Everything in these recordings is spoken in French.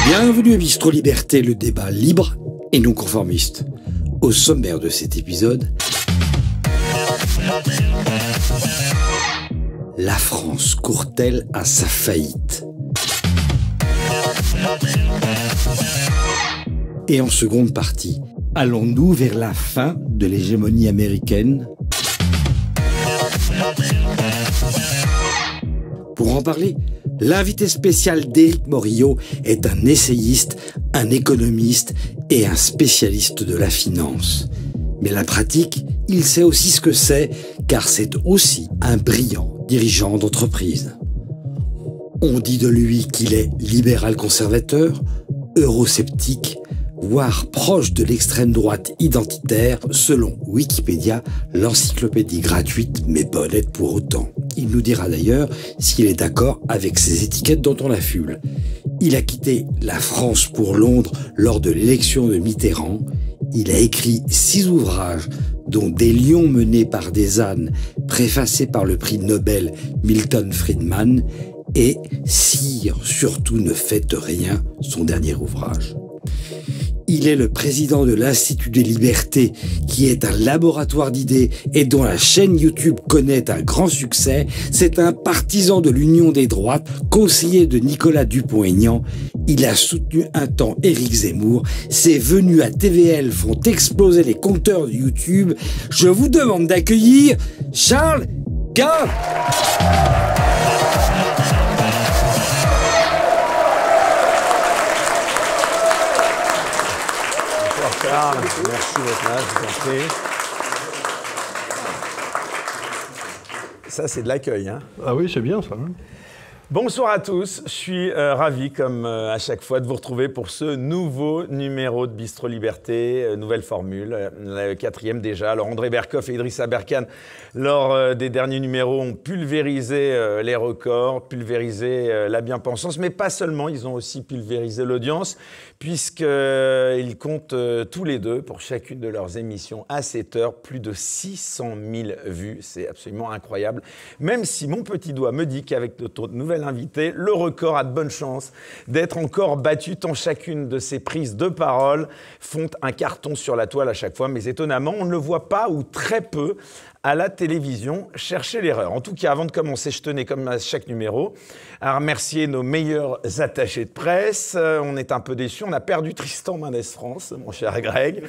Bienvenue à Bistro Liberté, le débat libre et non conformiste. Au sommaire de cet épisode, la France court-elle à sa faillite? Et en seconde partie, allons-nous vers la fin de l'hégémonie américaine? Pour en parler, l'invité spécial d'Éric Morillo est un essayiste, un économiste et un spécialiste de la finance. Mais la pratique, il sait aussi ce que c'est, car c'est aussi un brillant dirigeant d'entreprise. On dit de lui qu'il est libéral-conservateur, eurosceptique, voire proche de l'extrême droite identitaire, selon Wikipédia, l'encyclopédie gratuite mais pas honnête pour autant. Il nous dira d'ailleurs s'il est d'accord avec ces étiquettes dont on l'affule. Il a quitté la France pour Londres lors de l'élection de Mitterrand. Il a écrit 6 ouvrages, dont Des lions menés par des ânes, préfacés par le prix Nobel Milton Friedman, et Sire, surtout ne faites rien, son dernier ouvrage. Il est le président de l'Institut des Libertés, qui est un laboratoire d'idées et dont la chaîne YouTube connaît un grand succès. C'est un partisan de l'union des droites, conseiller de Nicolas Dupont-Aignan. Il a soutenu un temps Éric Zemmour. Ses venues à TVL font exploser les compteurs de YouTube. Je vous demande d'accueillir Charles Gave. Merci d'être là, je vous en prie. Ça, c'est de l'accueil, hein? Ah oui, c'est bien ça. Hein. Bonsoir à tous, je suis ravi, comme à chaque fois, de vous retrouver pour ce nouveau numéro de Bistro Liberté, nouvelle formule, le 4e déjà. Alors André Berkoff et Idrissa Berkane, lors des derniers numéros, ont pulvérisé les records, pulvérisé la bien-pensance, mais pas seulement, ils ont aussi pulvérisé l'audience, puisqu'ils comptent tous les deux, pour chacune de leurs émissions, à 7 heures, plus de 600 000 vues. C'est absolument incroyable. Même si mon petit doigt me dit qu'avec notre nouvelle invité, le record a de bonnes chances d'être encore battu, tant chacune de ses prises de parole font un carton sur la toile à chaque fois. Mais étonnamment, on ne le voit pas ou très peu à la télévision. Cherchez l'erreur. En tout cas, avant de commencer, je tenais, comme à chaque numéro, à remercier nos meilleurs attachés de presse. On est un peu déçus. On a perdu Tristan Mendes-France, mon cher Greg.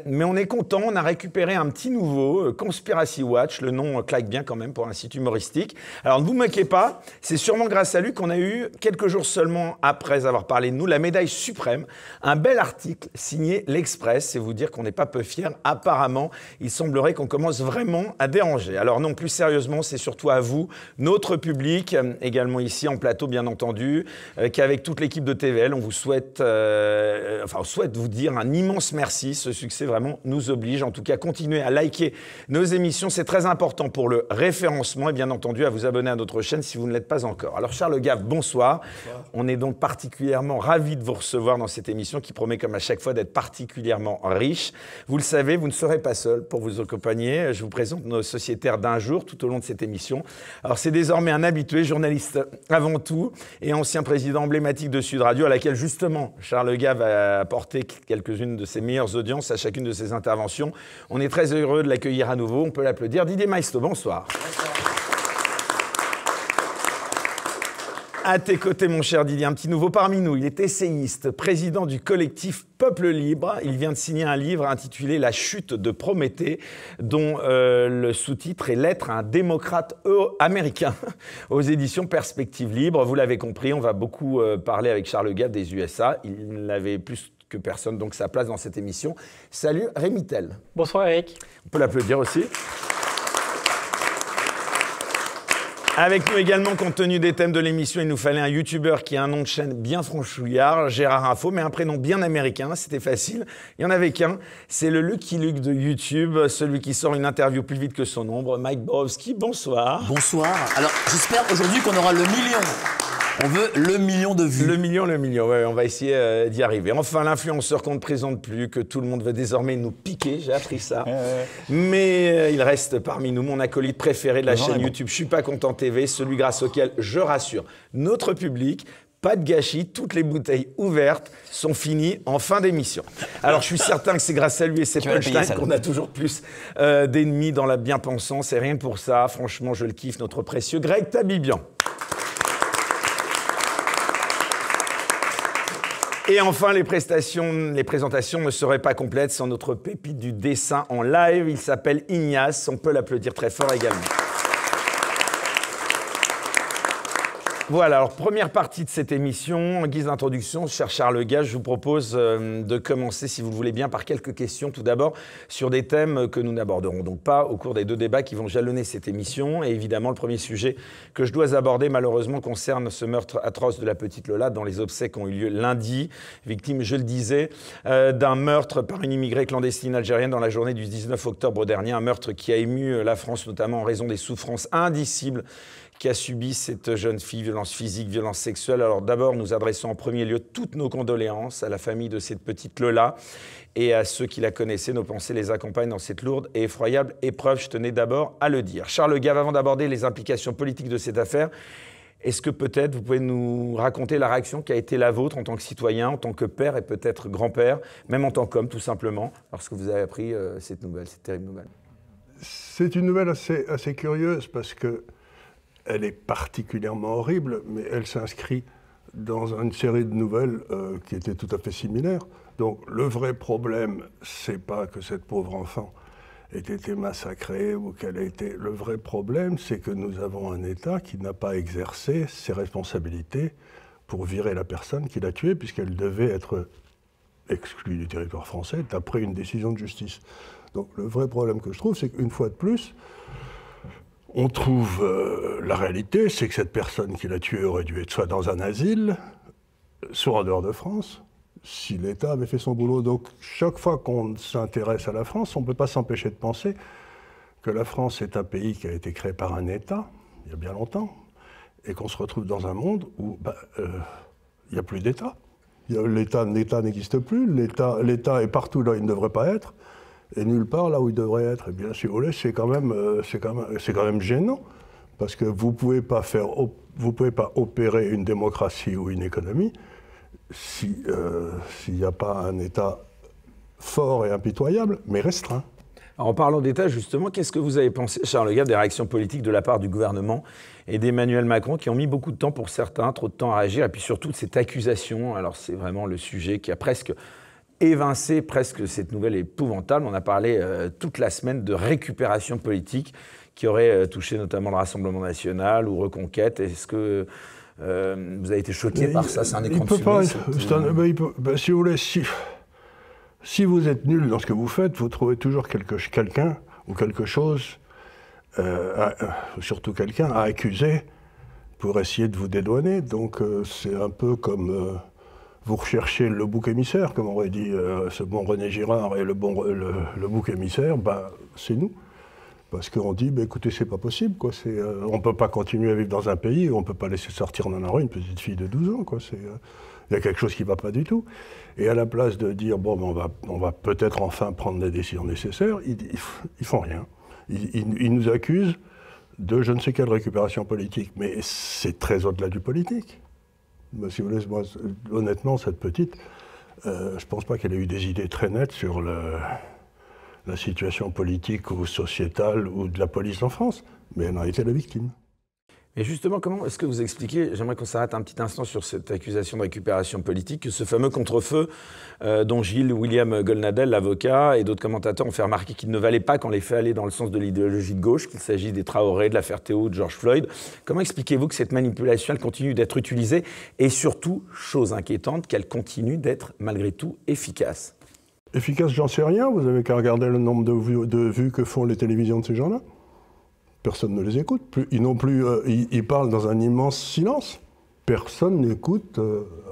Mais on est content. On a récupéré un petit nouveau, Conspiracy Watch. Le nom claque bien quand même pour un site humoristique. Alors, ne vous moquez pas. C'est sûrement grâce à lui qu'on a eu, quelques jours seulement après avoir parlé de nous, la médaille suprême. Un bel article signé L'Express. C'est vous dire qu'on n'est pas peu fiers. Apparemment, il semblerait qu'on commence vraiment à déranger. Alors non, plus sérieusement, c'est surtout à vous, notre public, également ici en plateau bien entendu, qu'avec toute l'équipe de TVL, on vous souhaite, on souhaite vous dire un immense merci. Ce succès vraiment nous oblige. En tout cas, continuez à liker nos émissions, c'est très important pour le référencement et bien entendu à vous abonner à notre chaîne si vous ne l'êtes pas encore. Alors Charles Gave, bonsoir. On est donc particulièrement ravis de vous recevoir dans cette émission qui promet comme à chaque fois d'être particulièrement riche. Vous le savez, vous ne serez pas seul pour vous accompagner. Je vous présente nos sociétaires d'un jour tout au long de cette émission. Alors c'est désormais un habitué, journaliste avant tout et ancien président emblématique de Sud Radio, à laquelle justement Charles Gave a apporté quelques-unes de ses meilleures audiences à chacune de ses interventions. On est très heureux de l'accueillir à nouveau, on peut l'applaudir. Didier Maistre, bonsoir. Bonsoir. À tes côtés, mon cher Didier, un petit nouveau parmi nous. Il est essayiste, président du collectif Peuple Libre. Il vient de signer un livre intitulé « La chute de Prométhée », dont le sous-titre est « Lettre à un démocrate américain » aux éditions Perspective Libre. Vous l'avez compris, on va beaucoup parler avec Charles Gave des USA. Il l'avait plus que personne, donc sa place dans cette émission. Salut Rémi Tell. Bonsoir Eric. On peut l'applaudir aussi. Avec nous également, compte tenu des thèmes de l'émission, il nous fallait un youtubeur qui a un nom de chaîne bien franchouillard, Gérard Info, mais un prénom bien américain, c'était facile. Il n'y en avait qu'un, c'est le Lucky Luke de YouTube, celui qui sort une interview plus vite que son ombre, Mike Borowski, bonsoir. Bonsoir. Alors, j'espère aujourd'hui qu'on aura le million. On veut le million de vues. Le million, ouais, on va essayer d'y arriver. Enfin, l'influenceur qu'on ne présente plus, que tout le monde veut désormais nous piquer, j'ai appris ça. Mais il reste parmi nous mon acolyte préféré de la chaîne YouTube Je suis pas content TV, celui grâce auquel, je rassure notre public, pas de gâchis, toutes les bouteilles ouvertes sont finies en fin d'émission. Alors, je suis certain que c'est grâce à lui et ses punchlines qu'on a toujours plus d'ennemis dans la bien-pensance. Et rien que pour ça, franchement, je le kiffe, notre précieux Greg Tabibian. Et enfin, les présentations ne seraient pas complètes sans notre pépite du dessin en live. Il s'appelle Ignace, on peut l'applaudir très fort également. Voilà, alors première partie de cette émission, en guise d'introduction, cher Charles Gage, je vous propose de commencer, si vous le voulez bien, par quelques questions. Tout d'abord, sur des thèmes que nous n'aborderons donc pas au cours des 2 débats qui vont jalonner cette émission. Et évidemment, le premier sujet que je dois aborder, malheureusement, concerne ce meurtre atroce de la petite Lola, dont les obsèques ont eu lieu lundi. Victime, je le disais, d'un meurtre par une immigrée clandestine algérienne dans la journée du 19 octobre dernier. Un meurtre qui a ému la France, notamment en raison des souffrances indicibles qu'a subi cette jeune fille, violence physique, violence sexuelle. Alors d'abord, nous adressons en premier lieu toutes nos condoléances à la famille de cette petite Lola et à ceux qui la connaissaient. Nos pensées les accompagnent dans cette lourde et effroyable épreuve, je tenais d'abord à le dire. Charles Gave, avant d'aborder les implications politiques de cette affaire, est-ce que peut-être vous pouvez nous raconter la réaction qui a été la vôtre en tant que citoyen, en tant que père et peut-être grand-père, même en tant qu'homme tout simplement, lorsque vous avez appris cette nouvelle, cette terrible nouvelle? C'est une nouvelle assez curieuse parce que elle est particulièrement horrible, mais elle s'inscrit dans une série de nouvelles qui étaient tout à fait similaires. Donc le vrai problème, c'est pas que cette pauvre enfant ait été massacrée ou qu'elle ait été... Le vrai problème, c'est que nous avons un État qui n'a pas exercé ses responsabilités pour virer la personne qui l'a tuée, puisqu'elle devait être exclue du territoire français d'après une décision de justice. Donc le vrai problème que je trouve, c'est qu'une fois de plus, on trouve la réalité, c'est que cette personne qui l'a tuée aurait dû être soit dans un asile, soit en dehors de France, si l'État avait fait son boulot. Donc chaque fois qu'on s'intéresse à la France, on ne peut pas s'empêcher de penser que la France est un pays qui a été créé par un État, il y a bien longtemps, et qu'on se retrouve dans un monde où il n'y a plus d'État. L'État n'existe plus, l'État est partout là où il ne devrait pas être, et nulle part là où il devrait être. Et bien, si vous voulez, c'est quand même gênant, parce que vous pouvez pas opérer une démocratie ou une économie s'il n'y a pas un État fort et impitoyable, mais restreint. Alors, en parlant d'État, justement, qu'est-ce que vous avez pensé, Charles Gave, des réactions politiques de la part du gouvernement et d'Emmanuel Macron, qui ont mis beaucoup de temps pour certains, trop de temps à réagir, et puis surtout de cette accusation? Alors, c'est vraiment le sujet qui a presque évincer presque cette nouvelle épouvantable. On a parlé toute la semaine de récupération politique qui aurait touché notamment le Rassemblement national ou Reconquête. Est-ce que vous avez été choqué par ça? C'est un écran de fumée. Si vous voulez, si vous êtes nul dans ce que vous faites, vous trouvez toujours quelqu'un ou quelque chose, surtout quelqu'un, à accuser pour essayer de vous dédouaner. Donc c'est un peu comme... vous recherchez le bouc émissaire, comme aurait dit ce bon René Girard, et le bouc émissaire, c'est nous. Parce qu'on dit, écoutez, c'est pas possible, quoi. On peut pas continuer à vivre dans un pays où on peut pas laisser sortir dans la rue une petite fille de 12 ans, quoi. Il y a quelque chose qui va pas du tout. Et à la place de dire, on va peut-être enfin prendre les décisions nécessaires, ils font rien. Ils nous accusent de je ne sais quelle récupération politique. Mais c'est très au-delà du politique. Si vous voulez, moi, honnêtement, cette petite, je ne pense pas qu'elle ait eu des idées très nettes sur la situation politique ou sociétale ou de la police en France, mais elle en a été la victime. Et justement, comment est-ce que vous expliquez, j'aimerais qu'on s'arrête un petit instant sur cette accusation de récupération politique, que ce fameux contre-feu dont Gilles William Golnadel, l'avocat, et d'autres commentateurs ont fait remarquer qu'il ne valait pas quand les faits allaient dans le sens de l'idéologie de gauche, qu'il s'agit des Traoré, de l'affaire Théo, de George Floyd. Comment expliquez-vous que cette manipulation, elle continue d'être utilisée et surtout, chose inquiétante, qu'elle continue d'être malgré tout efficace? Efficace, j'en sais rien. Vous avez qu'à regarder le nombre de vues que font les télévisions de ces gens-là. Personne ne les écoute. Ils parlent dans un immense silence. Personne n'écoute,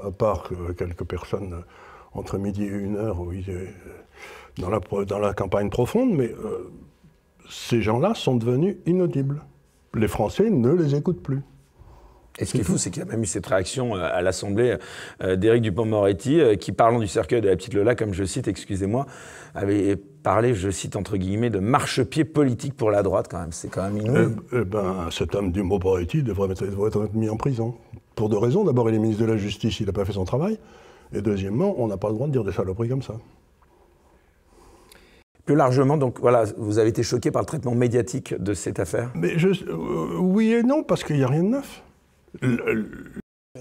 à part quelques personnes entre midi et 1h dans la campagne profonde, mais ces gens-là sont devenus inaudibles. Les Français ne les écoutent plus. Et ce qui est fou, c'est qu'il y a même eu cette réaction à l'Assemblée d'Éric Dupond-Moretti, qui, parlant du cercueil de la petite Lola, comme je cite, excusez-moi, avait parlé, je cite entre guillemets, de marchepied politique pour la droite, quand même. C'est quand même inouï. Cet homme Dupond-Moretti devrait être mis en prison. Pour deux raisons. D'abord, il est ministre de la Justice, il n'a pas fait son travail. Et deuxièmement, on n'a pas le droit de dire des saloperies comme ça. Plus largement, donc voilà, vous avez été choqué par le traitement médiatique de cette affaire? Mais oui et non, parce qu'il n'y a rien de neuf.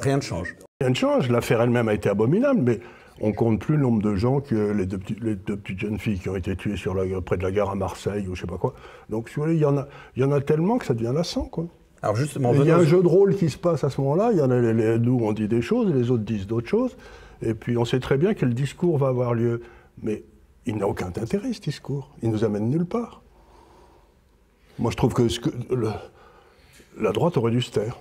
Rien ne change. Rien ne change. L'affaire elle-même a été abominable, mais on ne compte plus le nombre de gens, les deux petites jeunes filles qui ont été tuées près de la gare à Marseille, ou je ne sais pas quoi. Donc, si vous voulez, il y en a tellement que ça devient lassant, quoi. Alors justement, il y a un jeu de rôle qui se passe à ce moment-là. Il y en a nous, on dit des choses, les autres disent d'autres choses. Et puis, on sait très bien que le discours va avoir lieu. Mais il n'a aucun intérêt, ce discours. Il nous amène nulle part. Moi, je trouve que la droite aurait dû se taire.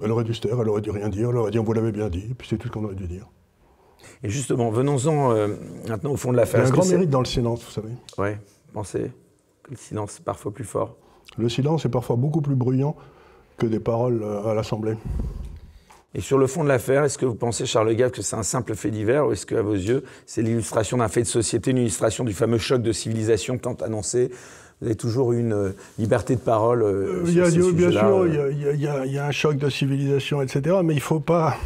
Elle aurait dû se taire, elle aurait dû rien dire, elle aurait dit « vous l'avez bien dit », et puis c'est tout ce qu'on aurait dû dire. Et justement, venons-en maintenant au fond de l'affaire. Il y a un grand mérite dans le silence, vous savez. Oui, pensez que le silence est parfois plus fort. Le silence est parfois beaucoup plus bruyant que des paroles à l'Assemblée. Et sur le fond de l'affaire, est-ce que vous pensez, Charles Gave, que c'est un simple fait divers, ou est-ce qu'à vos yeux, c'est l'illustration d'un fait de société, une illustration du fameux choc de civilisation tant annoncé? Vous avez toujours eu une liberté de parole sur ces bien sujets-là. Sûr, il y a un choc de civilisation, etc. Mais il ne faut pas...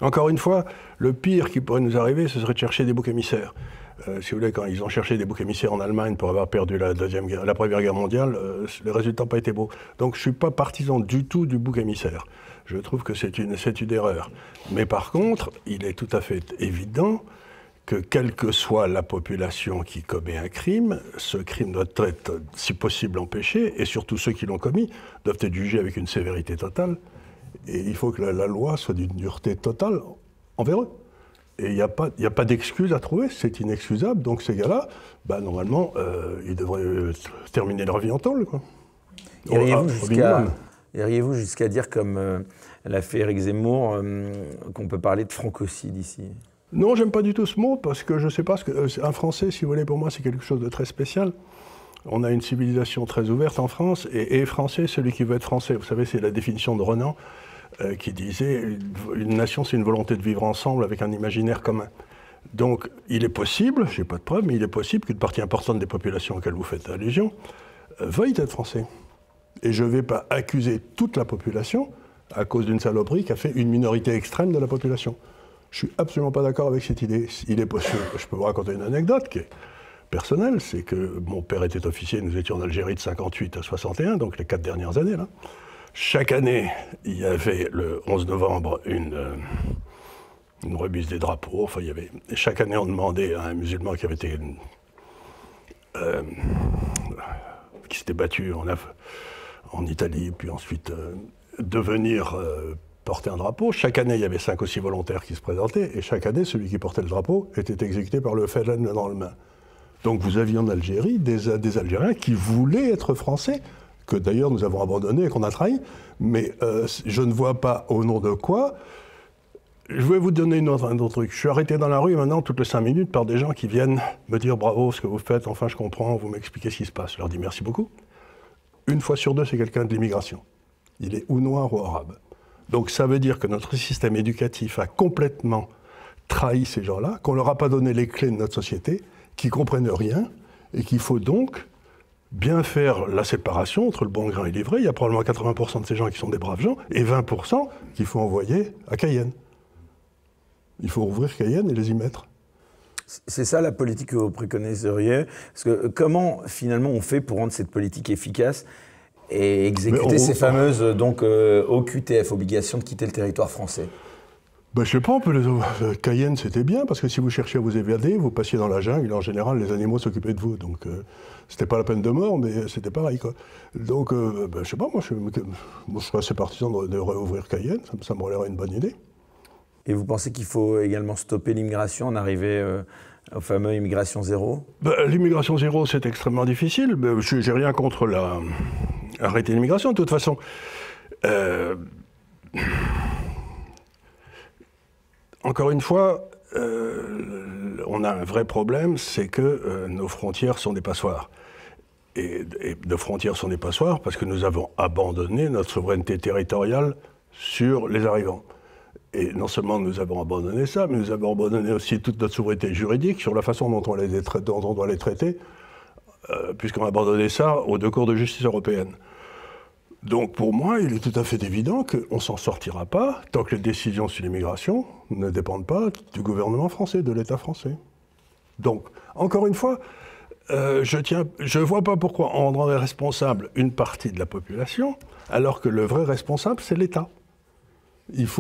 Encore une fois, le pire qui pourrait nous arriver, ce serait de chercher des boucs émissaires. Si vous voulez, quand ils ont cherché des boucs émissaires en Allemagne pour avoir perdu la Première Guerre mondiale, les résultats n'ont pas été beaux. Donc je ne suis pas partisan du tout du bouc émissaire. Je trouve que c'est une erreur. Mais par contre, il est tout à fait évident que quelle que soit la population qui commet un crime, ce crime doit être, si possible, empêché, et surtout ceux qui l'ont commis doivent être jugés avec une sévérité totale. Et il faut que la loi soit d'une dureté totale envers eux. Et il n'y a pas d'excuse à trouver, c'est inexcusable. Donc ces gars-là, normalement, ils devraient terminer leur vie en tôle, quoi. Iriez-vous jusqu'à dire, comme l'a fait Éric Zemmour, qu'on peut parler de francocide ici? Non, j'aime pas du tout ce mot, parce que je sais pas ce que... Un Français, si vous voulez, pour moi, c'est quelque chose de très spécial. On a une civilisation très ouverte en France, et français, celui qui veut être français. Vous savez, c'est la définition de Renan, qui disait une nation, c'est une volonté de vivre ensemble avec un imaginaire commun. Donc, il est possible, j'ai pas de preuve, mais il est possible qu'une partie importante des populations auxquelles vous faites allusion veuille être français. Et je ne vais pas accuser toute la population à cause d'une saloperie qu'a fait une minorité extrême de la population. Je suis absolument pas d'accord avec cette idée. Il est possible. Je peux vous raconter une anecdote qui est personnelle, c'est que mon père était officier, nous étions en Algérie de 58 à 61, donc les 4 dernières années, là. Chaque année, il y avait le 11 novembre une remise des drapeaux. Enfin, chaque année, on demandait à un musulman qui avait été qui s'était battu en Italie, puis ensuite de venir porter un drapeau. Chaque année, il y avait 5 ou 6 volontaires qui se présentaient, et chaque année, celui qui portait le drapeau était exécuté par le FLN dans le main. Donc vous aviez en Algérie des Algériens qui voulaient être français, que d'ailleurs nous avons abandonnés et qu'on a trahi, mais je ne vois pas au nom de quoi. Je vais vous donner un autre truc. Je suis arrêté dans la rue maintenant toutes les 5 minutes par des gens qui viennent me dire « Bravo, ce que vous faites, enfin je comprends, vous m'expliquez ce qui se passe ». Je leur dis « Merci beaucoup ». Une fois sur deux, c'est quelqu'un de l'immigration. Il est ou noir ou arabe. Donc ça veut dire que notre système éducatif a complètement trahi ces gens-là, qu'on ne leur a pas donné les clés de notre société, qu'ils ne comprennent rien, et qu'il faut donc bien faire la séparation entre le bon grain et l'ivraie. Il y a probablement 80% de ces gens qui sont des braves gens, et 20% qu'il faut envoyer à Cayenne. Il faut ouvrir Cayenne et les y mettre. C'est ça la politique que vous préconiseriez? Parce que comment finalement on fait pour rendre cette politique efficace et exécuter ces fameuses OQTF, obligation de quitter le territoire français? Je ne sais pas, Cayenne c'était bien, parce que si vous cherchiez à vous évader, vous passiez dans la jungle, et en général les animaux s'occupaient de vous. Donc c'était pas la peine de mort, mais c'était pareil, quoi. Donc je ne sais pas, moi je serais assez partisan de réouvrir Cayenne, ça me relèverait une bonne idée. Et vous pensez qu'il faut également stopper l'immigration, en arriver au fameux immigration zéro? L'immigration zéro, c'est extrêmement difficile. Je n'ai rien contre arrêter l'immigration. De toute façon, encore une fois, on a un vrai problème, c'est que nos frontières sont des passoires. Et nos frontières sont des passoires parce que nous avons abandonné notre souveraineté territoriale sur les arrivants. Et non seulement nous avons abandonné ça, mais nous avons abandonné aussi toute notre souveraineté juridique sur la façon dont on doit les traiter, puisqu'on a abandonné ça aux deux cours de justice européennes. Donc pour moi, il est tout à fait évident qu'on ne s'en sortira pas tant que les décisions sur l'immigration ne dépendent pas du gouvernement français, de l'État français. Donc, encore une fois, je ne vois pas pourquoi on rendrait responsable une partie de la population, alors que le vrai responsable, c'est l'État.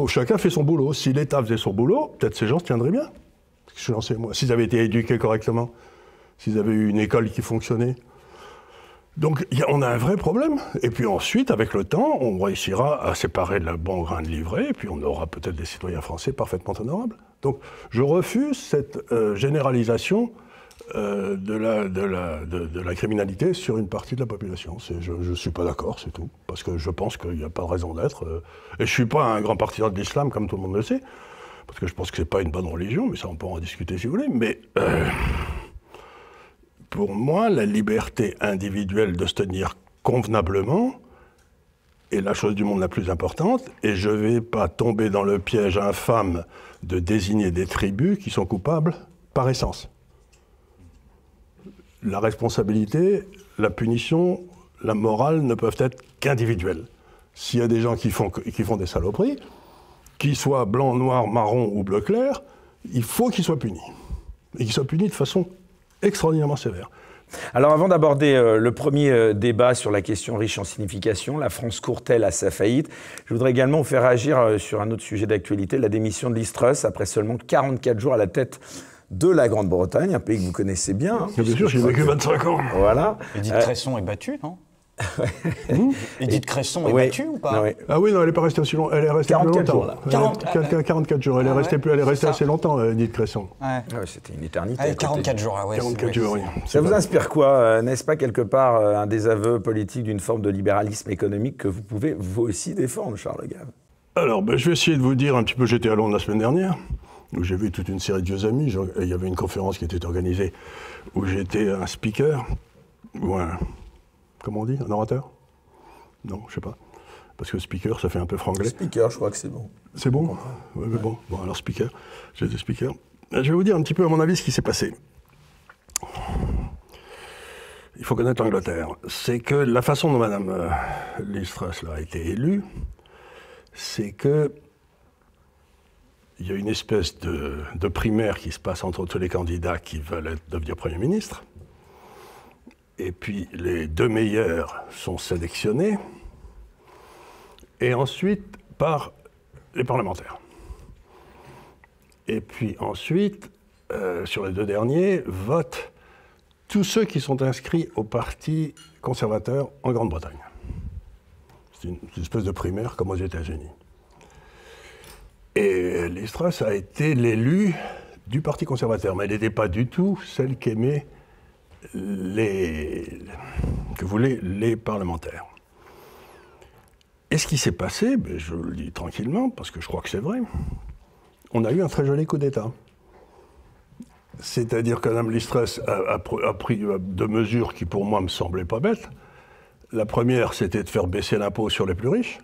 Chacun fait son boulot. Si l'État faisait son boulot, peut-être ces gens se tiendraient bien. J'en sais moi. S'ils avaient été éduqués correctement, s'ils avaient eu une école qui fonctionnait. Donc, on a un vrai problème. Et puis ensuite, avec le temps, on réussira à séparer le bon grain de l'ivraie, et puis on aura peut-être des citoyens français parfaitement honorables. Donc, je refuse cette généralisation de la criminalité sur une partie de la population. Je ne suis pas d'accord, c'est tout. Parce que je pense qu'il n'y a pas de raison d'être. Et je ne suis pas un grand partisan de l'islam, comme tout le monde le sait. Parce que je pense que ce n'est pas une bonne religion, mais ça, on peut en discuter si vous voulez. Mais pour moi, la liberté individuelle de se tenir convenablement est la chose du monde la plus importante. Et je ne vais pas tomber dans le piège infâme de désigner des tribus qui sont coupables par essence. La responsabilité, la punition, la morale ne peuvent être qu'individuelles. S'il y a des gens qui font des saloperies, qu'ils soient blanc, noir, marron ou bleu clair, il faut qu'ils soient punis. Et qu'ils soient punis de façon extraordinairement sévère. Alors avant d'aborder le premier débat sur la question riche en signification, la France court-elle à sa faillite, je voudrais également vous faire agir sur un autre sujet d'actualité, la démission de Liz Truss après seulement 44 jours à la tête de la Grande-Bretagne, un pays que vous connaissez bien. Hein, bien sûr, j'ai vécu 25 ans. Voilà. Edith Cresson est battue, non Edith Cresson est battue ou pas? Ah oui, non, elle n'est pas restée aussi longtemps. Elle est restée 44 plus longtemps. jours, là. 44 jours. Elle est restée assez longtemps, Edith Cresson. Ouais. Ah, c'était une éternité. 44 jours, ah ouais. 44 jours, oui. Ça vous inspire quoi? N'est-ce pas quelque part un désaveu politique d'une forme de libéralisme économique que vous pouvez vous aussi défendre, Charles Le Gave? Alors, je vais essayer de vous dire un petit peu. J'étais à Londres la semaine dernière, où j'ai vu toute une série de vieux amis. Il y avait une conférence qui était organisée où j'étais un speaker, ou un... Comment on dit? Un orateur? Non, je sais pas. Parce que speaker, ça fait un peu franglais. Speaker, je crois que c'est bon. C'est bon? Oui, bon, alors speaker. J'étais speaker. Je vais vous dire un petit peu, à mon avis, ce qui s'est passé. Il faut connaître l'Angleterre. C'est que la façon dont Mme Liz Truss a été élue, c'est que il y a une espèce de primaire qui se passe entre tous les candidats qui veulent devenir Premier ministre. Et puis les deux meilleurs sont sélectionnés. Et ensuite par les parlementaires. Et puis ensuite, sur les deux derniers, votent tous ceux qui sont inscrits au Parti conservateur en Grande-Bretagne. C'est une espèce de primaire comme aux États-Unis. Et Liz Truss a été l'élue du Parti conservateur, mais elle n'était pas du tout celle qu'aimaient que voulaient les parlementaires. Et ce qui s'est passé, je le dis tranquillement, parce que je crois que c'est vrai, on a eu un très joli coup d'État. C'est-à-dire que Mme Liz Truss a pris deux mesures qui, pour moi, me semblaient pas bêtes. La première, c'était de faire baisser l'impôt sur les plus riches,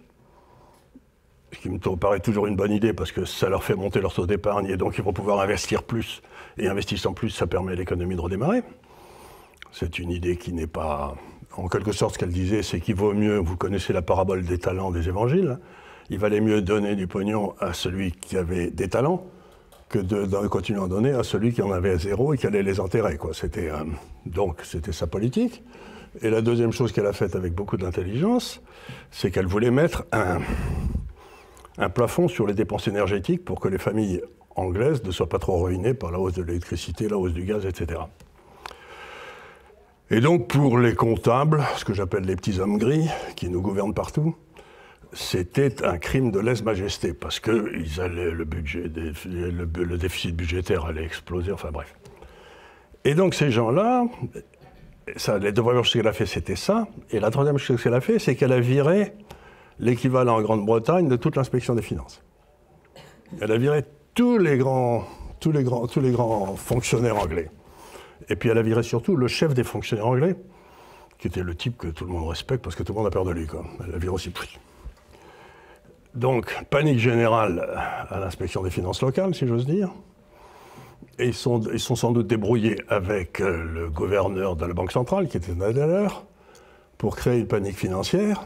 ce qui me paraît toujours une bonne idée, parce que ça leur fait monter leur taux d'épargne, et donc ils vont pouvoir investir plus, et investissant plus, ça permet à l'économie de redémarrer. C'est une idée qui n'est pas... En quelque sorte, ce qu'elle disait, c'est qu'il vaut mieux, vous connaissez la parabole des talents des évangiles, il valait mieux donner du pognon à celui qui avait des talents que de continuer à en donner à celui qui en avait zéro et qui allait les enterrer, quoi. Donc, c'était sa politique. Et la deuxième chose qu'elle a faite avec beaucoup d'intelligence, c'est qu'elle voulait mettre un plafond sur les dépenses énergétiques pour que les familles anglaises ne soient pas trop ruinées par la hausse de l'électricité, la hausse du gaz, etc. Et donc, pour les comptables, ce que j'appelle les petits hommes gris, qui nous gouvernent partout, c'était un crime de lèse-majesté, parce que le déficit budgétaire allait exploser, enfin bref. Et donc, ces gens-là, les deux premières choses qu'elle a fait, c'était ça. Et la troisième chose qu'elle a fait, c'est qu'elle a viré l'équivalent en Grande-Bretagne de toute l'inspection des finances. Elle a viré tous les grands fonctionnaires anglais. Et puis elle a viré surtout le chef des fonctionnaires anglais, qui était le type que tout le monde respecte parce que tout le monde a peur de lui, quoi. La virociprie. Donc, panique générale à l'inspection des finances locales, si j'ose dire. Et ils sont sans doute débrouillés avec le gouverneur de la Banque centrale, qui était Nadeler, pour créer une panique financière,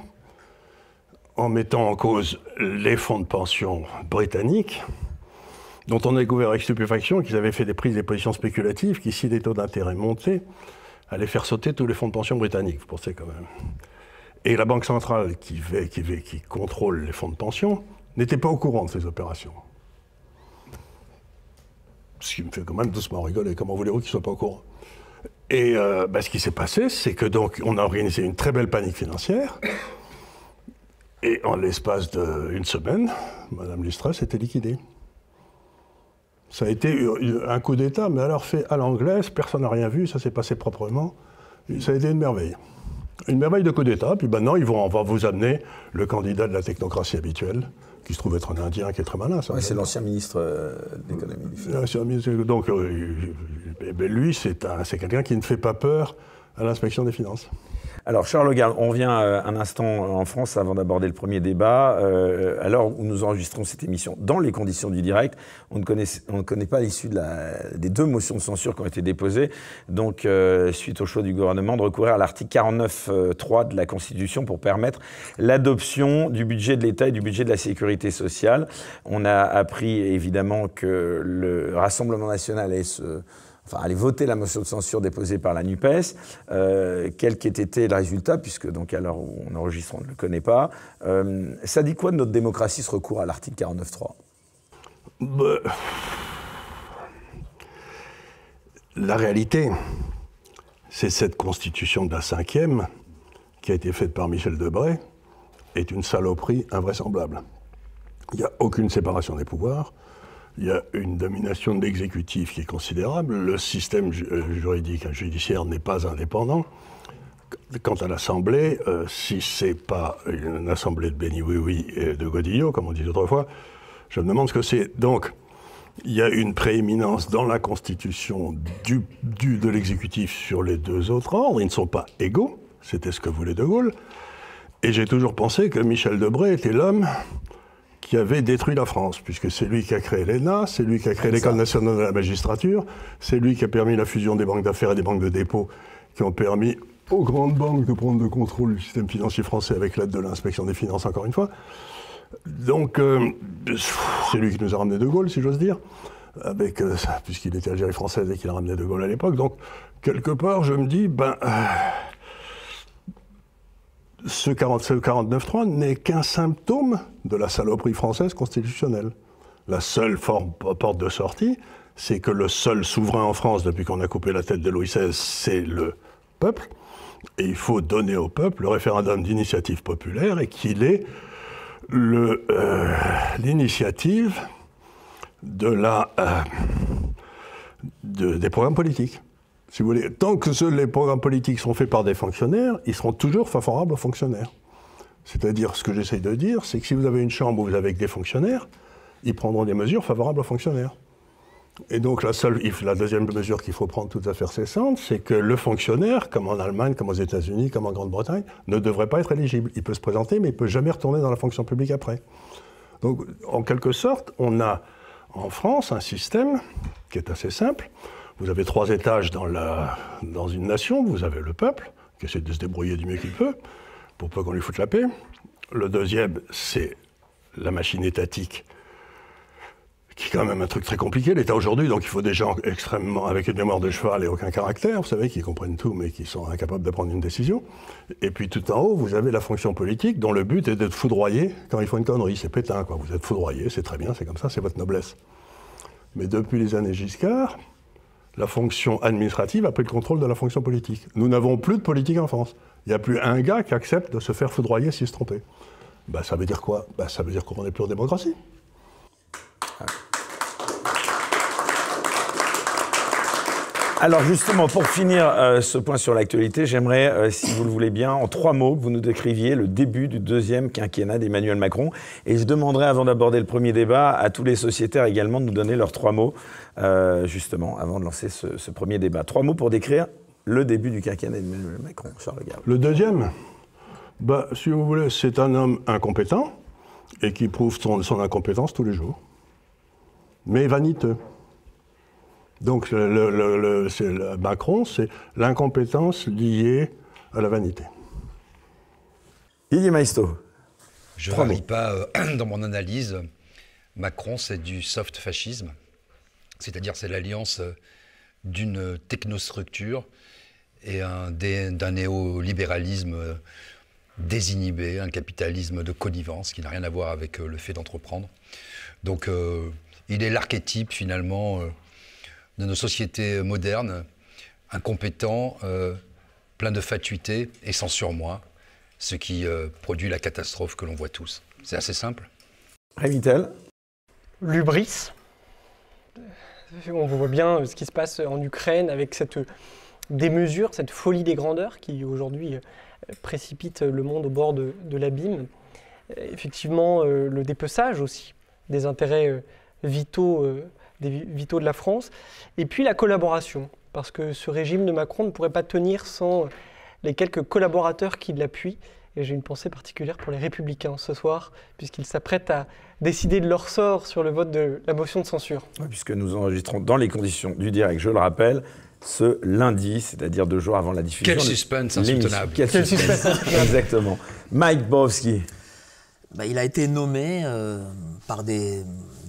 en mettant en cause les fonds de pension britanniques, dont on a découvert avec stupéfaction qu'ils avaient fait des prises de positions spéculatives qui, si les taux d'intérêt montaient, allaient faire sauter tous les fonds de pension britanniques, vous pensez quand même. Et la Banque centrale, qui contrôle les fonds de pension, n'était pas au courant de ces opérations. Ce qui me fait quand même doucement rigoler. Comment voulez-vous qu'ils ne soient pas au courant? Et ce qui s'est passé, c'est que donc on a organisé une très belle panique financière. Et en l'espace d'une semaine, Mme Listress était liquidée. Ça a été un coup d'État, mais alors fait à l'anglaise, personne n'a rien vu, ça s'est passé proprement. Ça a été une merveille. Une merveille de coup d'État, puis maintenant on va vous amener le candidat de la technocratie habituelle, qui se trouve être un Indien qui est très malin. Ouais, c'est l'ancien ministre de l'économie. Donc lui, c'est quelqu'un qui ne fait pas peur à l'inspection des finances. Alors Charles Lagarde, on revient un instant en France avant d'aborder le premier débat. À l'heure où nous enregistrons cette émission, dans les conditions du direct, on ne connaît pas l'issue des 2 motions de censure qui ont été déposées, donc suite au choix du gouvernement de recourir à l'article 49.3 de la Constitution pour permettre l'adoption du budget de l'État et du budget de la Sécurité sociale. On a appris évidemment que le Rassemblement national allait voter la motion de censure déposée par la NUPES, quel qu'ait été le résultat, puisque donc à l'heure où on enregistre, on ne le connaît pas. Ça dit quoi de notre démocratie, ce recours à l'article 49.3 ? La réalité, c'est cette constitution de la 5e, qui a été faite par Michel Debré, est une saloperie invraisemblable. Il n'y a aucune séparation des pouvoirs. Il y a une domination de l'exécutif qui est considérable. Le système juridique judiciaire n'est pas indépendant. Quant à l'Assemblée, si ce n'est pas une assemblée de Béni Oui et de Godillot, comme on dit autrefois, je me demande ce que c'est. Donc, il y a une prééminence dans la Constitution de l'exécutif sur les 2 autres ordres. Ils ne sont pas égaux. C'était ce que voulait De Gaulle. Et j'ai toujours pensé que Michel Debré était l'homme qui avait détruit la France, puisque c'est lui qui a créé l'ENA, c'est lui qui a créé l'École nationale de la magistrature, c'est lui qui a permis la fusion des banques d'affaires et des banques de dépôt, qui ont permis aux grandes banques de prendre le contrôle du système financier français avec l'aide de l'inspection des finances, encore une fois. Donc, c'est lui qui nous a ramené De Gaulle, si j'ose dire, puisqu'il était Algérie française et qu'il a ramené De Gaulle à l'époque. Donc, quelque part, je me dis, ce 49.3 n'est qu'un symptôme de la saloperie française constitutionnelle. La seule porte de sortie, c'est que le seul souverain en France, depuis qu'on a coupé la tête de Louis XVI, c'est le peuple. Et il faut donner au peuple le référendum d'initiative populaire et qu'il ait l'initiative des programmes politiques. Si vous voulez, tant que les programmes politiques sont faits par des fonctionnaires, ils seront toujours favorables aux fonctionnaires. C'est-à-dire, ce que j'essaye de dire, c'est que si vous avez une chambre où vous avez des fonctionnaires, ils prendront des mesures favorables aux fonctionnaires. Et donc, la deuxième mesure qu'il faut prendre tout à fait cessante, c'est que le fonctionnaire, comme en Allemagne, comme aux États-Unis, comme en Grande-Bretagne, ne devrait pas être éligible. Il peut se présenter, mais il ne peut jamais retourner dans la fonction publique après. Donc, en quelque sorte, on a en France un système qui est assez simple. Vous avez 3 étages dans une nation. Vous avez le peuple, qui essaie de se débrouiller du mieux qu'il peut, pour peu qu'on lui foute la paix. Le deuxième, c'est la machine étatique, qui est quand même un truc très compliqué. L'État aujourd'hui, donc il faut des gens extrêmement, avec une mémoire de cheval et aucun caractère, vous savez, qui comprennent tout, mais qui sont incapables de prendre une décision. Et puis tout en haut, vous avez la fonction politique, dont le but est d'être foudroyé quand ils font une connerie. C'est pétain, quoi. Vous êtes foudroyé, c'est très bien, c'est comme ça, c'est votre noblesse. Mais depuis les années Giscard, la fonction administrative a pris le contrôle de la fonction politique. Nous n'avons plus de politique en France. Il n'y a plus un gars qui accepte de se faire foudroyer s'il se trompait. Ça veut dire quoi ? Ça veut dire qu'on n'est plus en démocratie. Alors justement, pour finir ce point sur l'actualité, j'aimerais, si vous le voulez bien, en 3 mots, que vous nous décriviez le début du 2e quinquennat d'Emmanuel Macron. Et je demanderai, avant d'aborder le premier débat, à tous les sociétaires également de nous donner leurs 3 mots, justement, avant de lancer ce premier débat. 3 mots pour décrire le début du quinquennat d'Emmanuel Macron, Charles Gave? Le deuxième, si vous voulez, c'est un homme incompétent et qui prouve son incompétence tous les jours, mais vaniteux. Donc Macron, c'est l'incompétence liée à la vanité. Didier Maistre. Je ne varie pas dans mon analyse. Macron, c'est du soft fascisme, c'est-à-dire c'est l'alliance d'une technostructure et d'un néolibéralisme désinhibé, un capitalisme de connivence qui n'a rien à voir avec le fait d'entreprendre. Donc il est l'archétype finalement de nos sociétés modernes, incompétent, plein de fatuité et sans surmoi, ce qui produit la catastrophe que l'on voit tous. C'est assez simple. Rémi Tel. L'hubris. On voit bien ce qui se passe en Ukraine avec cette démesure, cette folie des grandeurs qui aujourd'hui précipite le monde au bord de l'abîme. Effectivement, le dépeçage aussi des intérêts vitaux de la France. Et puis la collaboration, parce que ce régime de Macron ne pourrait pas tenir sans les quelques collaborateurs qui l'appuient. Et j'ai une pensée particulière pour les Républicains ce soir, puisqu'ils s'apprêtent à décider de leur sort sur le vote de la motion de censure. Oui, puisque nous enregistrons dans les conditions du direct, je le rappelle, ce lundi, c'est-à-dire 2 jours avant la diffusion. Quel suspense insoutenable. Quel suspense. Exactement. Mike Borowski. Il a été nommé par des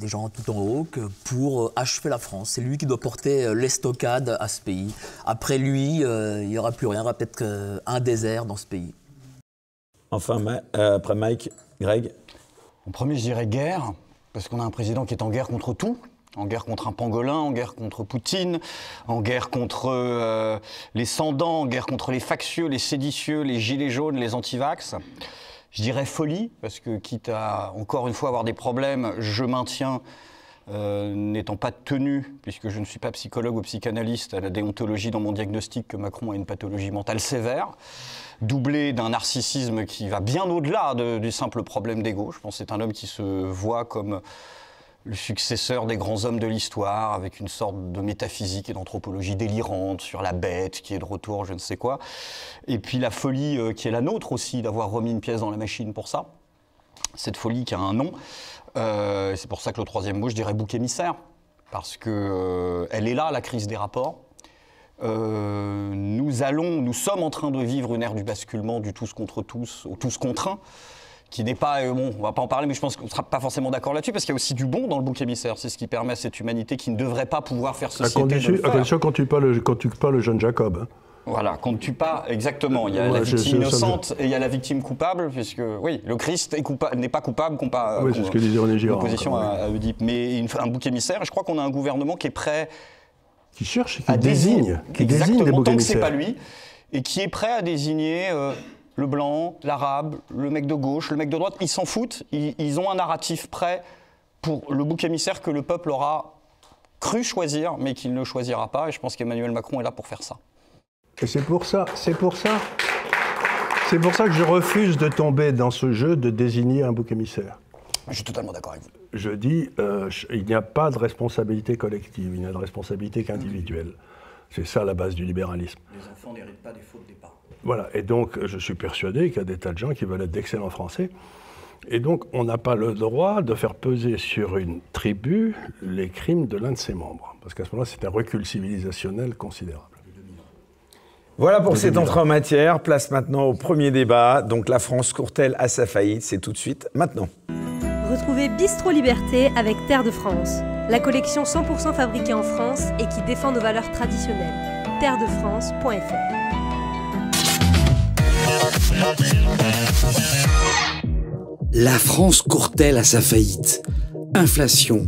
gens tout en haut pour achever la France. C'est lui qui doit porter l'estocade à ce pays. Après lui, il n'y aura plus rien, il y aura peut-être un désert dans ce pays. Enfin, après Mike, Greg. En premier, je dirais guerre, parce qu'on a un président qui est en guerre contre tout. En guerre contre un pangolin, en guerre contre Poutine, en guerre contre les sans-dents, en guerre contre les factieux, les séditieux, les gilets jaunes, les antivax. Je dirais folie, parce que quitte à, encore une fois, avoir des problèmes, je maintiens, n'étant pas tenu, puisque je ne suis pas psychologue ou psychanalyste, à la déontologie dans mon diagnostic que Macron a une pathologie mentale sévère, doublé d'un narcissisme qui va bien au-delà du simple problème d'ego. Je pense que c'est un homme qui se voit comme le successeur des grands hommes de l'histoire, avec une sorte de métaphysique et d'anthropologie délirante sur la bête qui est de retour, je ne sais quoi. Et puis la folie qui est la nôtre aussi, d'avoir remis une pièce dans la machine pour ça. Cette folie qui a un nom. C'est pour ça que le troisième mot, je dirais bouc émissaire. Parce que elle est là, la crise des rapports. Nous sommes en train de vivre une ère du basculement, du tous contre tous, au tous contre un, qui n'est pas, on va pas en parler, mais je pense qu'on ne sera pas forcément d'accord là-dessus, parce qu'il y a aussi du bon dans le bouc émissaire. C'est ce qui permet à cette humanité qui ne devrait pas pouvoir faire société. À condition qu'on ne tue pas le jeune Jacob. Hein. Voilà, qu'on ne tue pas, exactement. Il y a la victime innocente et il y a la victime coupable, puisque, oui, le Christ n'est pas coupable, oui, c'est ce que disait René Girard. En opposition à Oedipe. Mais un bouc émissaire, et je crois qu'on a un gouvernement qui est prêt... Qui cherche, qui désigne des boucs tant que émissaires. c'est pas lui, et qui est prêt à désigner le blanc, l'arabe, le mec de gauche, le mec de droite. Ils s'en foutent, ils ont un narratif prêt pour le bouc émissaire que le peuple aura cru choisir, mais qu'il ne choisira pas. Et je pense qu'Emmanuel Macron est là pour faire ça. Et c'est pour ça que je refuse de tomber dans ce jeu de désigner un bouc émissaire. Je suis totalement d'accord avec vous. Je dis, il n'y a pas de responsabilité collective, il n'y a de responsabilité qu'individuelle. C'est ça la base du libéralisme. Les enfants n'héritent pas des fautes des parents. Voilà, et donc je suis persuadé qu'il y a des tas de gens qui veulent être d'excellents Français. Et donc on n'a pas le droit de faire peser sur une tribu les crimes de l'un de ses membres. Parce qu'à ce moment-là, c'est un recul civilisationnel considérable. Voilà pour cette entrée en matière. Place maintenant au premier débat. Donc la France court-elle à sa faillite? C'est tout de suite, maintenant. Retrouvez Bistro Liberté avec Terre de France, la collection 100% fabriquée en France et qui défend nos valeurs traditionnelles. terredefrance.fr. La France court-elle à sa faillite? Inflation,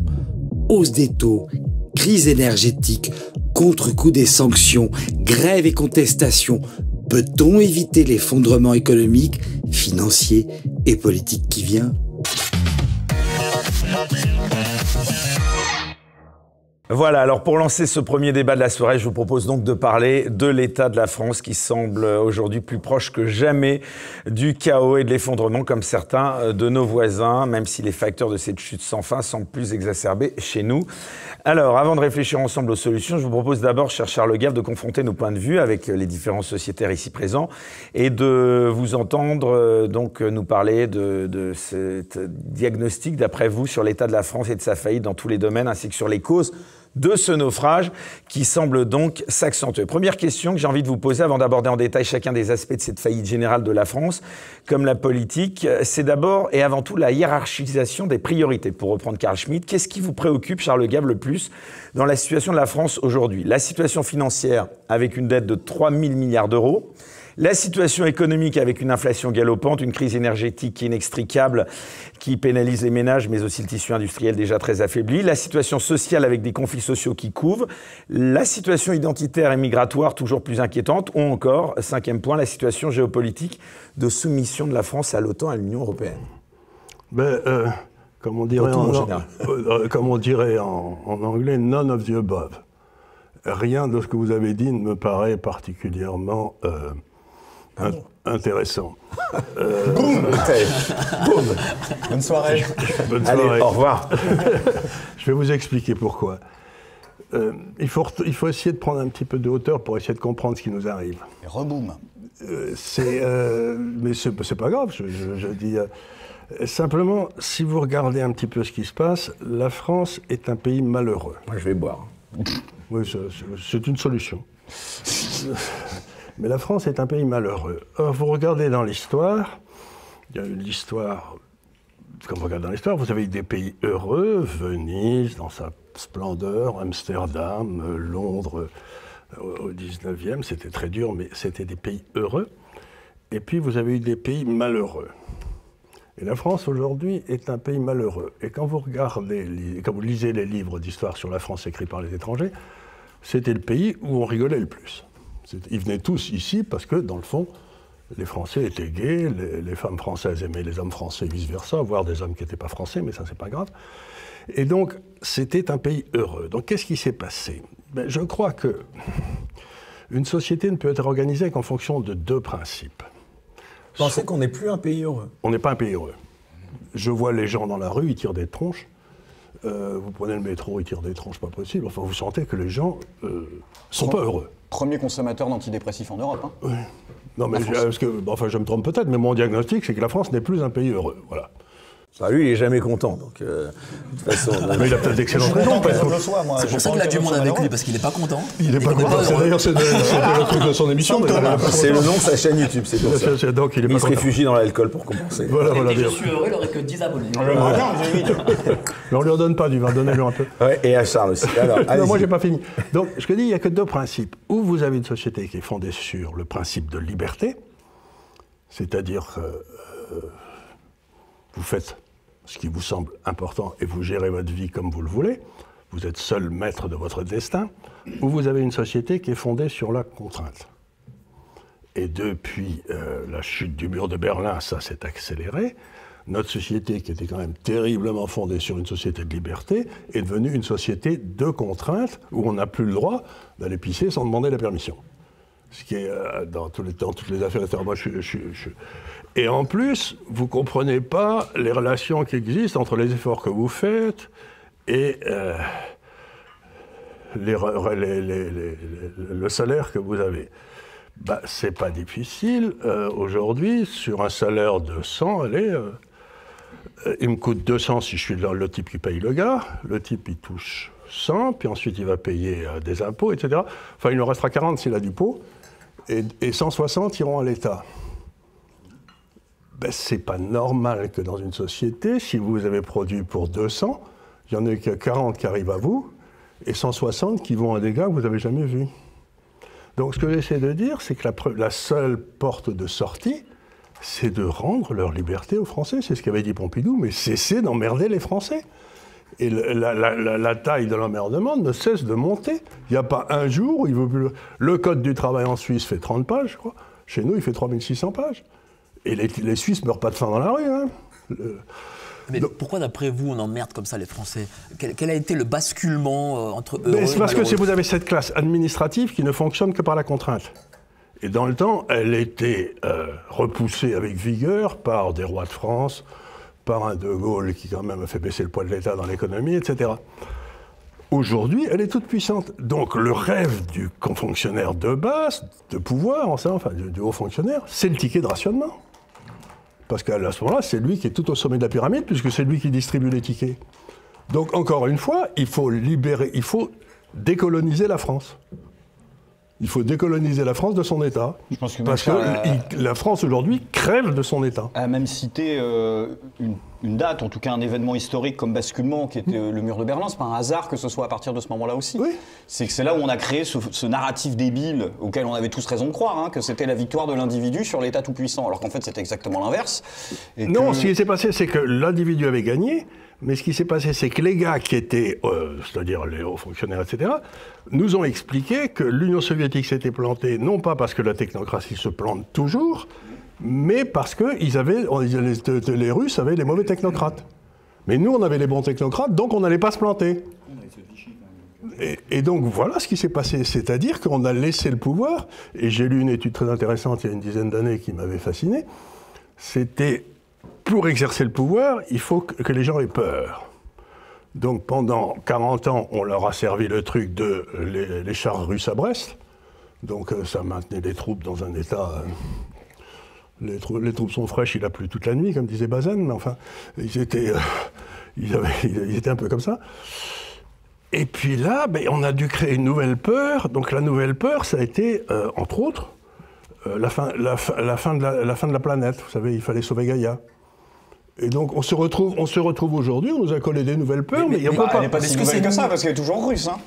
hausse des taux, crise énergétique, contre-coup des sanctions, grève et contestation. Peut-on éviter l'effondrement économique, financier et politique qui vient? Voilà, alors pour lancer ce premier débat de la soirée, je vous propose donc de parler de l'état de la France qui semble aujourd'hui plus proche que jamais du chaos et de l'effondrement comme certains de nos voisins, même si les facteurs de cette chute sans fin semblent plus exacerbés chez nous. Alors, avant de réfléchir ensemble aux solutions, je vous propose d'abord, cher Charles Gave, de confronter nos points de vue avec les différents sociétaires ici présents et de vous entendre donc nous parler de ce diagnostic, d'après vous, sur l'état de la France et de sa faillite dans tous les domaines, ainsi que sur les causes de ce naufrage qui semble donc s'accentuer. Première question que j'ai envie de vous poser avant d'aborder en détail chacun des aspects de cette faillite générale de la France, comme la politique, c'est d'abord et avant tout la hiérarchisation des priorités. Pour reprendre Carl Schmitt, qu'est-ce qui vous préoccupe, Charles Gave, le plus dans la situation de la France aujourd'hui? La situation financière avec une dette de 3 000 milliards d'euros, la situation économique avec une inflation galopante, une crise énergétique inextricable qui pénalise les ménages, mais aussi le tissu industriel déjà très affaibli, la situation sociale avec des conflits sociaux qui couvent, la situation identitaire et migratoire toujours plus inquiétante, ou encore, cinquième point, la situation géopolitique de soumission de la France à l'OTAN et à l'Union européenne. Comme on dirait, en anglais, none of the above. Rien de ce que vous avez dit ne me paraît particulièrement intéressant. Boum. Bonne soirée. Bonne soirée. Allez, au revoir. Je vais vous expliquer pourquoi. Il faut essayer de prendre un petit peu de hauteur pour essayer de comprendre ce qui nous arrive. Et reboum. Mais c'est pas grave, je dis... simplement, si vous regardez un petit peu ce qui se passe, la France est un pays malheureux. Moi, je vais boire. Oui, c'est une solution. Mais la France est un pays malheureux. Or, vous regardez dans l'histoire, il y a une histoire, quand vous regardez dans l'histoire, vous avez des pays heureux, Venise dans sa splendeur, Amsterdam, Londres au 19e, c'était très dur, mais c'était des pays heureux. Et puis vous avez eu des pays malheureux. Et la France aujourd'hui est un pays malheureux. Et quand vous lisez les livres d'histoire sur la France écrits par les étrangers, c'était le pays où on rigolait le plus. Ils venaient tous ici parce que, dans le fond, les Français étaient gays, les femmes françaises aimaient les hommes français et vice-versa, voire des hommes qui n'étaient pas français, mais ça, c'est pas grave. Et donc, c'était un pays heureux. Donc, qu'est-ce qui s'est passé? Je crois qu'une société ne peut être organisée qu'en fonction de deux principes. Vous pensez qu'on n'est plus un pays heureux? On n'est pas un pays heureux. Je vois les gens dans la rue, ils tirent des tronches. Vous prenez le métro, ils tirent des tronches, pas possible. Enfin, vous sentez que les gens sont pas heureux. Premier consommateur d'antidépressifs en Europe. Hein. Oui. Non, mais je me trompe peut-être, mais mon diagnostic, c'est que la France n'est plus un pays heureux. Voilà. Bah, lui, il est jamais content, donc de toute façon... Mais il a peut-être d'excellentes raisons. C'est pour ça qu'il a du monde avec lui, parce qu'il n'est pas content. Il n'est pas content. D'ailleurs, c'est le truc de son émission. C'est le nom de sa chaîne YouTube, c'est pour ça. Donc, il se réfugie dans l'alcool pour compenser. Voilà, je suis heureux, il n'aurait que 10 abonnés. Mais on ne lui en donne pas du vin, donnez-lui un peu. Ouais, et à Charles aussi. Alors, non, moi, je n'ai pas fini. Donc, je te dis, il n'y a que deux principes. Ou vous avez une société qui est fondée sur le principe de liberté, c'est-à-dire vous faites ce qui vous semble important et vous gérez votre vie comme vous le voulez, vous êtes seul maître de votre destin, ou vous avez une société qui est fondée sur la contrainte. Et depuis la chute du mur de Berlin, ça s'est accéléré. Notre société, qui était quand même terriblement fondée sur une société de liberté, est devenue une société de contrainte où on n'a plus le droit d'aller pisser sans demander la permission. Ce qui est dans toutes les affaires, etc. Moi, Et en plus, vous ne comprenez pas les relations qui existent entre les efforts que vous faites et le salaire que vous avez. C'est pas difficile. Aujourd'hui, sur un salaire de 100, il me coûte 200 si je suis le type qui paye le gars. Le type, il touche 100, puis ensuite, il va payer des impôts, etc. Enfin, il en restera 40 s'il a du pot. Et 160 iront à l'État. C'est pas normal que dans une société, si vous avez produit pour 200, il n'y en ait que 40 qui arrivent à vous, et 160 qui vont à des gars que vous n'avez jamais vus. Donc ce que j'essaie de dire, c'est que la seule porte de sortie, c'est de rendre leur liberté aux Français. C'est ce qu'avait dit Pompidou, mais cessez d'emmerder les Français. Et la taille de l'emmerdement ne cesse de monter. Il n'y a pas un jour où il veut plus... Le Code du travail en Suisse fait 30 pages, je crois. Chez nous, il fait 3600 pages. Et les Suisses ne meurent pas de faim dans la rue. Hein. Mais pourquoi, d'après vous, on emmerde comme ça les Français? Quel a été le basculement entre eux? C'est parce que vous avez cette classe administrative qui ne fonctionne que par la contrainte. Et dans le temps, elle était repoussée avec vigueur par des rois de France, par un De Gaulle qui quand même a fait baisser le poids de l'État dans l'économie, etc. Aujourd'hui, elle est toute puissante. Donc le rêve du fonctionnaire de base, de pouvoir, enfin du haut fonctionnaire, c'est le ticket de rationnement. Parce qu'à ce moment-là, c'est lui qui est tout au sommet de la pyramide, puisque c'est lui qui distribue les tickets. Donc encore une fois, il faut décoloniser la France. Il faut décoloniser la France de son État. Je pense que parce que la France aujourd'hui crève de son État. A même cité une date, en tout cas un événement historique comme basculement, qui était le mur de Berlin. C'est pas un hasard que ce soit à partir de ce moment-là aussi. Oui. C'est que c'est là où on a créé ce narratif débile auquel on avait tous raison de croire, hein, que c'était la victoire de l'individu sur l'État tout-puissant, alors qu'en fait c'était exactement l'inverse. Non, ce qui s'est passé, c'est que l'individu avait gagné. Mais ce qui s'est passé, c'est que les gars qui étaient, c'est-à-dire les hauts fonctionnaires, etc., nous ont expliqué que l'Union soviétique s'était plantée, non pas parce que la technocratie se plante toujours, mais parce que les Russes avaient les mauvais technocrates. Mais nous, on avait les bons technocrates, donc on n'allait pas se planter. Et donc voilà ce qui s'est passé, c'est-à-dire qu'on a laissé le pouvoir, et j'ai lu une étude très intéressante il y a une dizaine d'années qui m'avait fasciné, c'était... Pour exercer le pouvoir, il faut que les gens aient peur. Donc pendant 40 ans, on leur a servi le truc de les chars russes à Brest. Donc ça maintenait les troupes dans un état... les troupes sont fraîches, il a plu toute la nuit, comme disait Bazaine, mais enfin, ils étaient un peu comme ça. Et puis là, on a dû créer une nouvelle peur. Donc la nouvelle peur, ça a été, entre autres, la fin de la planète. Vous savez, il fallait sauver Gaïa. Et donc on se retrouve aujourd'hui, on nous a collé des nouvelles peurs, mais il n'y a pas... Elle n'est pas si nouvelle que ça, parce qu'elle est toujours russe. Hein.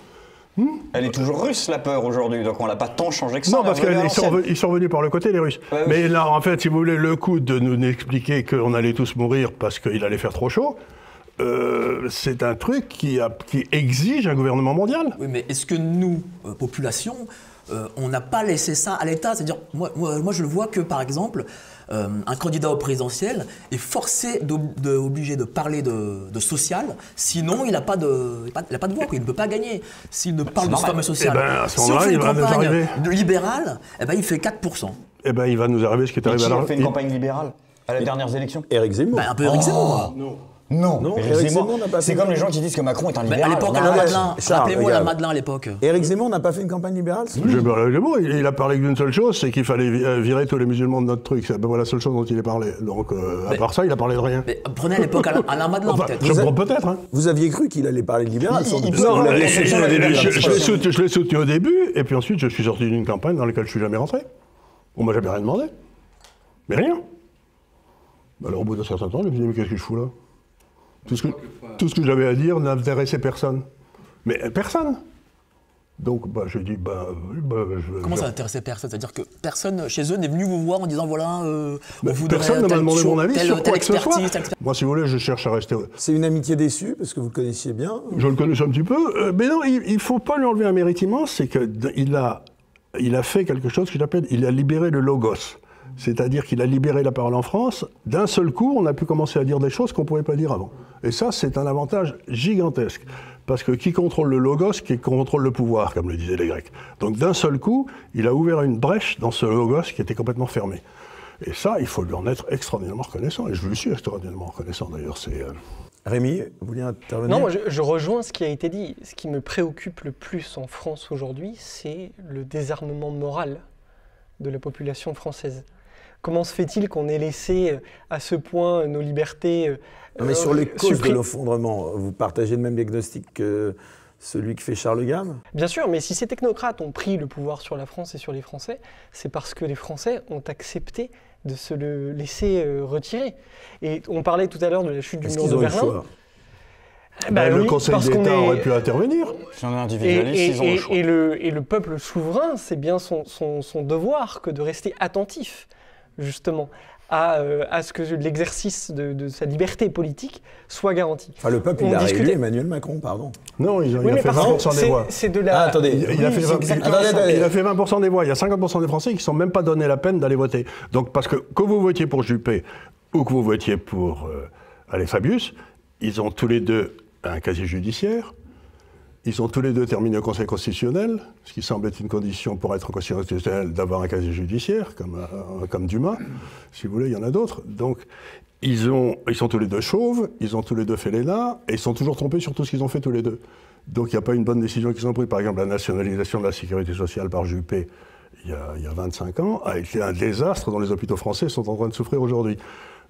Elle est toujours russe, la peur, aujourd'hui, donc on n'a pas tant changé que ça. Non, parce qu'ils sont venus par le côté, les Russes. Ouais, mais là, en fait, si vous voulez, le coup de nous expliquer qu'on allait tous mourir parce qu'il allait faire trop chaud, c'est un truc qui exige un gouvernement mondial. Oui, mais est-ce que nous, population, on n'a pas laissé ça à l'État? C'est-à-dire, moi, je le vois que, par exemple... un candidat au présidentiel est forcé obligé de parler de social, sinon il n'a pas de voix, il ne peut pas gagner. S'il ne parle de ce fameux social. Si on fait une campagne libérale, il fait 4%. Il va nous arriver ce qui est arrivé à l'heure. Qui a fait une campagne libérale à les dernières élections? Éric Zemmour. Un peu Éric Zemmour. Non, Éric Zemmour n'a pas fait. C'est comme les gens qui disent que Macron est un libéral. À l'époque, rappelez-moi la Madeleine à l'époque. Éric Zemmour n'a pas fait une campagne libérale? Il a parlé d'une seule chose, c'est qu'il fallait virer tous les musulmans de notre truc. C'est la seule chose dont il a parlé. Donc, à part ça, il a parlé de rien. Mais prenez à l'époque Alain Madelin, peut-être. Je prends peut-être. Hein. Vous aviez cru qu'il allait parler de libéral? Non, je l'ai soutenu au début, et puis ensuite, je suis sorti d'une campagne dans laquelle je suis jamais rentré. On m'a jamais rien demandé. Mais rien. Alors, au bout d'un certain temps, je me suis dit, mais qu'est-ce que je fous là? Tout ce que j'avais à dire n'intéressait personne. Mais personne. Donc, je dis, Comment ça n'intéressait personne? C'est-à-dire que personne chez eux n'est venu vous voir en disant, voilà, personne ne m'a demandé mon avis sur quoi que ce soit. Moi, si vous voulez, je cherche à rester... C'est une amitié déçue, parce que vous le connaissiez bien? Je le connaissais un petit peu. Mais non, il ne faut pas lui enlever un mérite immense, c'est qu'il a fait quelque chose que j'appelle, il a libéré le logos. C'est-à-dire qu'il a libéré la parole en France. D'un seul coup, on a pu commencer à dire des choses qu'on ne pouvait pas dire avant. Et ça, c'est un avantage gigantesque. Parce que qui contrôle le logos, qui contrôle le pouvoir, comme le disaient les Grecs. Donc d'un seul coup, il a ouvert une brèche dans ce logos qui était complètement fermé. Et ça, il faut lui en être extraordinairement reconnaissant. Et je lui suis extraordinairement reconnaissant, d'ailleurs. Rémi, vous vouliez intervenir? Non, moi, je rejoins ce qui a été dit. Ce qui me préoccupe le plus en France aujourd'hui, c'est le désarmement moral de la population française. Comment se fait-il qu'on ait laissé à ce point nos libertés mais sur les causes de l'effondrement, vous partagez le même diagnostic que celui que fait Charles Gave? Bien sûr, mais si ces technocrates ont pris le pouvoir sur la France et sur les Français, c'est parce que les Français ont accepté de se le laisser retirer. Et on parlait tout à l'heure de la chute du mur de Berlin. Le Conseil d'État aurait pu intervenir. Si on est individualiste, ils ont le choix. Et le peuple souverain, c'est bien son devoir que de rester attentif, justement, à ce que l'exercice de sa liberté politique soit garanti. Enfin, le peuple, il a réélu Emmanuel Macron, pardon. Non, il a fait 20% des voix. C'est de la... attendez. Il a fait 20% des voix. Il y a 50% des Français qui ne sont même pas donné la peine d'aller voter. Donc, parce que vous votiez pour Juppé ou que vous votiez pour allez, Fabius, ils ont tous les deux un casier judiciaire. Ils ont tous les deux terminé au Conseil constitutionnel, ce qui semble être une condition pour être au Conseil constitutionnel d'avoir un casier judiciaire, comme Dumas. Si vous voulez, il y en a d'autres. Donc, ils sont tous les deux chauves, ils ont tous les deux fait l'ENA, et ils sont toujours trompés sur tout ce qu'ils ont fait tous les deux. Donc, il n'y a pas une bonne décision qu'ils ont prise. Par exemple, la nationalisation de la sécurité sociale par Juppé, il y a 25 ans, a été un désastre dont les hôpitaux français sont en train de souffrir aujourd'hui.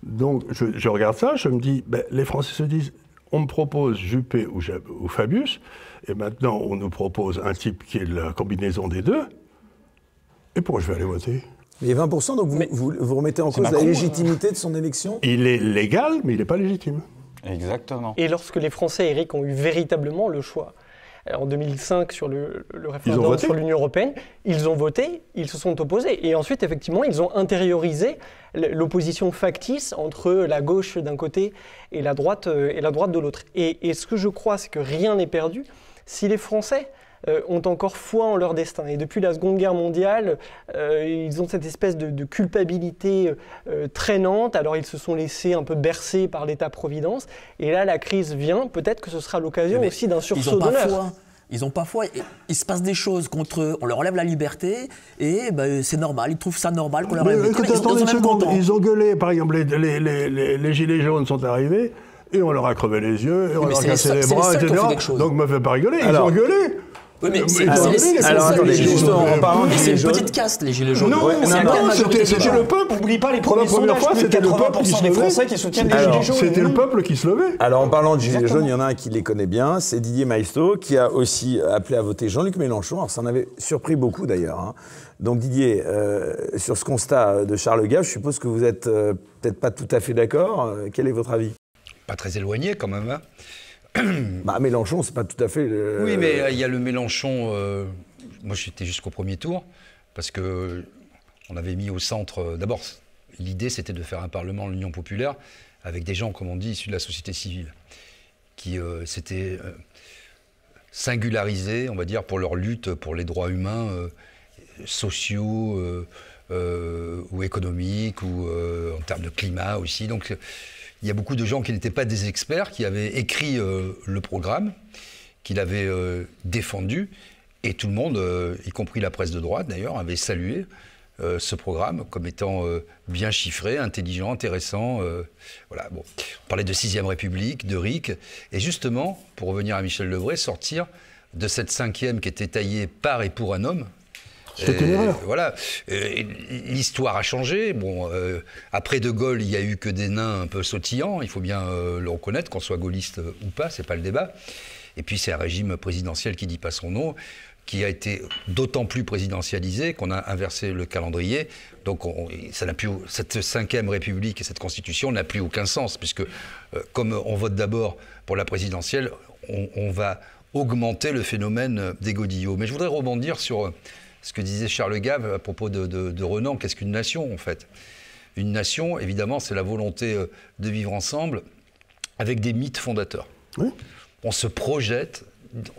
Donc, je regarde ça, je me dis, les Français se disent, on me propose Juppé ou Fabius, et maintenant on nous propose un type qui est la combinaison des deux, et pourquoi je vais aller voter? Mais 20%, donc vous remettez en cause la légitimité de son élection? Il est légal, mais il n'est pas légitime. Exactement. Et lorsque les Français, Éric, ont eu véritablement le choix, en 2005, sur le référendum sur l'Union européenne, ils ont voté, ils se sont opposés. Et ensuite, effectivement, ils ont intériorisé l'opposition factice entre la gauche d'un côté et la droite de l'autre. Et ce que je crois, c'est que rien n'est perdu si les Français ont encore foi en leur destin. Et depuis la Seconde Guerre mondiale, ils ont cette espèce de culpabilité traînante. Alors ils se sont laissés un peu bercer par l'État-providence. Et là, la crise vient. Peut-être que ce sera l'occasion aussi d'un sursaut d'honneur. Ils n'ont pas foi. Il se passe des choses contre eux. On leur enlève la liberté et c'est normal. Ils trouvent ça normal qu'on leur enlève la liberté. Attendez une seconde. Ils ont gueulé, par exemple, les gilets jaunes sont arrivés et on leur a crevé les yeux, et on leur a cassé les bras, etc. Donc, me fait pas rigoler. Ils ont gueulé. Oui, mais c'est une petite caste, les gilets jaunes. Non, c'était le peuple. N'oublie pas les premiers sondages. C'était le peuple qui se des Français qui soutiennent les gilets jaunes. C'était le peuple qui se levait. Alors, en parlant de gilets jaunes, il y en a un qui les connaît bien, c'est Didier Maistre, qui a aussi appelé à voter Jean-Luc Mélenchon. Alors, ça en avait surpris beaucoup, d'ailleurs, hein. Donc, Didier, sur ce constat de Charles Gave, je suppose que vous n'êtes peut-être pas tout à fait d'accord. Quel est votre avis? Pas très éloigné, quand même, hein. Mélenchon, c'est pas tout à fait... Oui, mais il y a le Mélenchon... moi, j'étais jusqu'au premier tour, parce qu'on avait mis au centre... D'abord, l'idée, c'était de faire un Parlement de l'Union populaire avec des gens, comme on dit, issus de la société civile, qui s'étaient singularisés, on va dire, pour leur lutte pour les droits humains, sociaux ou économiques, ou en termes de climat aussi. Donc, il y a beaucoup de gens qui n'étaient pas des experts, qui avaient écrit le programme, qui l'avaient défendu, et tout le monde, y compris la presse de droite d'ailleurs, avait salué ce programme comme étant bien chiffré, intelligent, intéressant. Voilà. Bon. On parlait de 6e République, de RIC, et justement, pour revenir à Michel Levré, sortir de cette 5e qui était taillée par et pour un homme. C'était une erreur. Voilà. L'histoire a changé. Bon, après De Gaulle, il n'y a eu que des nains un peu sautillants. Il faut bien le reconnaître, qu'on soit gaulliste ou pas, c'est pas le débat. Et puis c'est un régime présidentiel qui ne dit pas son nom, qui a été d'autant plus présidentialisé qu'on a inversé le calendrier. Donc ça n'a plus, cette 5e République et cette Constitution n'a plus aucun sens, puisque comme on vote d'abord pour la présidentielle, on va augmenter le phénomène des godillots. Mais je voudrais rebondir sur ce que disait Charles Gave à propos de Renan. Qu'est-ce qu'une nation, en fait? Une nation, évidemment, c'est la volonté de vivre ensemble avec des mythes fondateurs. Oui. On se projette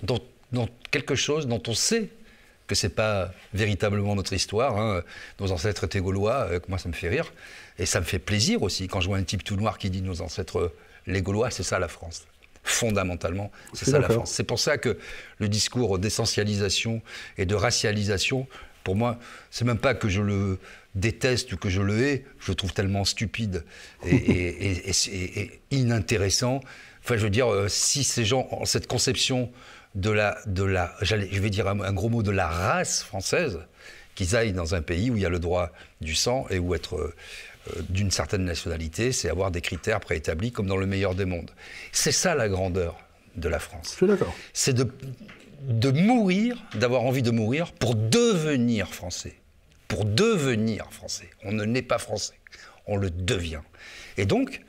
dans quelque chose dont on sait que ce n'est pas véritablement notre histoire. Hein. Nos ancêtres étaient gaulois, moi ça me fait rire. Et ça me fait plaisir aussi, quand je vois un type tout noir qui dit nos ancêtres les Gaulois, c'est ça la France. Fondamentalement, c'est ça la France. C'est pour ça que le discours d'essentialisation et de racialisation, pour moi, c'est même pas que je le déteste ou que je le hais, je le trouve tellement stupide et inintéressant. Enfin, je veux dire, si ces gens ont cette conception de la je vais dire un gros mot, de la race française, qu'ils aillent dans un pays où il y a le droit du sang et où être d'une certaine nationalité, c'est avoir des critères préétablis comme dans le meilleur des mondes. C'est ça la grandeur de la France. Je suis d'accord. C'est de mourir, d'avoir envie de mourir pour devenir français. Pour devenir français. On ne naît pas français, on le devient. Et donc,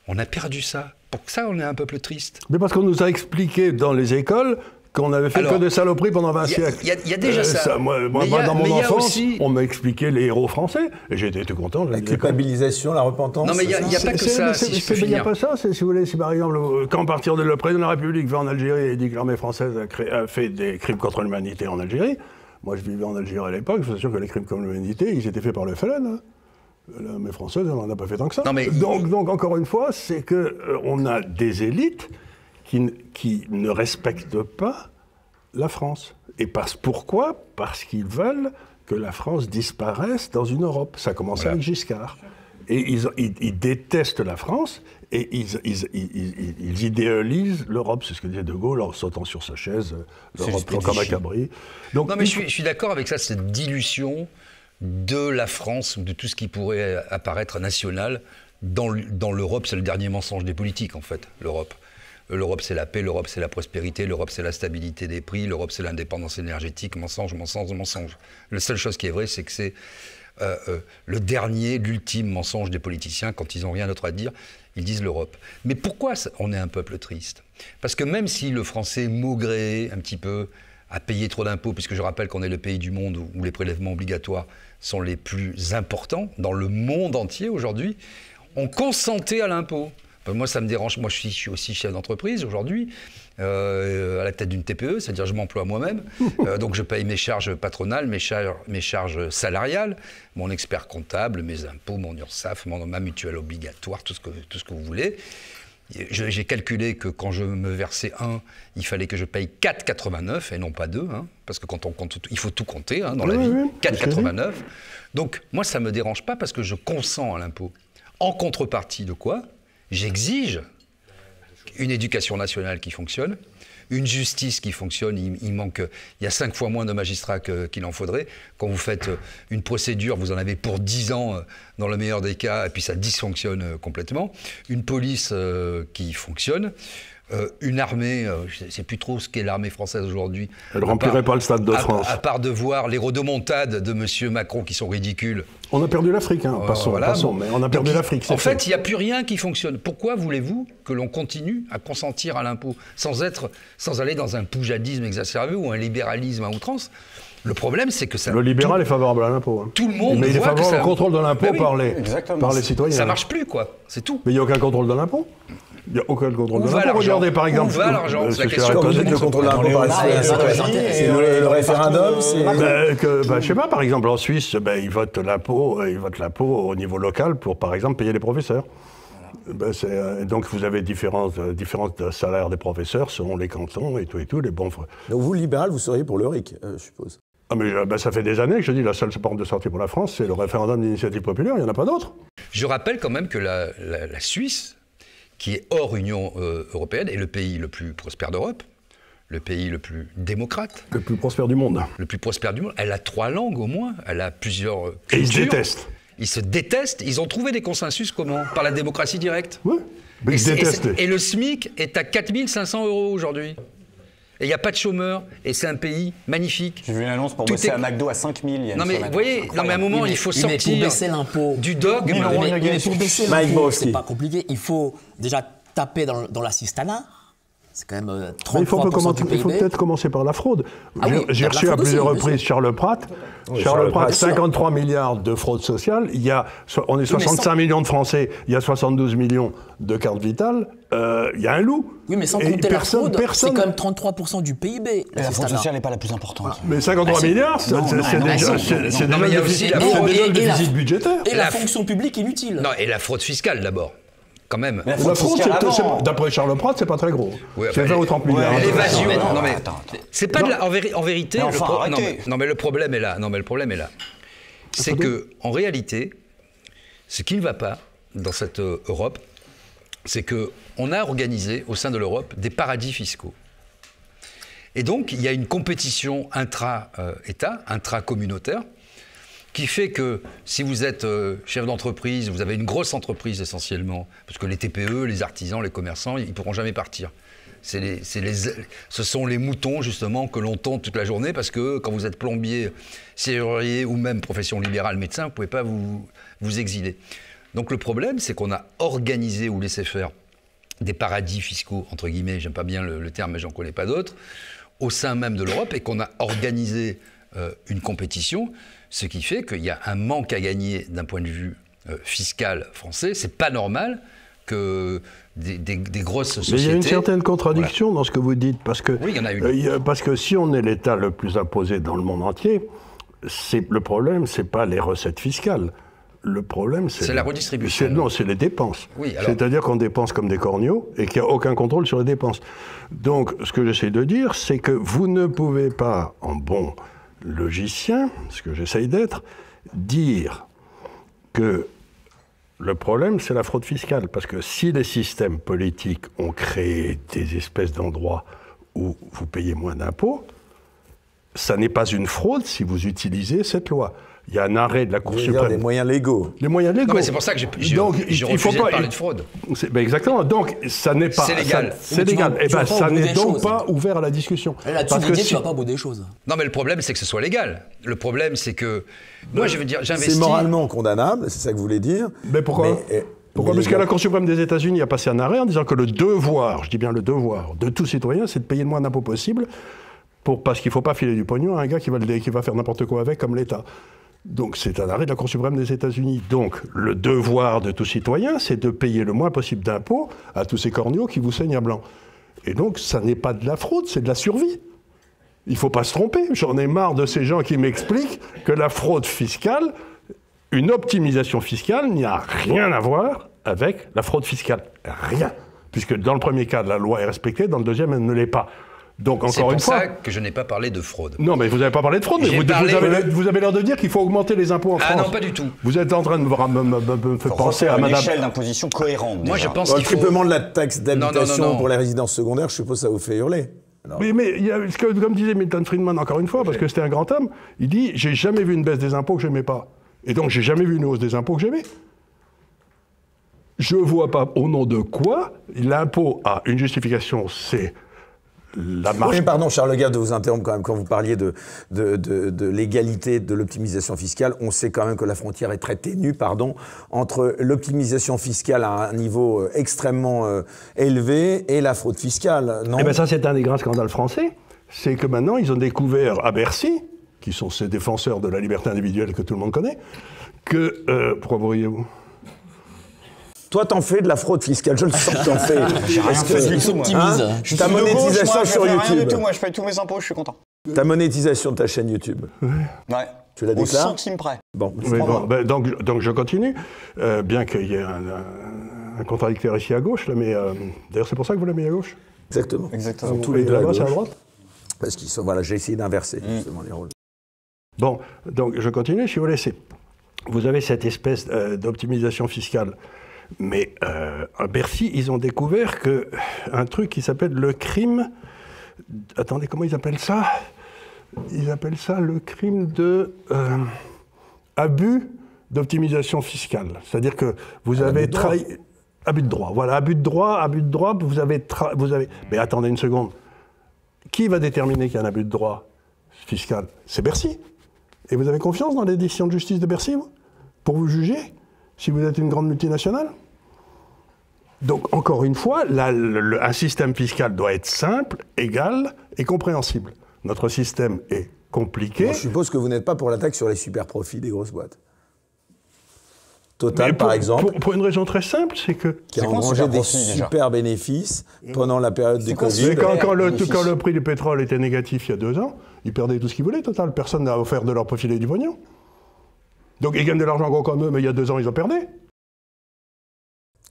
on a perdu ça. Pour ça, on est un peuple triste. Mais parce qu'on nous a expliqué dans les écoles qu'on avait fait que des saloperies pendant 20 siècles. Il y a déjà ça. Moi, dans mon enfance, aussi... on m'a expliqué les héros français, et j'ai été tout content. La culpabilisation, la repentance. Non, mais il n'y a pas que ça, il n'y a pas ça, si vous voulez, si par exemple, quand le président de la République va en Algérie et dit que l'armée française a fait des crimes contre l'humanité en Algérie, moi je vivais en Algérie à l'époque, je suis sûr que les crimes contre l'humanité, ils étaient faits par le FLN. Hein. L'armée française, elle n'en a pas fait tant que ça. Non, mais donc, encore une fois, c'est qu'on a des élites qui ne respectent pas la France. Et pourquoi? Parce qu'ils veulent que la France disparaisse dans une Europe. Ça a commencé avec Giscard. Et ils détestent la France et ils idéalisent l'Europe. C'est ce que disait De Gaulle en sautant sur sa chaise, l'Europe comme un cabri. Donc, non, mais je suis d'accord avec ça, cette dilution de la France ou de tout ce qui pourrait apparaître national dans l'Europe. C'est le dernier mensonge des politiques, en fait, l'Europe. L'Europe, c'est la paix, l'Europe, c'est la prospérité, l'Europe, c'est la stabilité des prix, l'Europe, c'est l'indépendance énergétique. Mensonge, mensonge, mensonge. La seule chose qui est vraie, c'est que c'est le dernier, l'ultime mensonge des politiciens. Quand ils n'ont rien d'autre à dire, ils disent l'Europe. Mais pourquoi on est un peuple triste? Parce que même si le français maugréé un petit peu à payer trop d'impôts, puisque je rappelle qu'on est le pays du monde où les prélèvements obligatoires sont les plus importants dans le monde entier aujourd'hui, on consentait à l'impôt. Moi, ça me dérange. Moi, je suis aussi chef d'entreprise aujourd'hui, à la tête d'une TPE, c'est-à-dire je m'emploie moi-même. Donc, je paye mes charges patronales, mes charges salariales, mon expert comptable, mes impôts, mon URSSAF, ma mutuelle obligatoire, tout ce que vous voulez. J'ai calculé que quand je me versais 1, il fallait que je paye 4,89 et non pas 2, hein, parce que quand on compte, il faut tout compter dans la vie. 4,89. Donc, moi, ça ne me dérange pas parce que je consens à l'impôt. En contrepartie de quoi? J'exige une éducation nationale qui fonctionne, une justice qui fonctionne. Il y a 5 fois moins de magistrats qu'il en faudrait. Quand vous faites une procédure, vous en avez pour 10 ans dans le meilleur des cas, et puis ça dysfonctionne complètement. Une police qui fonctionne. Une armée, je ne sais plus trop ce qu'est l'armée française aujourd'hui. Elle ne remplirait pas le Stade de France. À part de voir les rodomontades de M. Macron qui sont ridicules. On a perdu l'Afrique, hein. Passons, mais on a perdu l'Afrique. En fait, il n'y a plus rien qui fonctionne. Pourquoi voulez-vous que l'on continue à consentir à l'impôt sans aller dans un poujadisme exacerbé ou un libéralisme à outrance? Le problème, c'est que ça... Le libéral est favorable à l'impôt. Hein. Tout le monde mais il est favorable au contrôle de l'impôt par les citoyens. Ça ne marche plus, quoi. C'est tout. Mais il n'y a aucun contrôle de l'impôt. Il n'y a aucun contrôle de l'impôt. Regardez, par exemple... Où va l'argent? C'est la question. Quand vous dites le contrôle de l'impôt par les citoyens, c'est le référendum, c'est... Je ne sais pas, par exemple, en Suisse, ils votent l'impôt au niveau local pour, par exemple, payer les professeurs. Donc vous avez différents salaires des professeurs selon les cantons et tout, les bons... Donc vous, libéral, vous seriez pour le RIC, je suppose. Ah mais ça fait des années que je dis la seule porte de sortie pour la France, c'est le référendum d'initiative populaire, il n'y en a pas d'autre. Je rappelle quand même que la Suisse, qui est hors Union européenne, est le pays le plus prospère d'Europe, le pays le plus démocrate. Le plus prospère du monde. Le plus prospère du monde. Elle a 3 langues au moins, elle a plusieurs cultures. Et ils se détestent. Ils se détestent, ils ont trouvé des consensus comment? Par la démocratie directe. Oui, mais ils se détestent. Et le SMIC est à 4 500 € aujourd'hui. Et il n'y a pas de chômeurs, et c'est un pays magnifique. J'ai vu une annonce pour bosser à McDo à 5 000 il y a non mais vous voyez, à un moment il faut sortir pour baisser l'impôt du dogme. Mais pour baisser l'impôt, c'est pas compliqué. Il faut déjà taper dans l'assistanat. C'est quand même 33% du PIB. Il faut peut-être commencer par la fraude. J'ai reçu à plusieurs reprises Charles Pratt. Charles Pratt, 53 milliards de fraude sociale. On est 65 millions de Français. Il y a 72 millions de cartes vitales. Il y a un loup. Oui, mais sans compter la fraude, c'est quand même 33% du PIB. La fraude sociale n'est pas la plus importante. Mais 53 milliards, c'est déjà le déficit budgétaire. Et la fonction publique inutile. Non, et la fraude fiscale d'abord. Quand même. La fraude, d'après Charles Pratt, c'est pas très gros. C'est 20 ou 30 milliards. L'évasion. Non mais c'est pas de la. En vérité. Non mais le problème est là. C'est que en réalité, ce qui ne va pas dans cette Europe, c'est que on a organisé au sein de l'Europe des paradis fiscaux. Et donc il y a une compétition intra-État, intra-communautaire, qui fait que si vous êtes chef d'entreprise, vous avez une grosse entreprise essentiellement, parce que les TPE, les artisans, les commerçants, ils ne pourront jamais partir. Ce sont les moutons justement que l'on tond toute la journée, parce que quand vous êtes plombier, serrurier ou même profession libérale, médecin, vous ne pouvez pas vous exiler. Donc le problème, c'est qu'on a organisé ou laissé faire des paradis fiscaux, entre guillemets, j'aime pas bien le terme, mais j'en connais pas d'autres, au sein même de l'Europe, et qu'on a organisé une compétition, ce qui fait qu'il y a un manque à gagner d'un point de vue fiscal français. C'est pas normal que des grosses sociétés... Mais il y a une certaine contradiction dans ce que vous dites, parce que, oui, il y en a une. Parce que si on est l'État le plus imposé dans le monde entier, le problème, c'est pas les recettes fiscales. Le problème, C'est la redistribution. Non, c'est les dépenses. Oui, alors... C'est-à-dire qu'on dépense comme des corneaux et qu'il n'y a aucun contrôle sur les dépenses. Donc, ce que j'essaie de dire, c'est que vous ne pouvez pas, en bon logicien, ce que j'essaye d'être, dire que le problème, c'est la fraude fiscale. Parce que si les systèmes politiques ont créé des espèces d'endroits où vous payez moins d'impôts, ça n'est pas une fraude si vous utilisez cette loi. Il y a un arrêt de la Cour suprême. Des moyens légaux. Les moyens légaux. Non, mais c'est pour ça que j'ai refusé de parler de fraude. Ben exactement. Donc, ça n'est pas... C'est légal. C'est légal. Eh ben, ça n'est donc pas ouvert à la discussion. Là-dessus, Didier, tu vas pas au bout des choses. Non, mais le problème, c'est que ce soit légal. Le problème, c'est que... Moi, je veux dire, j'investis... C'est moralement condamnable, c'est ça que vous voulez dire. Mais pourquoi Pourquoi ? Parce que la Cour suprême des États-Unis a passé un arrêt en disant que le devoir, je dis bien le devoir, de tout citoyen, c'est de payer le moins d'impôts possible, parce qu'il ne faut pas filer du pognon à un gars qui va faire n'importe quoi avec, comme l'État. Donc c'est un arrêt de la Cour suprême des États-Unis. Donc le devoir de tout citoyen, c'est de payer le moins possible d'impôts à tous ces corneaux qui vous saignent à blanc. Et donc ça n'est pas de la fraude, c'est de la survie. Il ne faut pas se tromper. J'en ai marre de ces gens qui m'expliquent que la fraude fiscale, une optimisation fiscale, n'y a rien à voir avec la fraude fiscale. Rien. Puisque dans le premier cas, la loi est respectée, dans le deuxième, elle ne l'est pas. Donc, encore une fois. C'est pour ça que je n'ai pas parlé de fraude. Non, mais vous n'avez pas parlé de fraude. Mais vous avez l'air de dire qu'il faut augmenter les impôts en France. Ah non, pas du tout. Vous êtes en train de me faire penser à madame. Une échelle d'imposition cohérente. Moi, je pense qu'il Le faut... triplement de la taxe d'habitation pour les résidences secondaires, je suppose que ça vous fait hurler. Alors... Mais il y a, comme disait Milton Friedman, encore une fois, parce que c'était un grand homme, il dit « J'ai jamais vu une baisse des impôts que j'aimais pas. Et donc, j'ai jamais vu une hausse des impôts que j'aimais. » Je vois pas au nom de quoi l'impôt a une justification, c'est la marge... Oui, pardon, Charles Gave, de vous interrompre quand même. Quand vous parliez de l'égalité, de l'optimisation fiscale, on sait quand même que la frontière est très ténue, entre l'optimisation fiscale à un niveau extrêmement élevé et la fraude fiscale, non ? Eh bien ça, c'est un des grands scandales français. C'est que maintenant, ils ont découvert à Bercy, qui sont ces défenseurs de la liberté individuelle que tout le monde connaît, que... pourquoi vous riez-vous ? Toi, t'en fais de la fraude fiscale, je le sens que t'en fais. Est-ce que tu s'optimises Ta monétisation sur YouTube. Rien du tout, moi je paye tous mes impôts, je suis content. Ta monétisation de ta chaîne YouTube. Ouais. Tu la déclares ? Au centime près. Bon, oui, donc je continue, bien qu'il y ait un contradicteur ici à gauche, là, mais d'ailleurs c'est pour ça que vous l'avez mis à gauche. Exactement. Tous les deux à gauche, c'est à droite. Parce qu'ils sont, voilà, j'ai essayé d'inverser justement les rôles. Bon, donc je continue, si vous laissez. Vous avez cette espèce d'optimisation fiscale. Mais à Bercy, ils ont découvert un truc qui s'appelle le crime... Attendez, comment ils appellent ça ? Ils appellent ça le crime de abus d'optimisation fiscale. C'est-à-dire que vous avez trahi... Abus de droit. Voilà, abus de droit, vous avez... Mais attendez une seconde. Qui va déterminer qu'il y a un abus de droit fiscal ? C'est Bercy. Et vous avez confiance dans les décisions de justice de Bercy, vous ? Pour vous juger ? Si vous êtes une grande multinationale. Donc, encore une fois, un système fiscal doit être simple, égal et compréhensible. Notre système est compliqué. Bon, je suppose que vous n'êtes pas pour la taxe sur les super profits des grosses boîtes. Total, par exemple. Pour une raison très simple, c'est que... Qui a engrangé des super bénéfices pendant la période du Covid. Quand le prix du pétrole était négatif il y a 2 ans, ils perdaient tout ce qu'ils voulaient, Total. Personne n'a offert de leur profiler du pognon. Donc ils gagnent de l'argent gros comme eux, mais il y a 2 ans, ils ont perdu.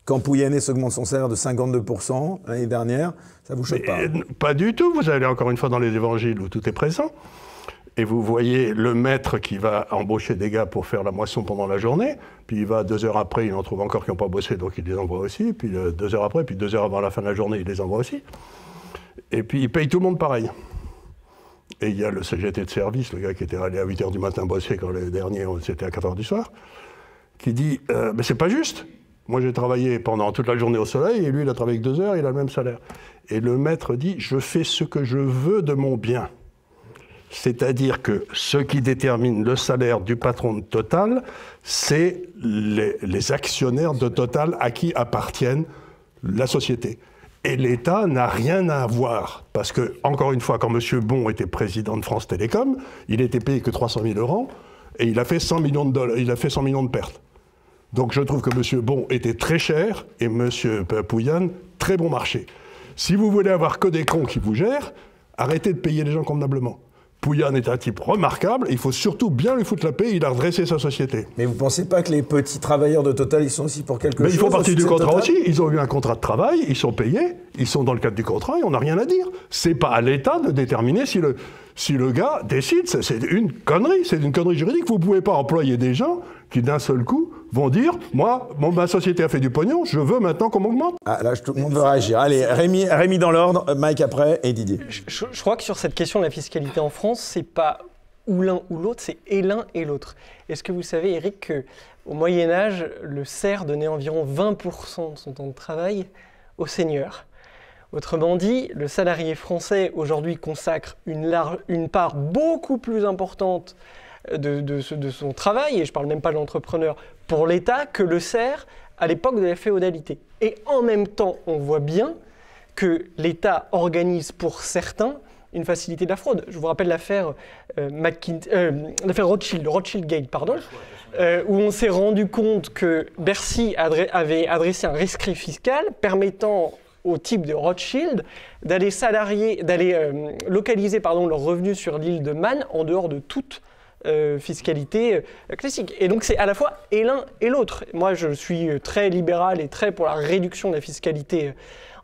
Quand Pouyanné augmente son salaire de 52% l'année dernière, ça vous choque pas ? Pas du tout. Vous allez encore une fois dans les évangiles où tout est présent. Et vous voyez le maître qui va embaucher des gars pour faire la moisson pendant la journée. Puis il va 2 heures après, il en trouve encore qui n'ont pas bossé, donc il les envoie aussi. Puis 2 heures après, puis 2 heures avant la fin de la journée, il les envoie aussi. Et puis il paye tout le monde pareil. Et il y a le CGT de service, le gars qui était allé à 8h du matin bosser quand les derniers, c'était à 4h du soir, qui dit « Mais c'est pas juste. Moi, j'ai travaillé pendant toute la journée au soleil, et lui, il a travaillé que 2 heures, il a le même salaire. » Et le maître dit « Je fais ce que je veux de mon bien. » C'est-à-dire que ce qui détermine le salaire du patron de Total, c'est les actionnaires de Total à qui appartiennent la société. Et l'État n'a rien à voir. Parce que, encore une fois, quand M. Bon était président de France Télécom, il n'était payé que 300 000 €, et il a fait 100 millions de pertes. Donc je trouve que M. Bon était très cher, et M. Pouyanné, très bon marché. Si vous voulez avoir que des cons qui vous gèrent, arrêtez de payer les gens convenablement. Pouyanné est un type remarquable, il faut surtout bien lui foutre la paix, il a redressé sa société. Mais vous pensez pas que les petits travailleurs de Total, ils sont aussi pour quelque chose? Mais ils font partie du contrat Total aussi, ils ont eu un contrat de travail, ils sont payés, ils sont dans le cadre du contrat et on n'a rien à dire. C'est pas à l'État de déterminer si le gars décide, c'est une connerie juridique. Vous pouvez pas employer des gens qui d'un seul coup vont dire, moi, ma société a fait du pognon, je veux maintenant qu'on m'augmente. Ah, là, tout le monde veut réagir. Allez, Rémi dans l'ordre, Mike après et Didier. Je crois que sur cette question de la fiscalité en France, c'est pas ou l'un ou l'autre, c'est et l'un et l'autre. Est-ce que vous savez, Eric, qu'au Moyen-Âge, le serf donnait environ 20% de son temps de travail au seigneur? Autrement dit, le salarié français aujourd'hui consacre une part beaucoup plus importante de son travail, et je ne parle même pas de l'entrepreneur, pour l'État que le serf à l'époque de la féodalité. Et en même temps, on voit bien que l'État organise pour certains une facilité de la fraude. Je vous rappelle l'affaire Rothschild Gate, où on s'est rendu compte que Bercy avait adressé un rescrit fiscal permettant au type de Rothschild d'aller localiser leurs revenus sur l'île de Man en dehors de toute fiscalité classique. Et donc c'est à la fois et l'un et l'autre. Moi je suis très libéral et très pour la réduction de la fiscalité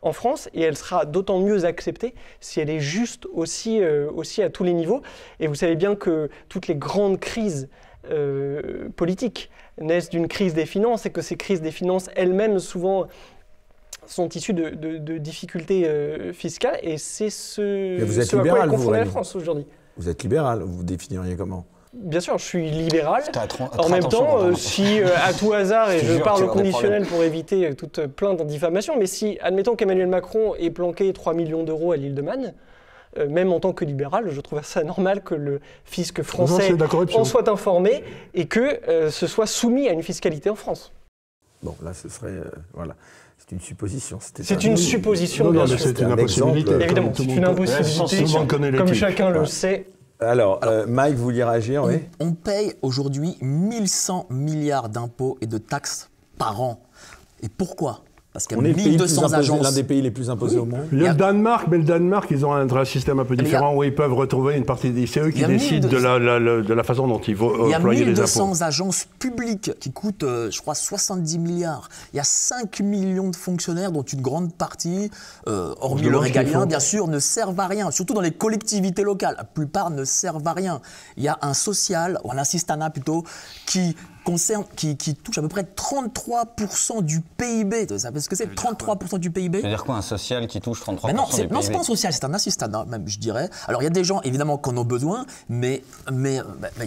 en France, et elle sera d'autant mieux acceptée si elle est juste aussi à tous les niveaux. Et vous savez bien que toutes les grandes crises politiques naissent d'une crise des finances, et que ces crises des finances elles-mêmes souvent sont issues de difficultés fiscales, et c'est vous êtes ce à quoi libéral, est confrontée la Rémi. France aujourd'hui. Vous êtes libéral, vous vous définiriez comment? Bien sûr, je suis libéral. Très En même attention, temps, vraiment. si à tout hasard, et Je te je jure, parle tu au auras des conditionnel pour éviter toute plainte en diffamation, mais si, admettons qu'Emmanuel Macron ait planqué 3 millions d'euros à l'île de Man, même en tant que libéral, je trouve ça normal que le fisc français en soit informé et que ce soit soumis à une fiscalité en France. Bon, là, ce serait... voilà. C'est une supposition. C'est une supposition, bien sûr. C'est une impossibilité. Évidemment, c'est une impossibilité, comme chacun le sait. Alors, Mike, vous vouliez réagir, oui? On paye aujourd'hui 1100 milliards d'impôts et de taxes par an. Et pourquoi? Parce qu'il y a 1200 agences. L'un des pays les plus imposés au monde. Il y a le Danemark, mais le Danemark, ils ont un système un peu différent où ils peuvent retrouver une partie des... C'est eux qui décident de la façon dont ils vont employer les impôts. Il y a 1200 agences publiques qui coûtent, je crois, 70 milliards. Il y a 5 millions de fonctionnaires dont une grande partie, hormis le régalien, bien sûr, ne servent à rien. Surtout dans les collectivités locales. La plupart ne servent à rien. Il y a un social, ou un assistanat plutôt, qui touche à peu près 33% du PIB. Vous savez ce que c'est, 33% du PIB? C'est-à-dire quoi, un social qui touche 33% non, du PIB? Non, c'est pas un social, c'est un assistanat, même, je dirais. Alors, il y a des gens, évidemment, qui en ont besoin, mais il y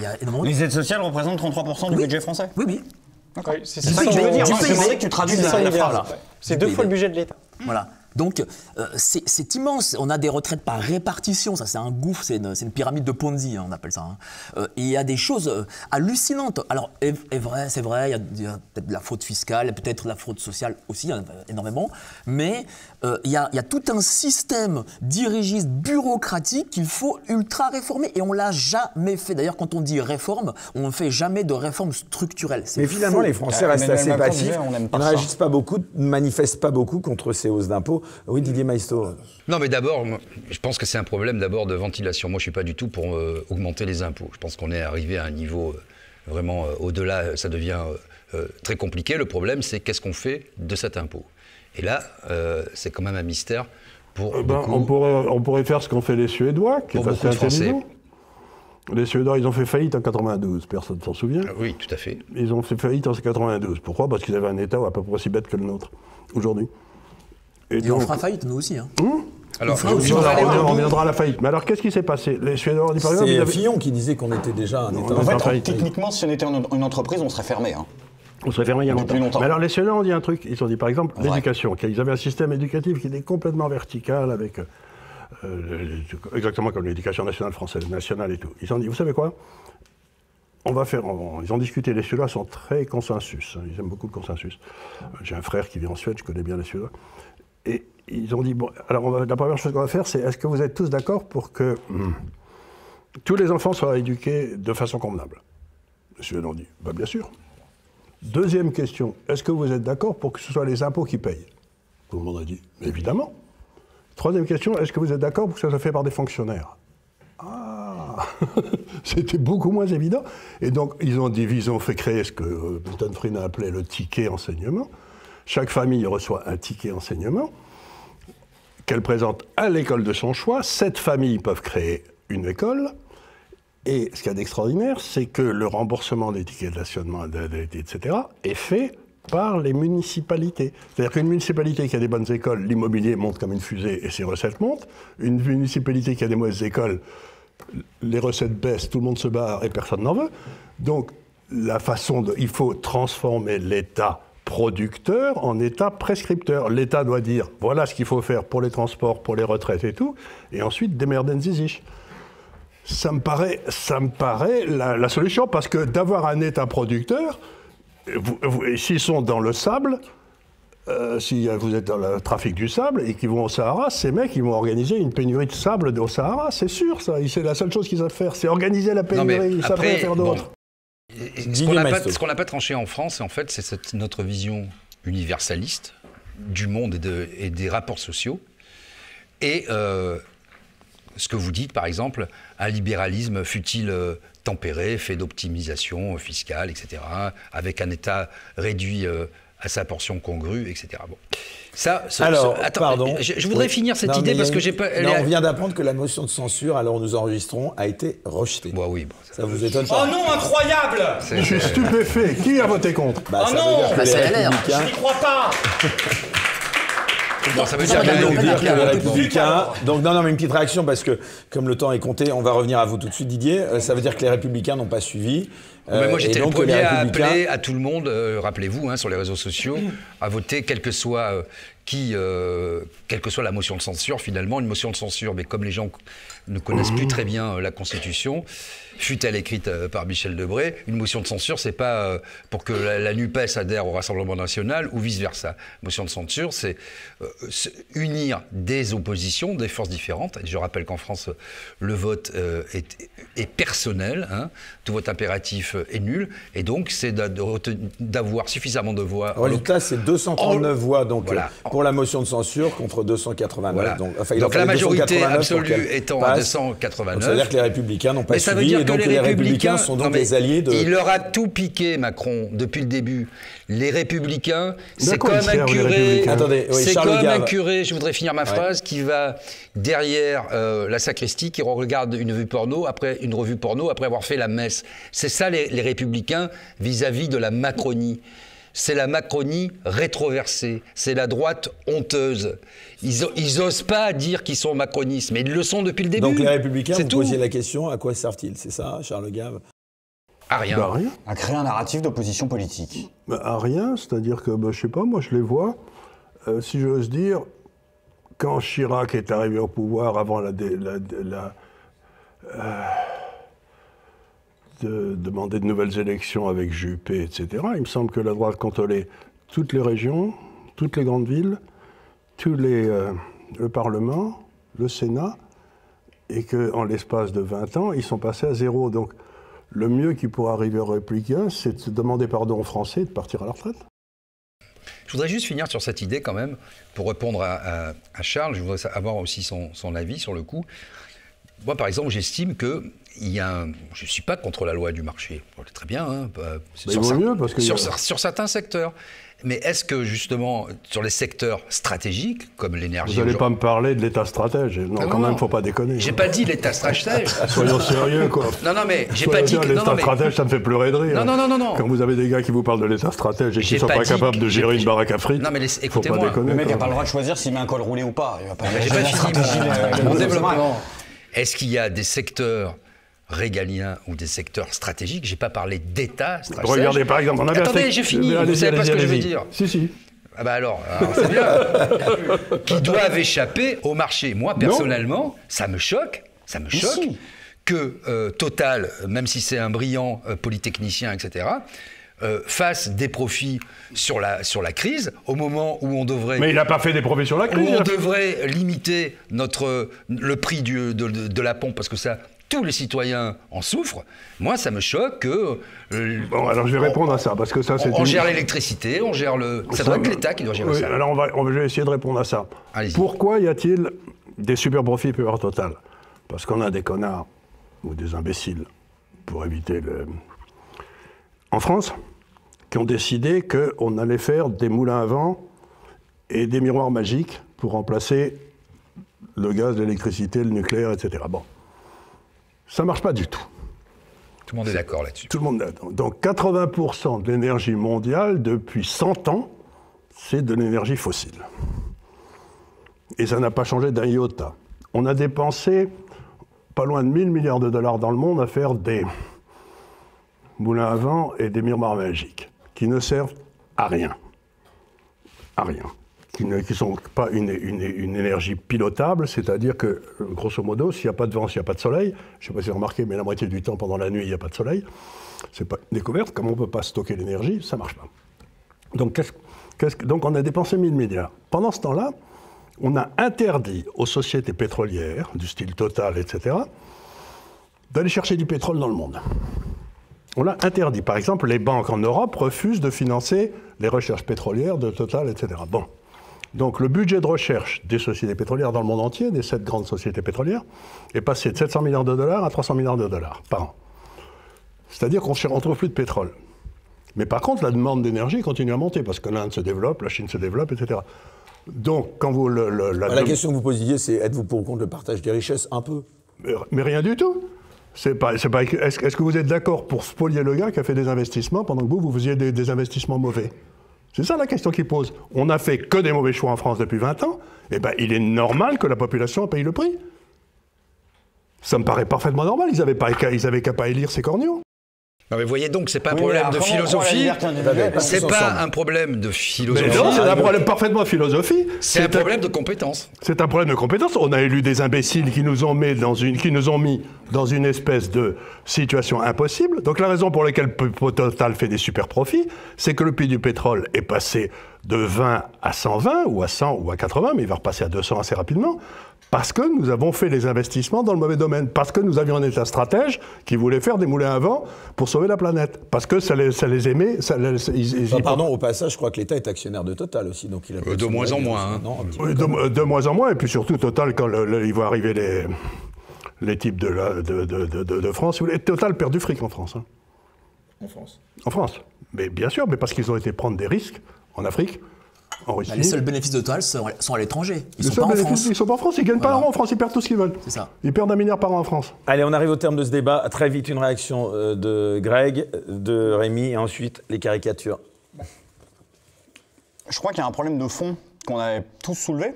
a énormément... Les aides sociales représentent 33% du budget français? Oui, oui. Oui, c'est ça que je veux dire. C'est que tu traduis la phrase, là. C'est 2 fois le budget de l'État. Voilà. Donc, c'est immense. On a des retraites par répartition. Ça, c'est un gouffre, c'est une pyramide de Ponzi, hein, on appelle ça. Hein. Il y a des choses hallucinantes. Alors, c'est vrai, il y a peut-être de la fraude fiscale, peut-être de la fraude sociale aussi, énormément. Mais il y a tout un système dirigiste, bureaucratique qu'il faut ultra réformer. Et on ne l'a jamais fait. D'ailleurs, quand on dit réforme, on ne fait jamais de réforme structurelle. Mais finalement, les Français restent assez passifs. Ils ne réagissent pas beaucoup, ne manifestent pas beaucoup contre ces hausses d'impôts. Oui, Didier Maistre. Non, mais d'abord, je pense que c'est un problème d'abord de ventilation. Moi, je ne suis pas du tout pour augmenter les impôts. Je pense qu'on est arrivé à un niveau vraiment au-delà, ça devient très compliqué. Le problème, c'est qu'est-ce qu'on fait de cet impôt. Et là, c'est quand même un mystère pour beaucoup. On pourrait faire ce qu'ont fait les Suédois, qui est assez intelligent. Les Suédois, ils ont fait faillite en 92, personne ne s'en souvient. Oui, tout à fait. Ils ont fait faillite en 92. Pourquoi? Parce qu'ils avaient un État à peu près aussi bête que le nôtre, aujourd'hui. Et donc, on fera faillite, nous aussi. Hein. Alors, on reviendra à la faillite. Mais alors, qu'est-ce qui s'est passé? Les Suédois ont dit par exemple... C'est Fillon qui disait qu'on était déjà un État. En fait, techniquement, si on était une entreprise, on serait fermé. Hein. On serait fermé il y a longtemps. Mais alors, les Suédois ont dit un truc. Ils ont dit, par exemple, l'éducation. Ils avaient un système éducatif qui était complètement vertical, avec exactement comme l'éducation nationale française, nationale et tout. Ils ont dit, vous savez quoi? Ils ont discuté. Les Suédois sont très consensus. Ils aiment beaucoup le consensus. J'ai un frère qui vit en Suède, je connais bien les Suédois. Et ils ont dit, bon, alors la première chose qu'on va faire, c'est est-ce que vous êtes tous d'accord pour que tous les enfants soient éduqués de façon convenable? Les Suédois ont dit, bah, bien sûr. Deuxième question, est-ce que vous êtes d'accord pour que ce soit les impôts qui payent? Tout le monde a dit, évidemment. Troisième question, est-ce que vous êtes d'accord pour que ça soit fait par des fonctionnaires? Ah, C'était beaucoup moins évident. Et donc, ils ont fait créer ce que Milton Friedman a appelé le ticket enseignement. Chaque famille reçoit un ticket enseignement qu'elle présente à l'école de son choix. 7 familles peuvent créer une école. Et ce qu'il y a d'extraordinaire, c'est que le remboursement des tickets de stationnement, etc., est fait par les municipalités. C'est-à-dire qu'une municipalité qui a des bonnes écoles, l'immobilier monte comme une fusée et ses recettes montent. Une municipalité qui a des mauvaises écoles, les recettes baissent, tout le monde se barre et personne n'en veut. Donc, il faut transformer l'État producteur en État prescripteur. L'État doit dire, voilà ce qu'il faut faire pour les transports, pour les retraites et tout, et ensuite, démerden sich. Ça me paraît la solution, parce que d'avoir un État producteur, s'ils sont dans le sable, si vous êtes dans le trafic du sable et qu'ils vont au Sahara, ces mecs, ils vont organiser une pénurie de sable au Sahara, c'est sûr, ça. C'est la seule chose qu'ils savent faire, c'est organiser la pénurie, ils ne savent rien faire d'autre. Ce qu'on n'a pas tranché en France, en fait, c'est notre vision universaliste du monde et des rapports sociaux. Et ce que vous dites, par exemple, un libéralisme fut-il tempéré, fait d'optimisation fiscale, etc., avec un État réduit à sa portion congrue, etc. Bon. Attends, pardon. Je voudrais finir cette idée parce que j'ai pas... on vient d'apprendre que la motion de censure, alors nous enregistrons, a été rejetée. Bah oui. Ça vous étonne pas? Oh non, incroyable! Je suis stupéfait. Qui a voté contre? Oh non, c'est LR. Je n'y crois pas. Non, ça veut dire que les Républicains... Donc non, mais une petite réaction, parce que comme le temps est compté, on va revenir à vous tout de suite, Didier. Ça veut dire que les Républicains n'ont pas suivi. Mais moi, j'étais le premier à appeler à tout le monde, rappelez-vous, sur les réseaux sociaux, à voter, quelle que soit la motion de censure, finalement. Une motion de censure, mais comme les gens ne connaissent plus très bien la Constitution, fut-elle écrite par Michel Debré, une motion de censure, c'est pas pour que la NUPES adhère au Rassemblement national ou vice-versa. Motion de censure, c'est unir des oppositions, des forces différentes. Et je rappelle qu'en France, le vote est personnel, tout vote impératif est nul, et donc c'est d'avoir suffisamment de voix. En résultat, c'est 239 voix donc, voilà. Pour la motion de censure contre 289. Voilà. Donc la majorité absolue étant à 289. Donc ça veut dire que les Républicains n'ont pas suivi, et donc les Républicains sont donc des alliés de... Il leur a tout piqué, Macron, depuis le début. Les Républicains, c'est comme un curé... Attendez, oui, c'est comme un curé, je voudrais finir ma phrase, qui va derrière la sacristie, qui regarde une revue porno après avoir fait la messe. C'est ça les Républicains vis-à-vis de la Macronie. C'est la Macronie rétroversée, c'est la droite honteuse. Ils osent pas dire qu'ils sont macronistes, mais ils le sont depuis le début. Donc les Républicains, vous posiez la question, à quoi servent-ils? C'est ça, Charles Gave? À rien. Bah, rien. À créer un narratif d'opposition politique. Bah, à rien, c'est-à-dire que, je sais pas, moi je les vois, si j'ose dire, quand Chirac est arrivé au pouvoir avant de demander de nouvelles élections avec Juppé, etc. Il me semble que la droite contrôlait toutes les régions, toutes les grandes villes, le Parlement, le Sénat, et qu'en l'espace de 20 ans, ils sont passés à zéro. Donc le mieux qui pourrait arriver aux Républicains, c'est de demander pardon aux Français et de partir à la retraite. Je voudrais juste finir sur cette idée quand même, pour répondre à Charles, je voudrais avoir aussi son avis sur le coup. Moi, par exemple, j'estime que je ne suis pas contre la loi du marché. Très bien, sur certains secteurs. Mais est-ce que, justement, sur les secteurs stratégiques, comme l'énergie... Vous n'allez pas me parler de l'État stratège. Non, quand même, il ne faut pas déconner. J'ai pas dit l'État stratège. Soyons sérieux, quoi. Non, mais j'ai pas dit... L'État stratège, ça me fait pleurer de rire. Non. Quand vous avez des gars qui vous parlent de l'État stratège et qui ne sont pas capables de gérer une baraque à frites, non, mais écoutez-moi. Le mec n'a pas le droit de choisir s'il met un col roulé ou pas. Il va pas j'ai pas fini mon développement. Est-ce qu'il y a des secteurs régaliens ou des secteurs stratégiques? J'ai pas parlé d'État stratégique. Regardez, par exemple, on avait... Attendez, j'ai fini, vous savez pas ce que je veux dire. Si. Ah bah alors c'est bien. Qui doivent échapper au marché. Moi, personnellement, ça me choque que Total, même si c'est un brillant polytechnicien, etc., fasse des profits sur la crise, au moment où on devrait... Mais il n'a pas fait des profits sur la crise. Où on devrait limiter le prix de la pompe, parce que ça... Tous les citoyens en souffrent. Moi, ça me choque que... bon, alors je vais répondre à ça, parce que ça, c'est... On gère l'électricité, on gère le... Ça doit être l'État qui doit gérer ça. Alors, je vais essayer de répondre à ça. Pourquoi y a-t-il des super profits pour Total? Parce qu'on a des connards ou des imbéciles, pour éviter le... en France, qui ont décidé qu'on allait faire des moulins à vent et des miroirs magiques pour remplacer le gaz, l'électricité, le nucléaire, etc. Bon, ça ne marche pas du tout. Tout le monde est d'accord là-dessus. Tout le monde est d'accord. Donc 80% de l'énergie mondiale, depuis 100 ans, c'est de l'énergie fossile. Et ça n'a pas changé d'un iota. On a dépensé pas loin de 1 000 milliards de dollars dans le monde à faire des moulins à vent et des miroirs magiques, qui ne servent à rien. À rien. Qui ne sont pas une énergie pilotable, c'est-à-dire que, grosso modo, s'il n'y a pas de vent, s'il n'y a pas de soleil, je ne sais pas si vous avez remarqué, mais la moitié du temps, pendant la nuit, il n'y a pas de soleil, c'est pas une découverte, comme on ne peut pas stocker l'énergie, ça ne marche pas. Donc, donc on a dépensé 1 000 milliards. Pendant ce temps-là, on a interdit aux sociétés pétrolières, du style Total, etc., d'aller chercher du pétrole dans le monde. On l'a interdit. Par exemple, les banques en Europe refusent de financer les recherches pétrolières de Total, etc. Bon. Donc le budget de recherche des sociétés pétrolières dans le monde entier, des 7 grandes sociétés pétrolières, est passé de 700 milliards de dollars à 300 milliards de dollars par an. C'est-à-dire qu'on ne trouve plus de pétrole. Mais par contre, la demande d'énergie continue à monter, parce que l'Inde se développe, la Chine se développe, etc. Donc, quand vous... La question que vous posiez, c'est êtes-vous pour ou contre le partage des richesses? Un peu. Mais rien du tout. Est-ce que vous êtes d'accord pour spolier le gars qui a fait des investissements pendant que vous faisiez des investissements mauvais? C'est ça la question qu'il pose. On n'a fait que des mauvais choix en France depuis 20 ans, et bien il est normal que la population paye le prix. Ça me paraît parfaitement normal, ils avaient qu'à pas élire ces corneaux. Non mais voyez donc, c'est pas un problème de philosophie, c'est pas un problème de philosophie. Mais non, c'est un problème parfaitement de philosophie. C'est un problème de compétence. C'est un problème de compétence. On a élu des imbéciles qui nous ont mis dans une espèce de situation impossible. Donc la raison pour laquelle Total fait des super profits, c'est que le prix du pétrole est passé de 20 à 120, ou à 100, ou à 80, mais il va repasser à 200 assez rapidement. Parce que nous avons fait les investissements dans le mauvais domaine. Parce que nous avions un État stratège qui voulait faire des moulins à vent pour sauver la planète. Parce que ça les aimait. Pardon, au passage, je crois que l'État est actionnaire de Total aussi. Donc il a de moins en moins. De moins en moins. Et puis surtout, Total, quand il va arriver les types de France. Total perd du fric en France. Hein. En France. En France. Mais bien sûr, mais parce qu'ils ont été prendre des risques en Afrique. Les seuls bénéfices de Total sont à l'étranger. Ils sont pas en France. Ils sont pas en France, ils gagnent pas un rond en France, ils perdent tout ce qu'ils veulent. C'est ça. Ils perdent 1 milliard par an en France. Allez, on arrive au terme de ce débat. Très vite, une réaction de Greg, de Rémi, et ensuite les caricatures. Je crois qu'il y a un problème de fond qu'on a tous soulevé,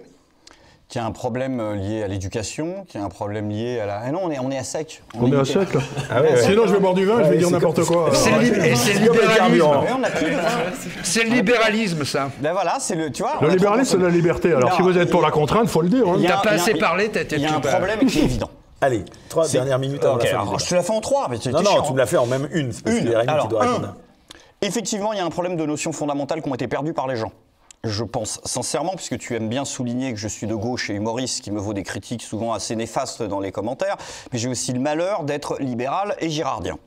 qu'il y a un problème lié à l'éducation, qu'il y a un problème lié à la... Ah non, on est à sec. On est à sec, là. Ah ouais, sinon, je vais boire du vin, je vais dire n'importe quoi. C'est le libéralisme. C'est le libéralisme, ça. Ben voilà, c'est le... Tu vois, le libéralisme, c'est la liberté. Alors, si vous êtes pour la contrainte, il faut le dire. Hein. T'as pas assez parlé, il y a un problème qui est évident. Allez, 3 dernières minutes avant la fin du débat. Je te la fais en 3. Mais non, tu me la fais en même une. Alors, effectivement, il y a un problème de notions fondamentales qui ont été perdues par les gens. Je pense sincèrement, puisque tu aimes bien souligner que je suis de gauche et humoriste, ce qui me vaut des critiques souvent assez néfastes dans les commentaires, mais j'ai aussi le malheur d'être libéral et girardien.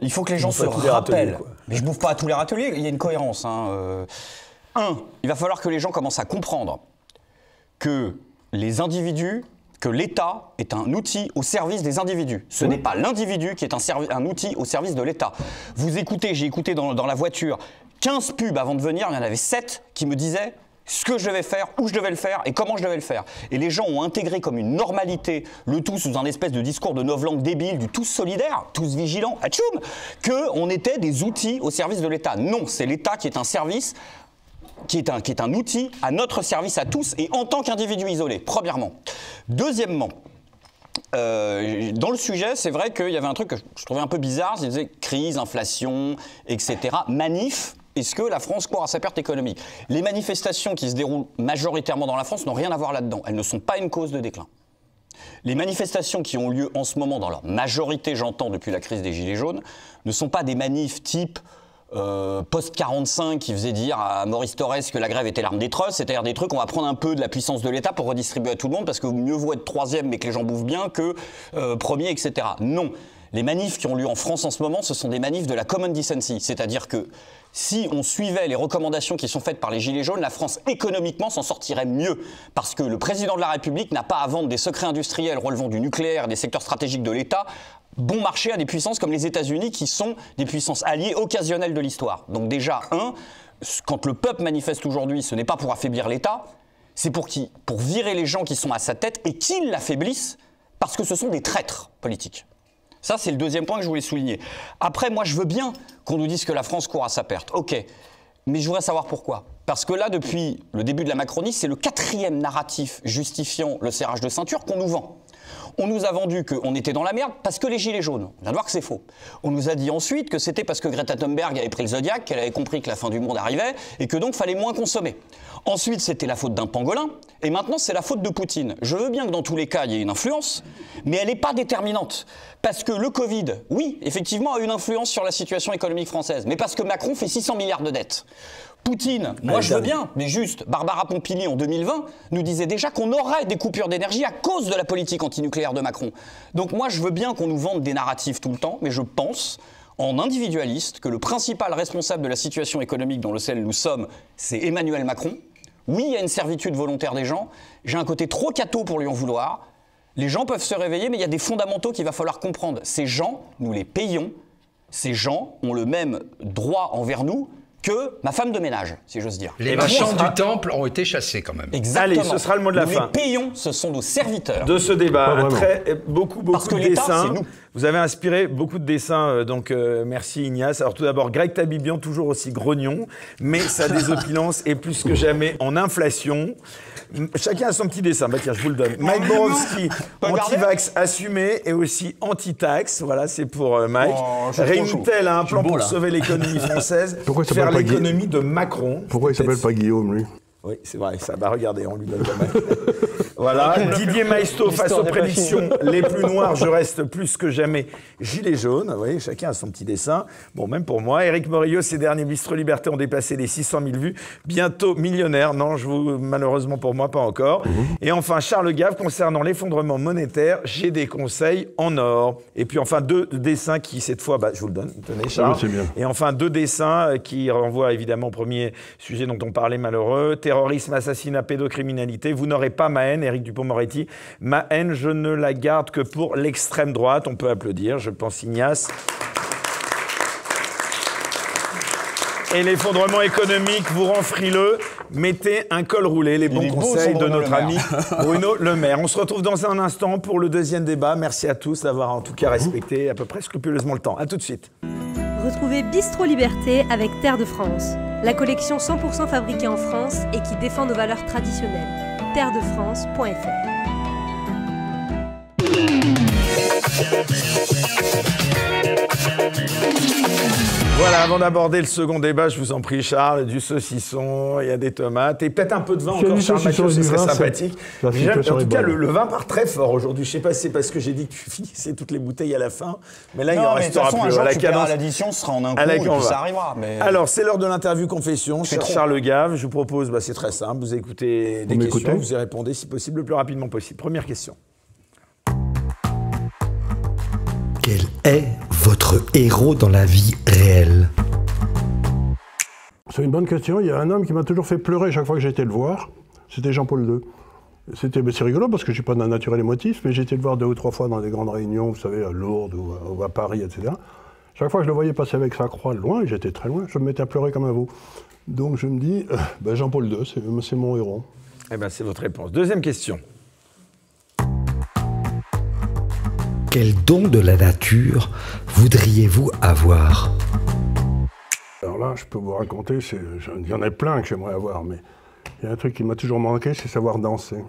Il faut que les gens se rappellent. Mais je bouffe pas à tous les râteliers, il y a une cohérence. Il va falloir que les gens commencent à comprendre que les individus, que l'État est un outil au service des individus. Ce n'est pas l'individu qui est un outil au service de l'État. Vous écoutez, j'ai écouté dans la voiture 15 pubs avant de venir, il y en avait 7 qui me disaient ce que je devais faire, où je devais le faire et comment je devais le faire. Et les gens ont intégré comme une normalité, le tout sous un espèce de discours de novlangue débile, du tous solidaire, tous vigilants, atchoum, qu'on était des outils au service de l'État. Non, c'est l'État qui est un service, qui est un outil à notre service à tous et en tant qu'individu isolé, premièrement. Deuxièmement, dans le sujet, c'est vrai qu'il y avait un truc que je trouvais un peu bizarre, c'est disait crise, inflation, etc. Manif. Est-ce que la France court à sa perte économique? Les manifestations qui se déroulent majoritairement dans la France n'ont rien à voir là-dedans. Elles ne sont pas une cause de déclin. Les manifestations qui ont lieu en ce moment, dans leur majorité, j'entends, depuis la crise des Gilets jaunes, ne sont pas des manifs type post-45 qui faisait dire à Maurice Thorez que la grève était l'arme des trosses, c'est-à-dire des trucs, on va prendre un peu de la puissance de l'État pour redistribuer à tout le monde parce que mieux vaut être troisième mais que les gens bouffent bien que premier, etc. Non. Les manifs qui ont lieu en France en ce moment, ce sont des manifs de la common decency. C'est-à-dire que si on suivait les recommandations qui sont faites par les Gilets jaunes, la France économiquement s'en sortirait mieux. Parce que le président de la République n'a pas à vendre des secrets industriels relevant du nucléaire et des secteurs stratégiques de l'État bon marché à des puissances comme les États-Unis qui sont des puissances alliées occasionnelles de l'histoire. Donc déjà, quand le peuple manifeste aujourd'hui, ce n'est pas pour affaiblir l'État, c'est pour virer les gens qui sont à sa tête et qu'ils l'affaiblissent parce que ce sont des traîtres politiques. Ça, c'est le deuxième point que je voulais souligner. Après, moi, je veux bien qu'on nous dise que la France court à sa perte. OK. Mais je voudrais savoir pourquoi. Parce que là, depuis le début de la Macronie, c'est le 4e narratif justifiant le serrage de ceinture qu'on nous vend. On nous a vendu qu'on était dans la merde parce que les Gilets jaunes. On vient de voir que c'est faux. On nous a dit ensuite que c'était parce que Greta Thunberg avait pris le Zodiac, qu'elle avait compris que la fin du monde arrivait et que donc il fallait moins consommer. Ensuite, c'était la faute d'un pangolin et maintenant, c'est la faute de Poutine. Je veux bien que dans tous les cas, il y ait une influence, mais elle n'est pas déterminante. Parce que le Covid, oui, effectivement, a une influence sur la situation économique française, mais parce que Macron fait 600 milliards de dettes. Poutine, moi je veux bien, mais juste, Barbara Pompili en 2020 nous disait déjà qu'on aurait des coupures d'énergie à cause de la politique antinucléaire de Macron. Donc moi je veux bien qu'on nous vende des narratifs tout le temps, mais je pense, en individualiste, que le principal responsable de la situation économique dans laquelle nous sommes, c'est Emmanuel Macron. Oui, il y a une servitude volontaire des gens, j'ai un côté trop catho pour lui en vouloir. Les gens peuvent se réveiller, mais il y a des fondamentaux qu'il va falloir comprendre. Ces gens, nous les payons, ces gens ont le même droit envers nous que ma femme de ménage, si j'ose dire. Les marchands du temple ont été chassés quand même. Exactement. Allez, ce sera le mot de la fin. Nous les payons, ce sont nos serviteurs. De ce débat, beaucoup de dessins. Nous. Vous avez inspiré beaucoup de dessins, donc merci Ignace. Alors tout d'abord, Greg Tabibian, toujours aussi grognon, mais sa désopilance est plus que jamais en inflation. Chacun a son petit dessin. Bah tiens, je vous le donne. Mike Borowski, anti-vax assumé et aussi anti-tax. Voilà, c'est pour Mike. Rémi Tell a un plan pour sauver l'économie française. Faire l'économie de Macron. Pourquoi il s'appelle pas Guillaume, lui? Oui, c'est vrai, ça. Bah regardez, on lui donne quand même. Voilà, Didier Maistre face aux prédictions les plus noires, je reste plus que jamais gilet jaune. Vous voyez, chacun a son petit dessin. Bon, même pour moi. Éric Morillo, ces derniers Bistro Liberté ont dépassé les 600 000 vues. Bientôt millionnaire. Non, malheureusement pour moi, pas encore. Et enfin, Charles Gave, concernant l'effondrement monétaire, j'ai des conseils en or. Et puis enfin, 2 dessins qui, cette fois, je vous le donne. Tenez, Charles. Oui, c'est bien. Et enfin, 2 dessins qui renvoient évidemment au premier sujet dont on parlait, malheureux. Terrorisme, assassinat, pédocriminalité. Vous n'aurez pas ma haine, Éric Dupond-Moretti. Ma haine, je ne la garde que pour l'extrême droite. On peut applaudir, je pense, Ignace. Et l'effondrement économique vous rend frileux. Mettez un col roulé. Les bons conseils de notre ami Bruno Le Maire. On se retrouve dans un instant pour le deuxième débat. Merci à tous d'avoir en tout cas respecté à peu près scrupuleusement le temps. À tout de suite. Retrouvez Bistro Liberté avec Terre de France, la collection 100% fabriquée en France et qui défend nos valeurs traditionnelles. terredefrance.fr. Voilà, avant d'aborder le second débat, je vous en prie, Charles, du saucisson, il y a des tomates et peut-être un peu de vin encore, Charles Mathieu, ce serait sympathique. En tout cas, le vin part très fort aujourd'hui. Je ne sais pas si c'est parce que j'ai dit que tu finissais toutes les bouteilles à la fin, mais là, il en restera plus. Un jour, tu paieras l'addition, ce sera en un coup, et puis ça arrivera. Mais... Alors, c'est l'heure de l'interview confession, cher Charles Gave. Je vous propose, c'est très simple, vous écoutez des questions, vous y répondez si possible, le plus rapidement possible. Première question. Quel est votre héros dans la vie réelle? C'est une bonne question. Il y a un homme qui m'a toujours fait pleurer chaque fois que j'étais le voir. C'était Jean-Paul II. C'est rigolo parce que je ne suis pas d'un naturel émotif, mais j'ai été le voir 2 ou 3 fois dans des grandes réunions, vous savez, à Lourdes ou à Paris, etc. Chaque fois que je le voyais passer avec sa croix loin, et j'étais très loin, je me mettais à pleurer comme un veau. Donc je me dis, Jean-Paul II, c'est mon héros. Eh bien, c'est votre réponse. Deuxième question. Quel don de la nature voudriez-vous avoir? Alors là, je peux vous raconter, il y en a plein que j'aimerais avoir, mais il y a un truc qui m'a toujours manqué, c'est savoir danser.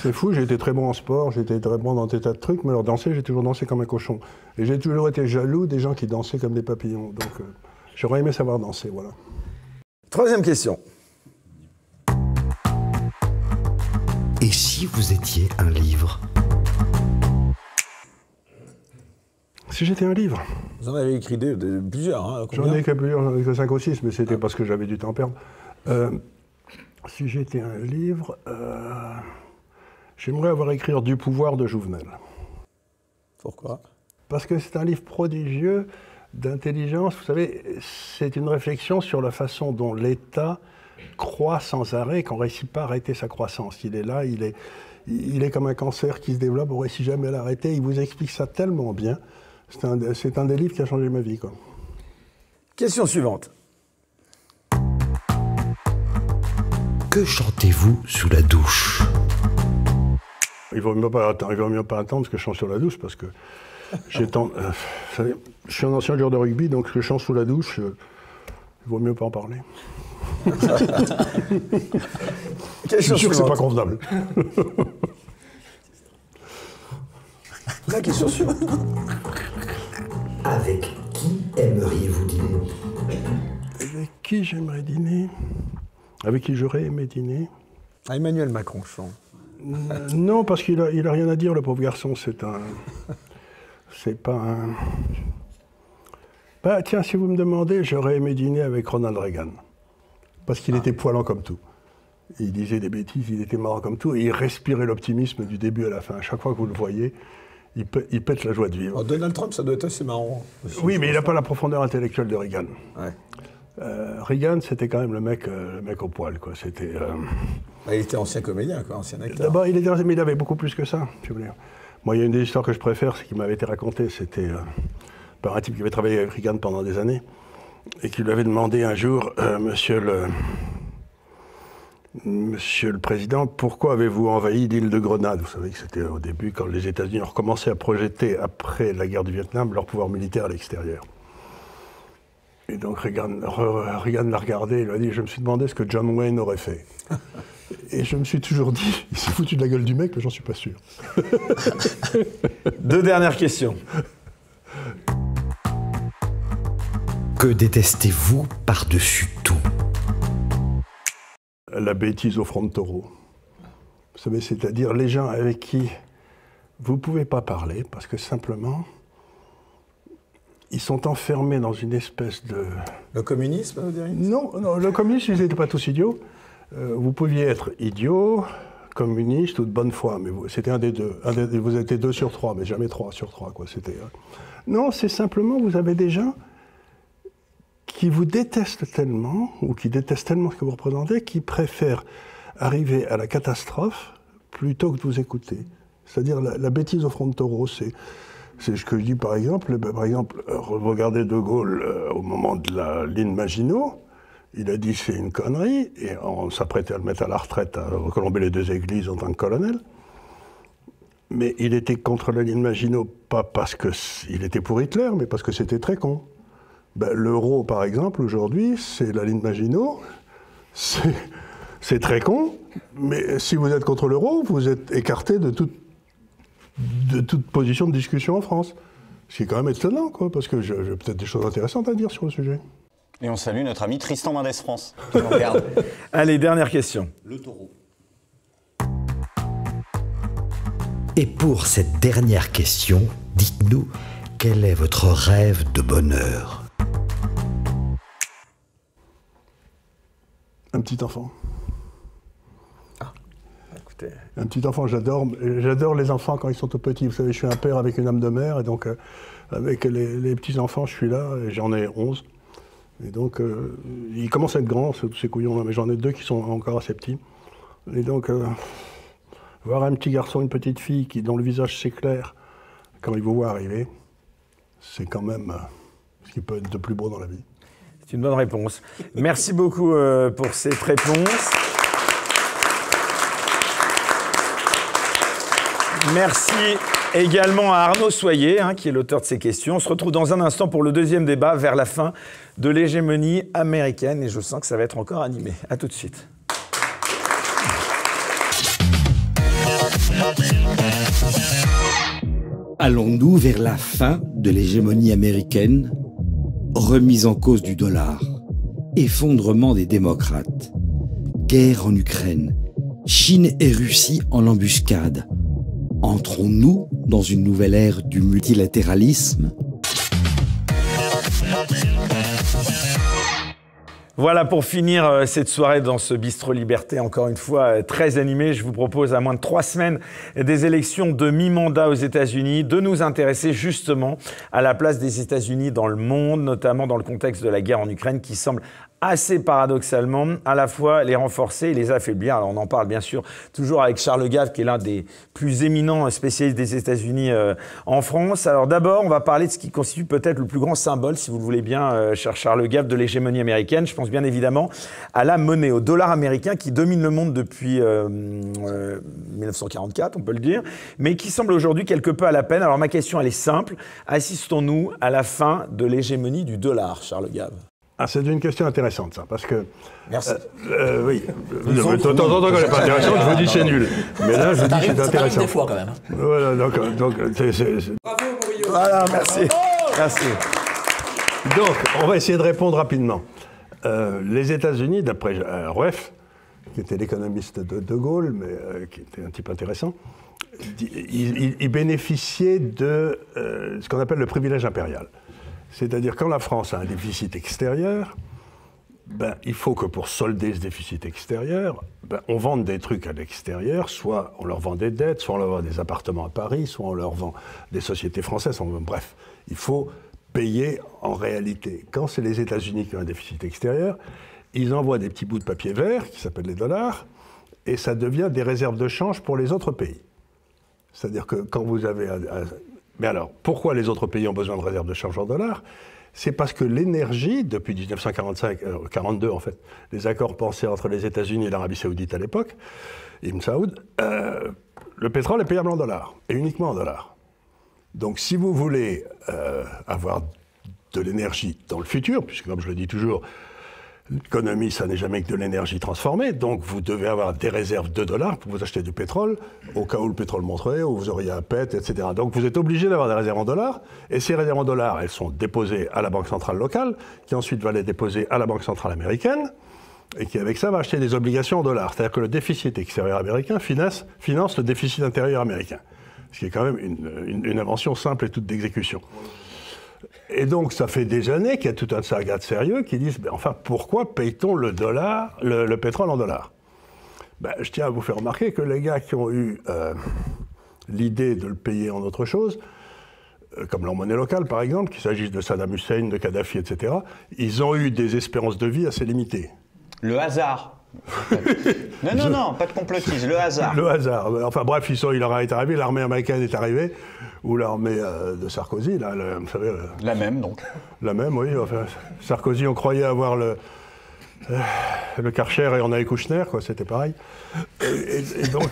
C'est fou, j'ai été très bon en sport, j'ai été très bon dans des tas de trucs, mais alors danser, j'ai toujours dansé comme un cochon. Et j'ai toujours été jaloux des gens qui dansaient comme des papillons. Donc j'aurais aimé savoir danser, voilà. Troisième question. Et si vous étiez un livre? Si j'étais un livre. Vous en avez écrit plusieurs, hein? J'en ai écrit plusieurs, que 5 ou 6, mais c'était parce que j'avais du temps à perdre. Si j'étais un livre, j'aimerais avoir écrit Du pouvoir de Jouvenel. Pourquoi? Parce que c'est un livre prodigieux d'intelligence. Vous savez, c'est une réflexion sur la façon dont l'État croît sans arrêt, qu'on ne réussit pas à arrêter sa croissance. Il est là, il est comme un cancer qui se développe, on ne réussit jamais à l'arrêter. Il vous explique ça tellement bien. C'est un des livres qui a changé ma vie, quoi. Question suivante. Que chantez-vous sous la douche? Il vaut mieux pas attendre ce que je chante sur la douche, parce que je suis un ancien joueur de rugby, donc ce que je chante sous la douche, il vaut mieux pas en parler. Je suis sûr que c'est pas convenable. La question suivante. Avec qui aimeriez-vous dîner? Avec qui j'aimerais dîner? Avec qui j'aurais aimé dîner? Emmanuel Macron, je sens. Non, parce qu'il a rien à dire, le pauvre garçon. C'est pas un... Bah, tiens, si vous me demandez, j'aurais aimé dîner avec Ronald Reagan. Parce qu'il était poilant comme tout. Il disait des bêtises, il était marrant comme tout, et il respirait l'optimisme du début à la fin. À chaque fois que vous le voyez, il pète la joie de vivre. Oh, Donald Trump, ça doit être assez marrant. Aussi, oui, mais il n'a pas la profondeur intellectuelle de Reagan. Ouais. Reagan, c'était quand même le mec au poil, quoi. C'était... Il était ancien comédien, quoi, ancien acteur. D'abord, mais il avait beaucoup plus que ça, je veux dire. Moi, il y a une des histoires que je préfère, c'est qui m'avait été racontée, c'était par un type qui avait travaillé avec Reagan pendant des années, et qui lui avait demandé un jour, Monsieur le Président, pourquoi avez-vous envahi l'île de Grenade? Vous savez que c'était au début, quand les États-Unis ont recommencé à projeter, après la guerre du Vietnam, leur pouvoir militaire à l'extérieur. Et donc Reagan l'a regardé et lui a dit, je me suis demandé ce que John Wayne aurait fait. Et je me suis toujours dit, il s'est foutu de la gueule du mec, mais j'en suis pas sûr. 2 dernières questions. Que détestez-vous par-dessus tout? La bêtise au front de taureau. Vous savez, c'est-à-dire les gens avec qui vous ne pouvez pas parler, parce que simplement, ils sont enfermés dans une espèce de... Le communisme, vous diriez? Non, le communisme, ils n'étaient pas tous idiots. Vous pouviez être idiot, communiste ou de bonne foi, mais c'était un des deux. Vous étiez 2 sur 3, mais jamais 3 sur 3, quoi. Non, c'est simplement, vous avez des gens qui vous détestent tellement, ou qui détestent tellement ce que vous représentez, qui préfèrent arriver à la catastrophe plutôt que de vous écouter. C'est-à-dire la bêtise au front de taureau, c'est ce que je dis par exemple. Regardez De Gaulle au moment de la ligne Maginot, il a dit c'est une connerie, et on s'apprêtait à le mettre à la retraite, à recolomber les 2 églises en tant que colonel. Mais il était contre la ligne Maginot, pas parce qu'il était pour Hitler, mais parce que c'était très con. L'euro, par exemple, aujourd'hui, c'est la ligne Maginot, c'est très con, mais si vous êtes contre l'euro, vous êtes écarté de toute position de discussion en France. Ce qui est quand même étonnant, quoi, parce que j'ai peut-être des choses intéressantes à dire sur le sujet. Et on salue notre ami Tristan Mendès France, qui nous regarde. Allez, dernière question. Le taureau. Et pour cette dernière question, dites-nous, quel est votre rêve de bonheur? Un petit enfant. Ah, écoutez. Un petit enfant, j'adore les enfants quand ils sont tout petits. Vous savez, je suis un père avec une âme de mère, et donc avec les petits-enfants, je suis là, et j'en ai 11. Et donc, ils commencent à être grands, tous ces couillons-là, mais j'en ai 2 qui sont encore assez petits. Et donc, voir un petit garçon, une petite fille dont le visage s'éclaire quand ils vous voient arriver, c'est quand même ce qui peut être de plus beau dans la vie. C'est une bonne réponse. Merci beaucoup pour cette réponse. Merci également à Arnaud Soyer, qui est l'auteur de ces questions. On se retrouve dans un instant pour le 2e débat vers la fin de l'hégémonie américaine. Et je sens que ça va être encore animé. À tout de suite. Allons-nous vers la fin de l'hégémonie américaine? Remise en cause du dollar, effondrement des démocrates, guerre en Ukraine, Chine et Russie en embuscade. Entrons-nous dans une nouvelle ère du multilatéralisme? Voilà, pour finir cette soirée dans ce Bistro Liberté, encore une fois très animé, je vous propose à moins de 3 semaines des élections de mi-mandat aux États-Unis de nous intéresser justement à la place des États-Unis dans le monde, notamment dans le contexte de la guerre en Ukraine qui semble assez paradoxalement à la fois les renforcer et les affaiblir. Alors on en parle bien sûr toujours avec Charles Gave qui est l'un des plus éminents spécialistes des États-Unis en France. Alors d'abord on va parler de ce qui constitue peut-être le plus grand symbole, si vous le voulez bien, cher Charles Gave, de l'hégémonie américaine. Je pense bien évidemment à la monnaie, au dollar américain qui domine le monde depuis 1944, on peut le dire, mais qui semble aujourd'hui quelque peu à la peine. Alors ma question elle est simple, assistons-nous à la fin de l'hégémonie du dollar, Charles Gave? Ah, c'est une question intéressante, ça, parce que... Merci. Oui. De temps en temps, quand elle n'est pas intéressante, je vous dis c'est nul. Mais là, je vous dis c'est intéressant. des fois, quand même. Voilà, donc Bravo, Morillo. Voilà, merci. Merci. Donc, on va essayer de répondre rapidement. Les États-Unis, d'après Rueff, qui était l'économiste de De Gaulle, mais qui était un type intéressant, il bénéficiait de ce qu'on appelle le privilège impérial. C'est-à-dire, quand la France a un déficit extérieur, il faut que pour solder ce déficit extérieur, on vende des trucs à l'extérieur, soit on leur vend des dettes, soit on leur vend des appartements à Paris, soit on leur vend des sociétés françaises. Bref, il faut payer en réalité. Quand c'est les États-Unis qui ont un déficit extérieur, ils envoient des petits bouts de papier vert, qui s'appellent les dollars, et ça devient des réserves de change pour les autres pays. C'est-à-dire que quand vous avez... Mais alors, pourquoi les autres pays ont besoin de réserves de change en dollars? C'est parce que l'énergie, depuis 1942 en fait, les accords pensés entre les États-Unis et l'Arabie Saoudite à l'époque, Ibn Saoud, le pétrole est payable en dollars, et uniquement en dollars. Donc si vous voulez avoir de l'énergie dans le futur, puisque comme je le dis toujours, l'économie, ça n'est jamais que de l'énergie transformée, donc vous devez avoir des réserves de dollars pour vous acheter du pétrole, au cas où le pétrole monterait, où vous auriez un PET, etc. Donc vous êtes obligé d'avoir des réserves en dollars, et ces réserves en dollars, elles sont déposées à la banque centrale locale, qui ensuite va les déposer à la banque centrale américaine, et qui avec ça va acheter des obligations en dollars. C'est-à-dire que le déficit extérieur américain finance le déficit intérieur américain, ce qui est quand même une invention simple et toute d'exécution. Et donc, ça fait des années qu'il y a tout un tas de gars de sérieux qui disent enfin, pourquoi paye-t-on le pétrole en dollars? Je tiens à vous faire remarquer que les gars qui ont eu l'idée de le payer en autre chose, comme leur monnaie locale par exemple, qu'il s'agisse de Saddam Hussein, de Kadhafi, etc., ils ont eu des espérances de vie assez limitées. Le hasard. Non, pas de complotisme, le hasard. Le hasard. Enfin bref, il leur est arrivé, l'armée américaine est arrivée, ou l'armée de Sarkozy, là, vous savez... La même, donc. La même, oui. Enfin, Sarkozy, on croyait avoir le Karcher et on avait Kouchner, quoi, c'était pareil. Et donc,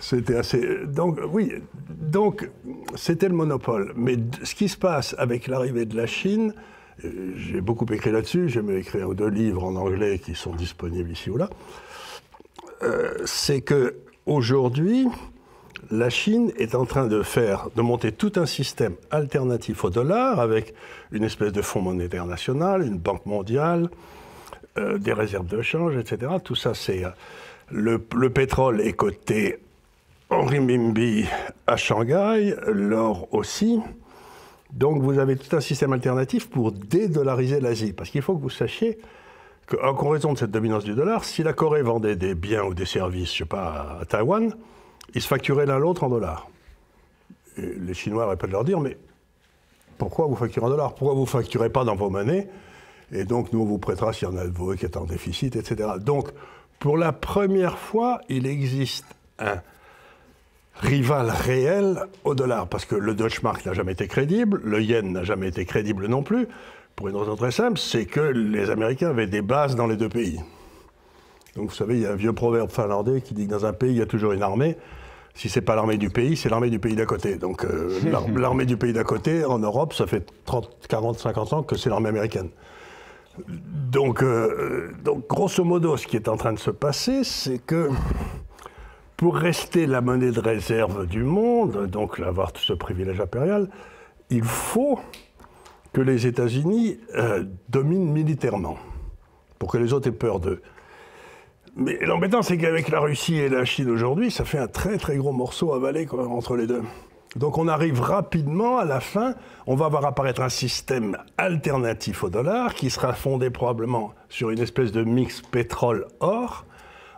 c'était assez... Donc, oui, c'était le monopole. Mais ce qui se passe avec l'arrivée de la Chine... J'ai beaucoup écrit là-dessus, j'ai même écrit 1 ou 2 livres en anglais qui sont disponibles ici ou là. C'est qu'aujourd'hui, la Chine est en train de monter tout un système alternatif au dollar avec une espèce de fonds monétaire national, une banque mondiale, des réserves de change, etc. Tout ça, c'est... Le pétrole est coté en renminbi à Shanghai, l'or aussi. Donc vous avez tout un système alternatif pour dédollariser l'Asie. Parce qu'il faut que vous sachiez qu'en raison de cette dominance du dollar, si la Corée vendait des biens ou des services, je ne sais pas, à Taïwan, ils se facturaient l'un l'autre en dollars. Et les Chinois auraient pu leur dire, mais pourquoi vous facturez en dollars? Pourquoi vous ne facturez pas dans vos monnaies? Et donc nous, on vous prêtera s'il y en a de vous qui est en déficit, etc. Donc, pour la première fois, il existe un rival réel au dollar, parce que le Deutschmark n'a jamais été crédible, le yen n'a jamais été crédible non plus, pour une raison très simple, c'est que les Américains avaient des bases dans les deux pays. Donc vous savez, il y a un vieux proverbe finlandais qui dit que dans un pays, il y a toujours une armée. Si c'est pas l'armée du pays, c'est l'armée du pays d'à côté. Donc l'armée du pays d'à côté, en Europe, ça fait 30, 40, 50 ans que c'est l'armée américaine. Donc grosso modo, ce qui est en train de se passer, c'est que pour rester la monnaie de réserve du monde, donc avoir tout ce privilège impérial, il faut que les États-Unis dominent militairement, pour que les autres aient peur d'eux. Mais l'embêtant, c'est qu'avec la Russie et la Chine aujourd'hui, ça fait un très très gros morceau à avaler, quoi, entre les deux. Donc on arrive rapidement à la fin, on va voir apparaître un système alternatif au dollar qui sera fondé probablement sur une espèce de mix pétrole-or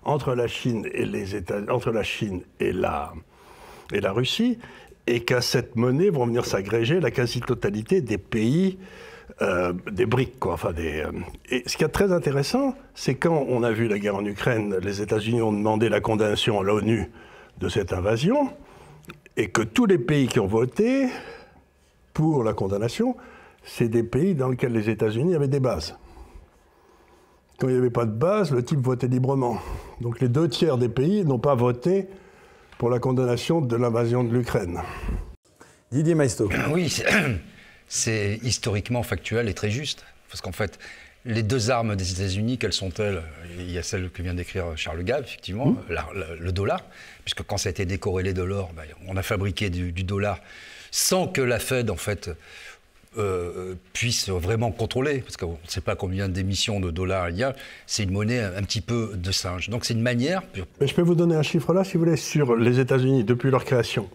entre la Chine et la Russie, et qu'à cette monnaie vont venir s'agréger la quasi-totalité des pays des BRICS, quoi. Enfin, Et ce qui est très intéressant, c'est quand on a vu la guerre en Ukraine, les États-Unis ont demandé la condamnation à l'ONU de cette invasion, et que tous les pays qui ont voté pour la condamnation, c'est des pays dans lesquels les États-Unis avaient des bases. Quand il n'y avait pas de base, le type votait librement. Donc les 2 tiers des pays n'ont pas voté pour la condamnation de l'invasion de l'Ukraine. Didier Maisto. Oui, c'est historiquement factuel et très juste. Parce qu'en fait, les 2 armes des États-Unis, quelles sont-elles? Il y a celle que vient d'écrire Charles Gave, effectivement, le dollar, puisque quand ça a été décorrélé de l'or, on a fabriqué du dollar sans que la Fed, en fait, puisse vraiment contrôler, parce qu'on ne sait pas combien d'émissions de dollars il y a, c'est une monnaie un petit peu de singe. Donc c'est une manière... Mais je peux vous donner un chiffre là, si vous voulez, sur les États-Unis, depuis leur création.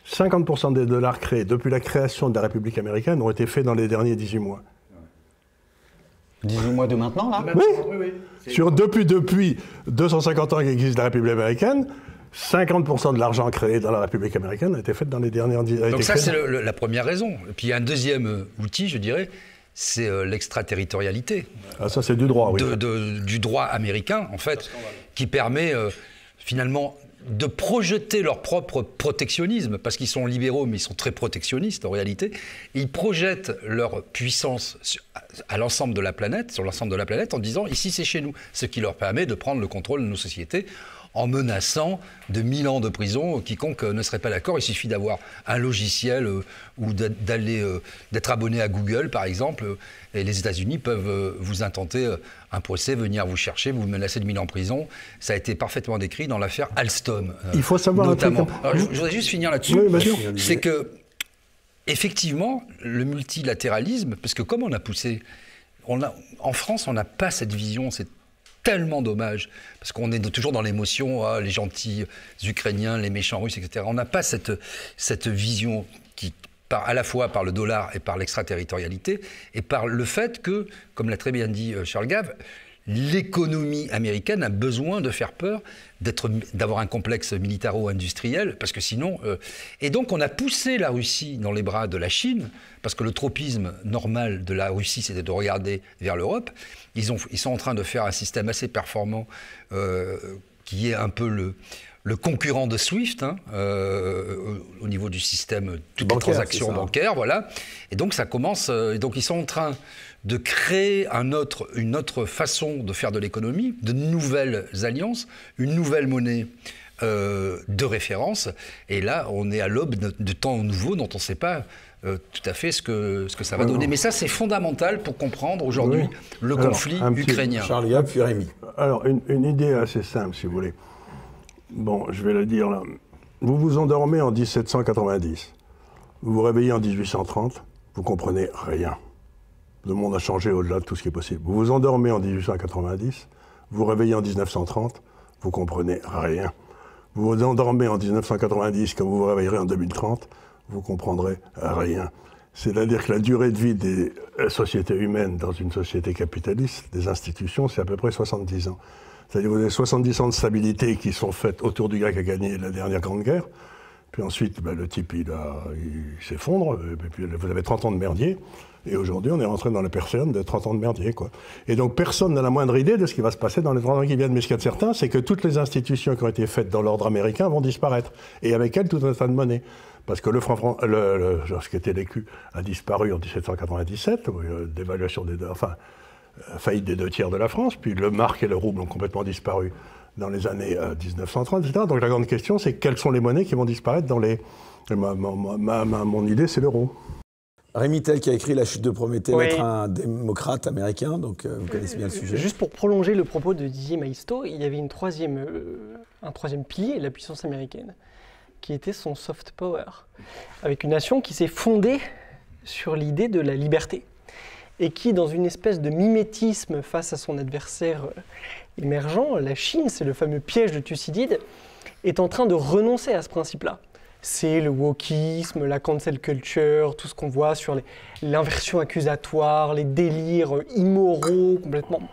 50% des dollars créés depuis la création de la République américaine ont été faits dans les derniers 18 mois. 18 mois de maintenant, là? Oui. Depuis 250 ans qu'existe la République américaine, 50% de l'argent créé dans la République américaine a été fait dans les dernières... Donc ça, c'est la première raison. Et puis il y a un deuxième outil, je dirais, c'est l'extraterritorialité. Ah, ça, c'est du droit, oui. Du droit américain, en fait, qui permet finalement de projeter leur propre protectionnisme, parce qu'ils sont libéraux, mais ils sont très protectionnistes en réalité. Ils projettent leur puissance à l'ensemble de la planète, sur l'ensemble de la planète, en disant ici c'est chez nous, ce qui leur permet de prendre le contrôle de nos sociétés en menaçant de 1000 ans de prison quiconque ne serait pas d'accord. Il suffit d'avoir un logiciel ou d'être abonné à Google, par exemple, et les États-Unis peuvent vous intenter un procès, venir vous chercher, vous menacer de 1000 ans en prison. Ça a été parfaitement décrit dans l'affaire Alstom. Il faut savoir notamment. un truc. Alors, je voudrais juste finir là-dessus. Oui, c'est que, effectivement, le multilatéralisme, parce que comme on a poussé... en France, on n'a pas cette vision, c'est tellement dommage, parce qu'on est toujours dans l'émotion, les gentils Ukrainiens, les méchants Russes, etc. On n'a pas cette vision qui, à la fois par le dollar et par l'extraterritorialité, et par le fait que, comme l'a très bien dit Charles Gave, l'économie américaine a besoin de faire peur, d'avoir un complexe militaro-industriel, parce que sinon... Et donc on a poussé la Russie dans les bras de la Chine, parce que le tropisme normal de la Russie, c'était de regarder vers l'Europe. Ils sont en train de faire un système assez performant, qui est un peu le concurrent de SWIFT, au niveau du système, toutes les transactions bancaires, voilà. Et donc ça commence... et donc ils sont en train de créer une autre façon de faire de l'économie, de nouvelles alliances, une nouvelle monnaie de référence. Et là, on est à l'aube de temps nouveaux dont on ne sait pas tout à fait ce que ça va donner. Mais ça, c'est fondamental pour comprendre aujourd'hui le conflit ukrainien. Charles Gave, puis Rémi. Alors, une idée assez simple, si vous voulez. Bon, je vais le dire là. Vous vous endormez en 1790. Vous vous réveillez en 1830. Vous comprenez rien. Le monde a changé au-delà de tout ce qui est possible. Vous vous endormez en 1890. Vous vous réveillez en 1930. Vous comprenez rien. Vous vous endormez en 1990, comme vous vous réveillerez en 2030. Vous comprendrez rien. C'est-à-dire que la durée de vie des sociétés humaines dans une société capitaliste, des institutions, c'est à peu près 70 ans. C'est-à-dire que vous avez 70 ans de stabilité qui sont faites autour du gars qui a gagné la dernière Grande Guerre. Puis ensuite, le type, il s'effondre. Et puis vous avez 30 ans de merdier. Et aujourd'hui, on est rentré dans la période de 30 ans de merdier, quoi. Et donc, personne n'a la moindre idée de ce qui va se passer dans les 30 ans qui viennent. Mais ce qu'il y a de certain, c'est que toutes les institutions qui ont été faites dans l'ordre américain vont disparaître. Et avec elles, tout un tas de monnaie. Parce que ce qui était l'écu a disparu en 1797, dévaluation faillite des 2 tiers de la France, puis le mark et le rouble ont complètement disparu dans les années 1930, etc. Donc la grande question, c'est quelles sont les monnaies qui vont disparaître dans les... Mon idée, c'est l'euro. Rémi Tel, qui a écrit La chute de Prométhée, être un démocrate américain, donc vous connaissez bien le sujet. Juste pour prolonger le propos de Didier Maisto, il y avait un troisième pilier, la puissance américaine, qui était son soft power, avec une nation qui s'est fondée sur l'idée de la liberté, et qui, dans une espèce de mimétisme face à son adversaire émergent, la Chine, c'est le fameux piège de Thucydide, est en train de renoncer à ce principe-là. c'est le wokisme, la cancel culture, tout ce qu'on voit sur l'inversion accusatoire, les délires immoraux complètement.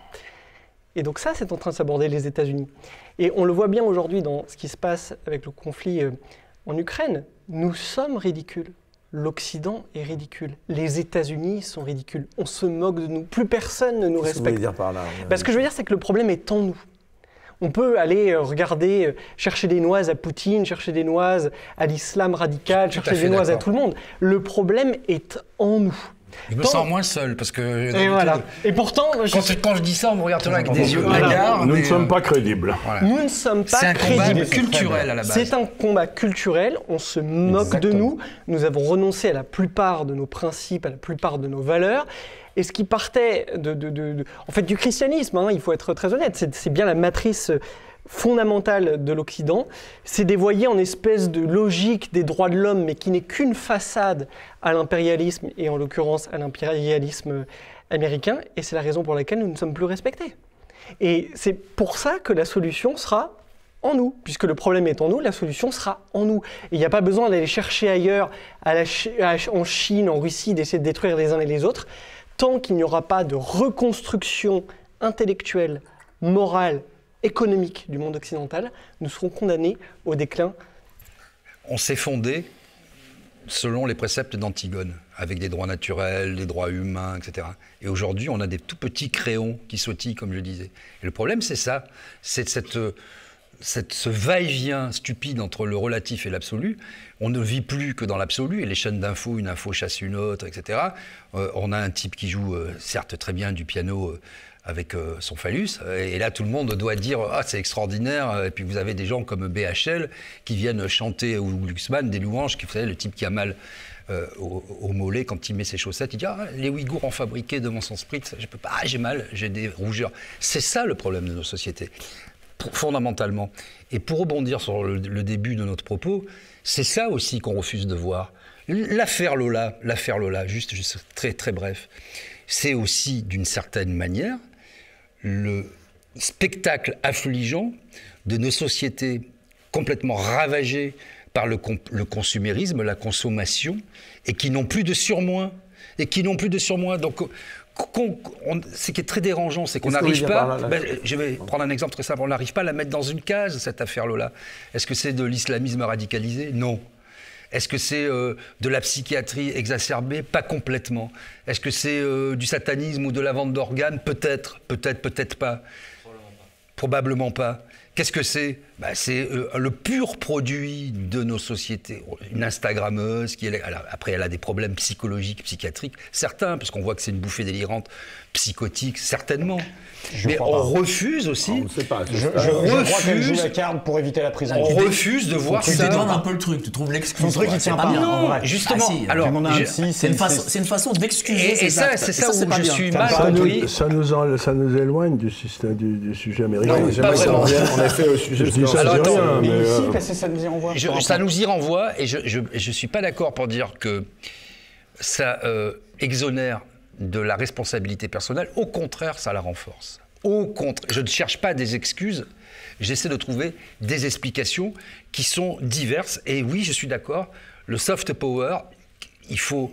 Et donc ça, c'est en train de s'aborder les États-Unis. Et on le voit bien aujourd'hui dans ce qui se passe avec le conflit en Ukraine. Nous sommes ridicules. L'Occident est ridicule. Les États-Unis sont ridicules. On se moque de nous. Plus personne ne nous respecte. Qu'est-ce que vous voulez dire par là? Ce que je veux dire, c'est que le problème est en nous. On peut aller regarder, chercher des noises à Poutine, chercher des noises à l'islam radical, chercher des noises à tout le monde. Le problème est en nous. Je me sens moins seul parce que. Et voilà. Et pourtant, quand je dis ça, on me regarde avec des yeux hagards. Nous ne sommes pas crédibles. Voilà. Nous ne sommes pas crédibles. C'est un combat culturel à la base. C'est un combat cultuel. On se moque de nous. Nous avons renoncé à la plupart de nos principes, à la plupart de nos valeurs. Et ce qui partait en fait, du christianisme, hein, il faut être très honnête, c'est bien la matrice fondamentale de l'Occident, c'est dévoyé en espèce de logique des droits de l'homme, mais qui n'est qu'une façade à l'impérialisme, et en l'occurrence à l'impérialisme américain, et c'est la raison pour laquelle nous ne sommes plus respectés. Et c'est pour ça que la solution sera en nous, puisque le problème est en nous, la solution sera en nous. Et il n'y a pas besoin d'aller chercher ailleurs, en Chine, en Russie, d'essayer de détruire les uns et les autres, tant qu'il n'y aura pas de reconstruction intellectuelle, morale, économique du monde occidental, nous serons condamnés au déclin. On s'est fondé selon les préceptes d'Antigone, avec des droits naturels, des droits humains, etc. Et aujourd'hui, on a des tout petits créons qui sautillent, comme je disais. Et le problème, c'est ça, c'est ce va-et-vient stupide entre le relatif et l'absolu. On ne vit plus que dans l'absolu, et les chaînes d'infos, une info chasse une autre, etc. On a un type qui joue, certes très bien, du piano avec son phallus, et là tout le monde doit dire « Ah, c'est extraordinaire », et puis vous avez des gens comme BHL qui viennent chanter, ou Glucksmann, des louanges, vous savez, le type qui a mal au mollet quand il met ses chaussettes, il dit « Ah, les Ouïghours ont fabriqué devant son spritz, je peux pas, j'ai mal, j'ai des rougeurs ». C'est ça le problème de nos sociétés. Fondamentalement. Et pour rebondir sur le début de notre propos, c'est ça aussi qu'on refuse de voir. L'affaire Lola, juste très très bref, c'est aussi d'une certaine manière le spectacle affligeant de nos sociétés complètement ravagées par le consumérisme, la consommation, et qui n'ont plus de surmoi. Donc, ce qui est très dérangeant, c'est qu'on n'arrive pas... je vais prendre un exemple très simple. On n'arrive pas à la mettre dans une case, cette affaire-là. Est-ce que c'est de l'islamisme radicalisé? Non. Est-ce que c'est de la psychiatrie exacerbée? Pas complètement. Est-ce que c'est du satanisme ou de la vente d'organes? Peut-être, peut-être pas. Probablement pas. Qu'est-ce que c'est? C'est le pur produit de nos sociétés. Une Instagrammeuse, après elle a des problèmes psychologiques, psychiatriques, certains, parce qu'on voit que c'est une bouffée délirante, psychotique, certainement. Mais on refuse aussi. On ne sait pas. Je crois qu'elle joue la carte pour éviter la prison. On refuse de voir ça. Tu dédouanes un peu le truc, tu trouves l'excuse. Son truc, il tient pas bien. Non, justement. Alors, c'est une façon d'excuser. Et ça, c'est ça où je suis mal compris. Ça nous éloigne du sujet américain. Non, pas vraiment. En effet, au sujet. Je dis ça, alors, je dis rien. Mais ici, parce que ça nous y renvoie. Ça nous y renvoie, et je ne suis pas d'accord pour dire que ça exonère de la responsabilité personnelle. Au contraire, ça la renforce. Au contraire, je ne cherche pas des excuses, j'essaie de trouver des explications qui sont diverses. Et oui, je suis d'accord, le soft power, il faut,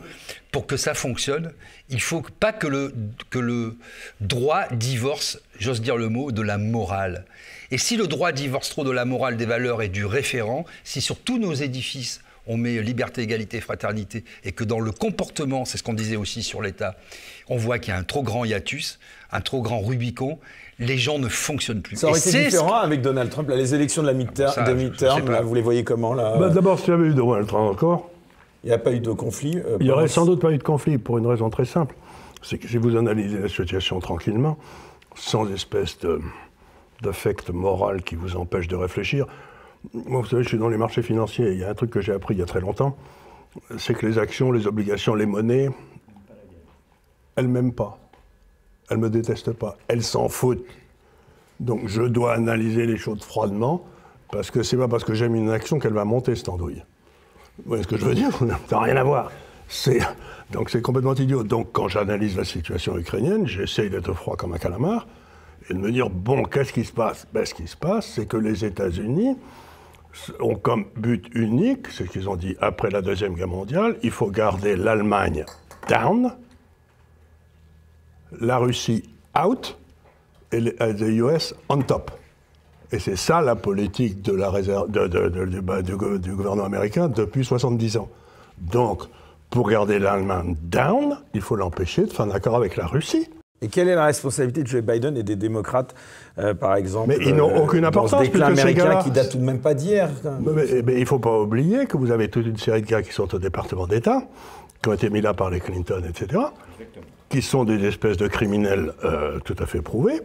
pour que ça fonctionne, il ne faut pas que le droit divorce, j'ose dire le mot, de la morale. Et si le droit divorce trop de la morale, des valeurs et du référent, si sur tous nos édifices, on met liberté, égalité, fraternité, et que dans le comportement, c'est ce qu'on disait aussi sur l'État, on voit qu'il y a un trop grand hiatus, un trop grand Rubicon, les gens ne fonctionnent plus. Ça aurait été différent avec Donald Trump, là, les élections de la midterm, là, vous les voyez comment là D'abord, s'il y avait eu Donald Trump encore, il n'y a pas eu de conflit. Il n'y aurait sans doute pas eu de conflit, pour une raison très simple. C'est que si vous analysez la situation tranquillement, sans espèce d'affect moral qui vous empêche de réfléchir. Moi, vous savez, je suis dans les marchés financiers. Il y a un truc que j'ai appris il y a très longtemps, c'est que les actions, les obligations, les monnaies, elles ne m'aiment pas. Elles ne me détestent pas. Elles s'en foutent. Donc je dois analyser les choses froidement, parce que c'est pas parce que j'aime une action qu'elle va monter, cette andouille. Vous voyez ce que je veux dire? Ça n'a rien à voir. Donc c'est complètement idiot. Donc quand j'analyse la situation ukrainienne, j'essaye d'être froid comme un calamar, et de me dire, bon, qu'est-ce qui se passe? Ce qui se passe, c'est que les États-Unis ont comme but unique, c'est ce qu'ils ont dit après la Deuxième Guerre mondiale, il faut garder l'Allemagne down, la Russie out et the US on top. Et c'est ça la politique de la réserve, du gouvernement américain depuis 70 ans. Donc, pour garder l'Allemagne down, il faut l'empêcher de faire un accord avec la Russie. Et quelle est la responsabilité de Joe Biden et des démocrates, par exemple, mais ils n'ont aucune importance, dans ce déclin puisque ces américain gars-là, qui date tout de même pas d'hier. Mais il ne faut pas oublier que vous avez toute une série de gars qui sont au département d'État, qui ont été mis là par les Clinton, etc., qui sont des espèces de criminels tout à fait prouvés,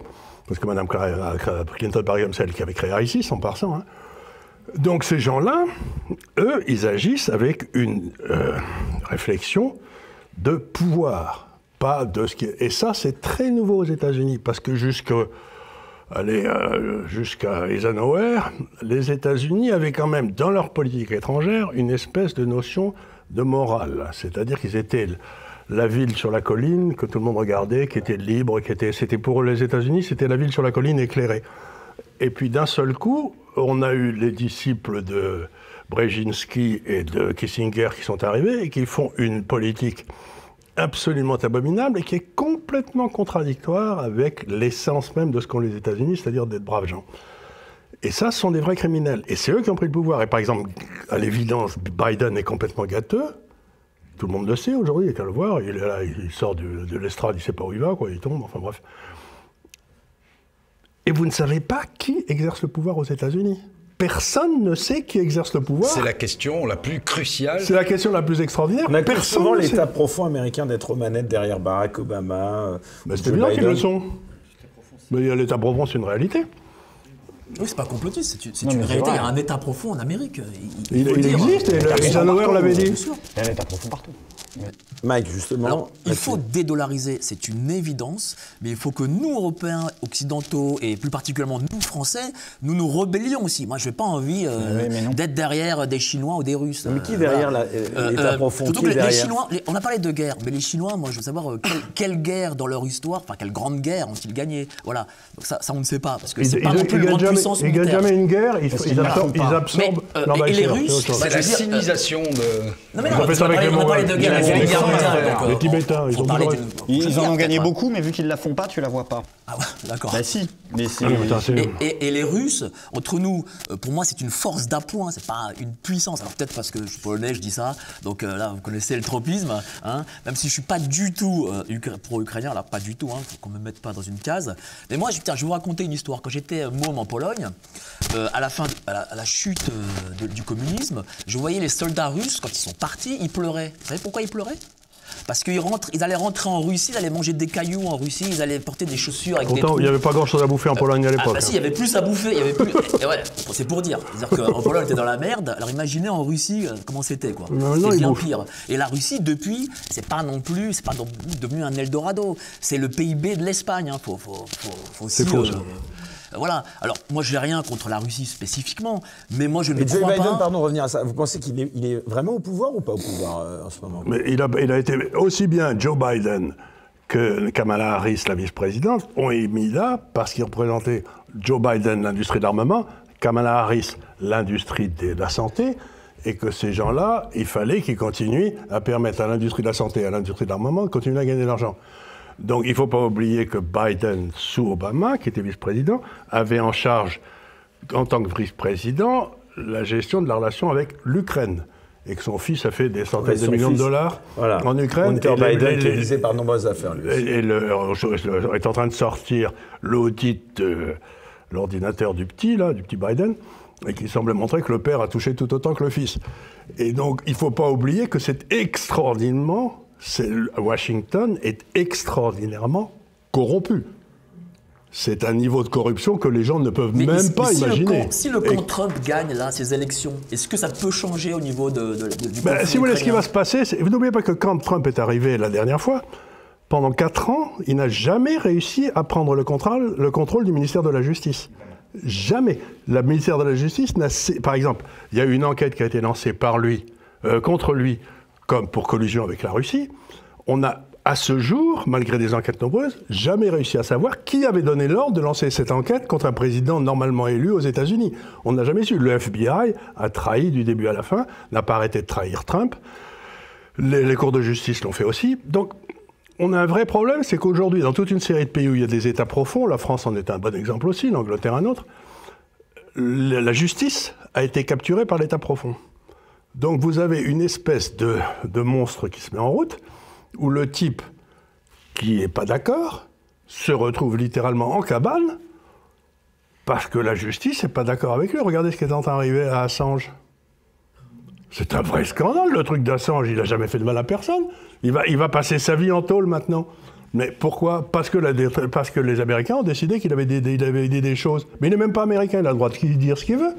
parce que Mme Clinton, par exemple, celle qui avait créé ISIS, 100%. Hein. Donc ces gens-là, eux, ils agissent avec une réflexion de pouvoir. Pas de ce qui est... Et ça, c'est très nouveau aux États-Unis, parce que jusqu'à Eisenhower, les États-Unis avaient quand même, dans leur politique étrangère, une espèce de notion de morale. C'est-à-dire qu'ils étaient la ville sur la colline, que tout le monde regardait, qui était libre, c'était pour les États-Unis, c'était la ville sur la colline éclairée. Et puis d'un seul coup, on a eu les disciples de Brzezinski et de Kissinger qui sont arrivés et qui font une politique absolument abominable et qui est complètement contradictoire avec l'essence même de ce qu'ont les États-Unis, c'est-à-dire d'être braves gens. Et ça, ce sont des vrais criminels. Et c'est eux qui ont pris le pouvoir. Et par exemple, à l'évidence, Biden est complètement gâteux. Tout le monde le sait aujourd'hui, il y a qu'à le voir. Il est là, il sort de l'estrade, il ne sait pas où il va, quoi, il tombe, enfin bref. Et vous ne savez pas qui exerce le pouvoir aux États-Unis. Personne ne sait qui exerce le pouvoir. C'est la question la plus cruciale. C'est la question la plus extraordinaire. On accuse souvent l'État profond américain d'être aux manettes derrière Barack Obama. C'est évident qu'ils le sont. Mais l'État profond, c'est une réalité. Oui, c'est pas complotiste, c'est une réalité. Il y a un État profond en Amérique. Il existe, et Eisenhower l'avait dit. Il y a un État profond partout. Mike, justement... Alors, il faut dédollariser, c'est une évidence, mais il faut que nous, Européens, Occidentaux, et plus particulièrement nous, Français, nous nous rebellions aussi. Moi, je n'ai pas envie d'être derrière des Chinois ou des Russes. Mais qui derrière l'État profond? Surtout que les Chinois, on a parlé de guerre, mais les Chinois, moi, je veux savoir quelle guerre dans leur histoire, enfin, quelle grande guerre ont-ils gagné? Voilà, donc ça, on ne sait pas, parce que c'est pas non plus une grande puissance militaire. Ils ne gagnent jamais une guerre, ils absorbent l'envahisseur. Et les Russes, c'est la civilisation de... Non, mais non, on a parlé de guerre. Les Tibétains, ils en ont gagné beaucoup, mais vu qu'ils ne la font pas, tu la vois pas. Ah ouais, d'accord. Bah si. Mais et les Russes, entre nous, pour moi, c'est une force d'appoint, c'est pas une puissance. Alors peut-être parce que je suis polonais, je dis ça, donc là, vous connaissez le tropisme, hein, même si je suis pas du tout pro-ukrainien, là, pas du tout, faut qu'on me mette pas dans une case. Mais moi, je vais vous raconter une histoire. Quand j'étais môme en Pologne, à la chute du communisme, je voyais les soldats russes, quand ils sont partis, ils pleuraient. Vous savez pourquoi ils pleuraient? Parce qu'ils allaient rentrer en Russie, ils allaient manger des cailloux en Russie, ils allaient porter des chaussures avec des trous. Il n'y avait pas grand-chose à bouffer en Pologne à l'époque. Ah bah si, il y avait plus à bouffer, il y avait plus... Et ouais, c'est pour dire. C'est-à-dire qu'en Pologne, on était dans la merde, alors imaginez en Russie comment c'était, quoi. C'est bien pire. Et la Russie, depuis, c'est pas devenu un Eldorado. C'est le PIB de l'Espagne, faut aussi... C'est faux, ça. Voilà. Alors, moi, je n'ai rien contre la Russie spécifiquement, mais moi, je ne crois Joe Biden, pas... pardon, revenir à ça. Vous pensez qu'il est vraiment au pouvoir ou pas au pouvoir en ce moment? Mais il a été aussi bien Joe Biden que Kamala Harris, la vice-présidente, ont émis là parce qu'ils représentaient Joe Biden, l'industrie de l'armement, Kamala Harris, l'industrie de la santé, et que ces gens-là, il fallait qu'ils continuent à permettre à l'industrie de la santé et à l'industrie de l'armement de continuer à gagner de l'argent. Donc il ne faut pas oublier que Biden, sous Obama, qui était vice-président, avait en charge, en tant que vice-président, la gestion de la relation avec l'Ukraine. Et que son fils a fait des centaines de millions de dollars en Ukraine. Hunter Biden qui est visé par nombreuses affaires, lui. Est en train de sortir l'audit de l'ordinateur du petit Biden, et qui semble montrer que le père a touché tout autant que le fils. Et donc il ne faut pas oublier que c'est extraordinairement... Washington est extraordinairement corrompu. C'est un niveau de corruption que les gens ne peuvent même pas imaginer. Si le camp Trump gagne là, ces élections, est-ce que ça peut changer au niveau du conflit si vous voulez, ce qui va se passer, vous n'oubliez pas que quand Trump est arrivé la dernière fois, pendant 4 ans, il n'a jamais réussi à prendre le contrôle du ministère de la Justice. Jamais. Le ministère de la Justice par exemple, il y a eu une enquête qui a été lancée par lui, contre lui, comme pour collusion avec la Russie. On a à ce jour, malgré des enquêtes nombreuses, jamais réussi à savoir qui avait donné l'ordre de lancer cette enquête contre un président normalement élu aux États-Unis. On n'a jamais su. Le FBI a trahi du début à la fin, n'a pas arrêté de trahir Trump. Les cours de justice l'ont fait aussi. Donc, on a un vrai problème, c'est qu'aujourd'hui, dans toute une série de pays où il y a des États profonds, la France en est un bon exemple aussi, l'Angleterre un autre, la justice a été capturée par l'État profond. Donc, vous avez une espèce de monstre qui se met en route, où le type qui n'est pas d'accord se retrouve littéralement en cabane parce que la justice n'est pas d'accord avec lui. Regardez ce qui est en train d'arriver à Assange. C'est un vrai scandale, le truc d'Assange. Il n'a jamais fait de mal à personne. Il va passer sa vie en tôle maintenant. Mais pourquoi ? Parce que les Américains ont décidé qu'il avait dit des choses. Mais il n'est même pas américain, il a le droit de dire ce qu'il veut.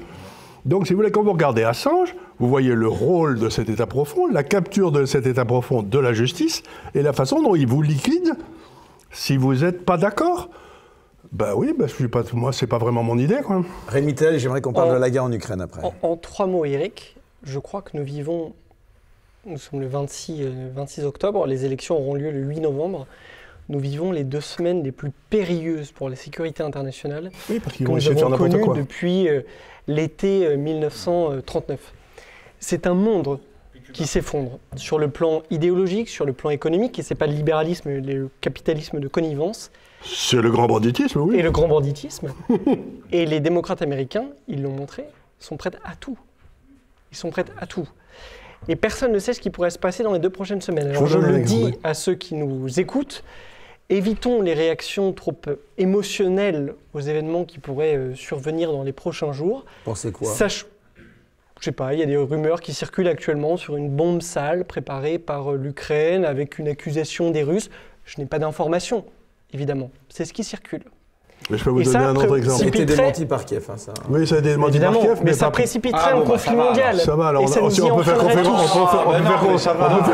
Donc, si vous voulez, quand vous regardez Assange, vous voyez le rôle de cet État profond, la capture de cet État profond de la justice, et la façon dont il vous liquide si vous n'êtes pas d'accord. Ben oui, moi, c'est pas vraiment mon idée, quoi. Rémi Tell, j'aimerais qu'on parle de la guerre en Ukraine après. En 3 mots, Eric, je crois que nous sommes le 26 octobre, les élections auront lieu le 8 novembre. Nous vivons les 2 semaines les plus périlleuses pour la sécurité internationale que nous avons connues depuis l'été 1939. C'est un monde qui s'effondre sur le plan idéologique, sur le plan économique, et ce n'est pas le libéralisme, le capitalisme de connivence. C'est le grand banditisme, oui. Et le grand banditisme. Et les démocrates américains, ils l'ont montré, sont prêts à tout. Ils sont prêts à tout. Et personne ne sait ce qui pourrait se passer dans les 2 prochaines semaines. Alors je le dis à ceux qui nous écoutent, évitons les réactions trop émotionnelles aux événements qui pourraient survenir dans les prochains jours. Pensez quoi ? Je sais pas, il y a des rumeurs qui circulent actuellement sur une bombe sale préparée par l'Ukraine avec une accusation des Russes. Je n'ai pas d'informations, évidemment. C'est ce qui circule. Mais je peux vous donner un autre exemple. Ça a été démenti par Kiev, hein, ça. Oui, ça a été démenti par Kiev. Mais ça précipiterait un conflit mondial. Ça va, alors on peut faire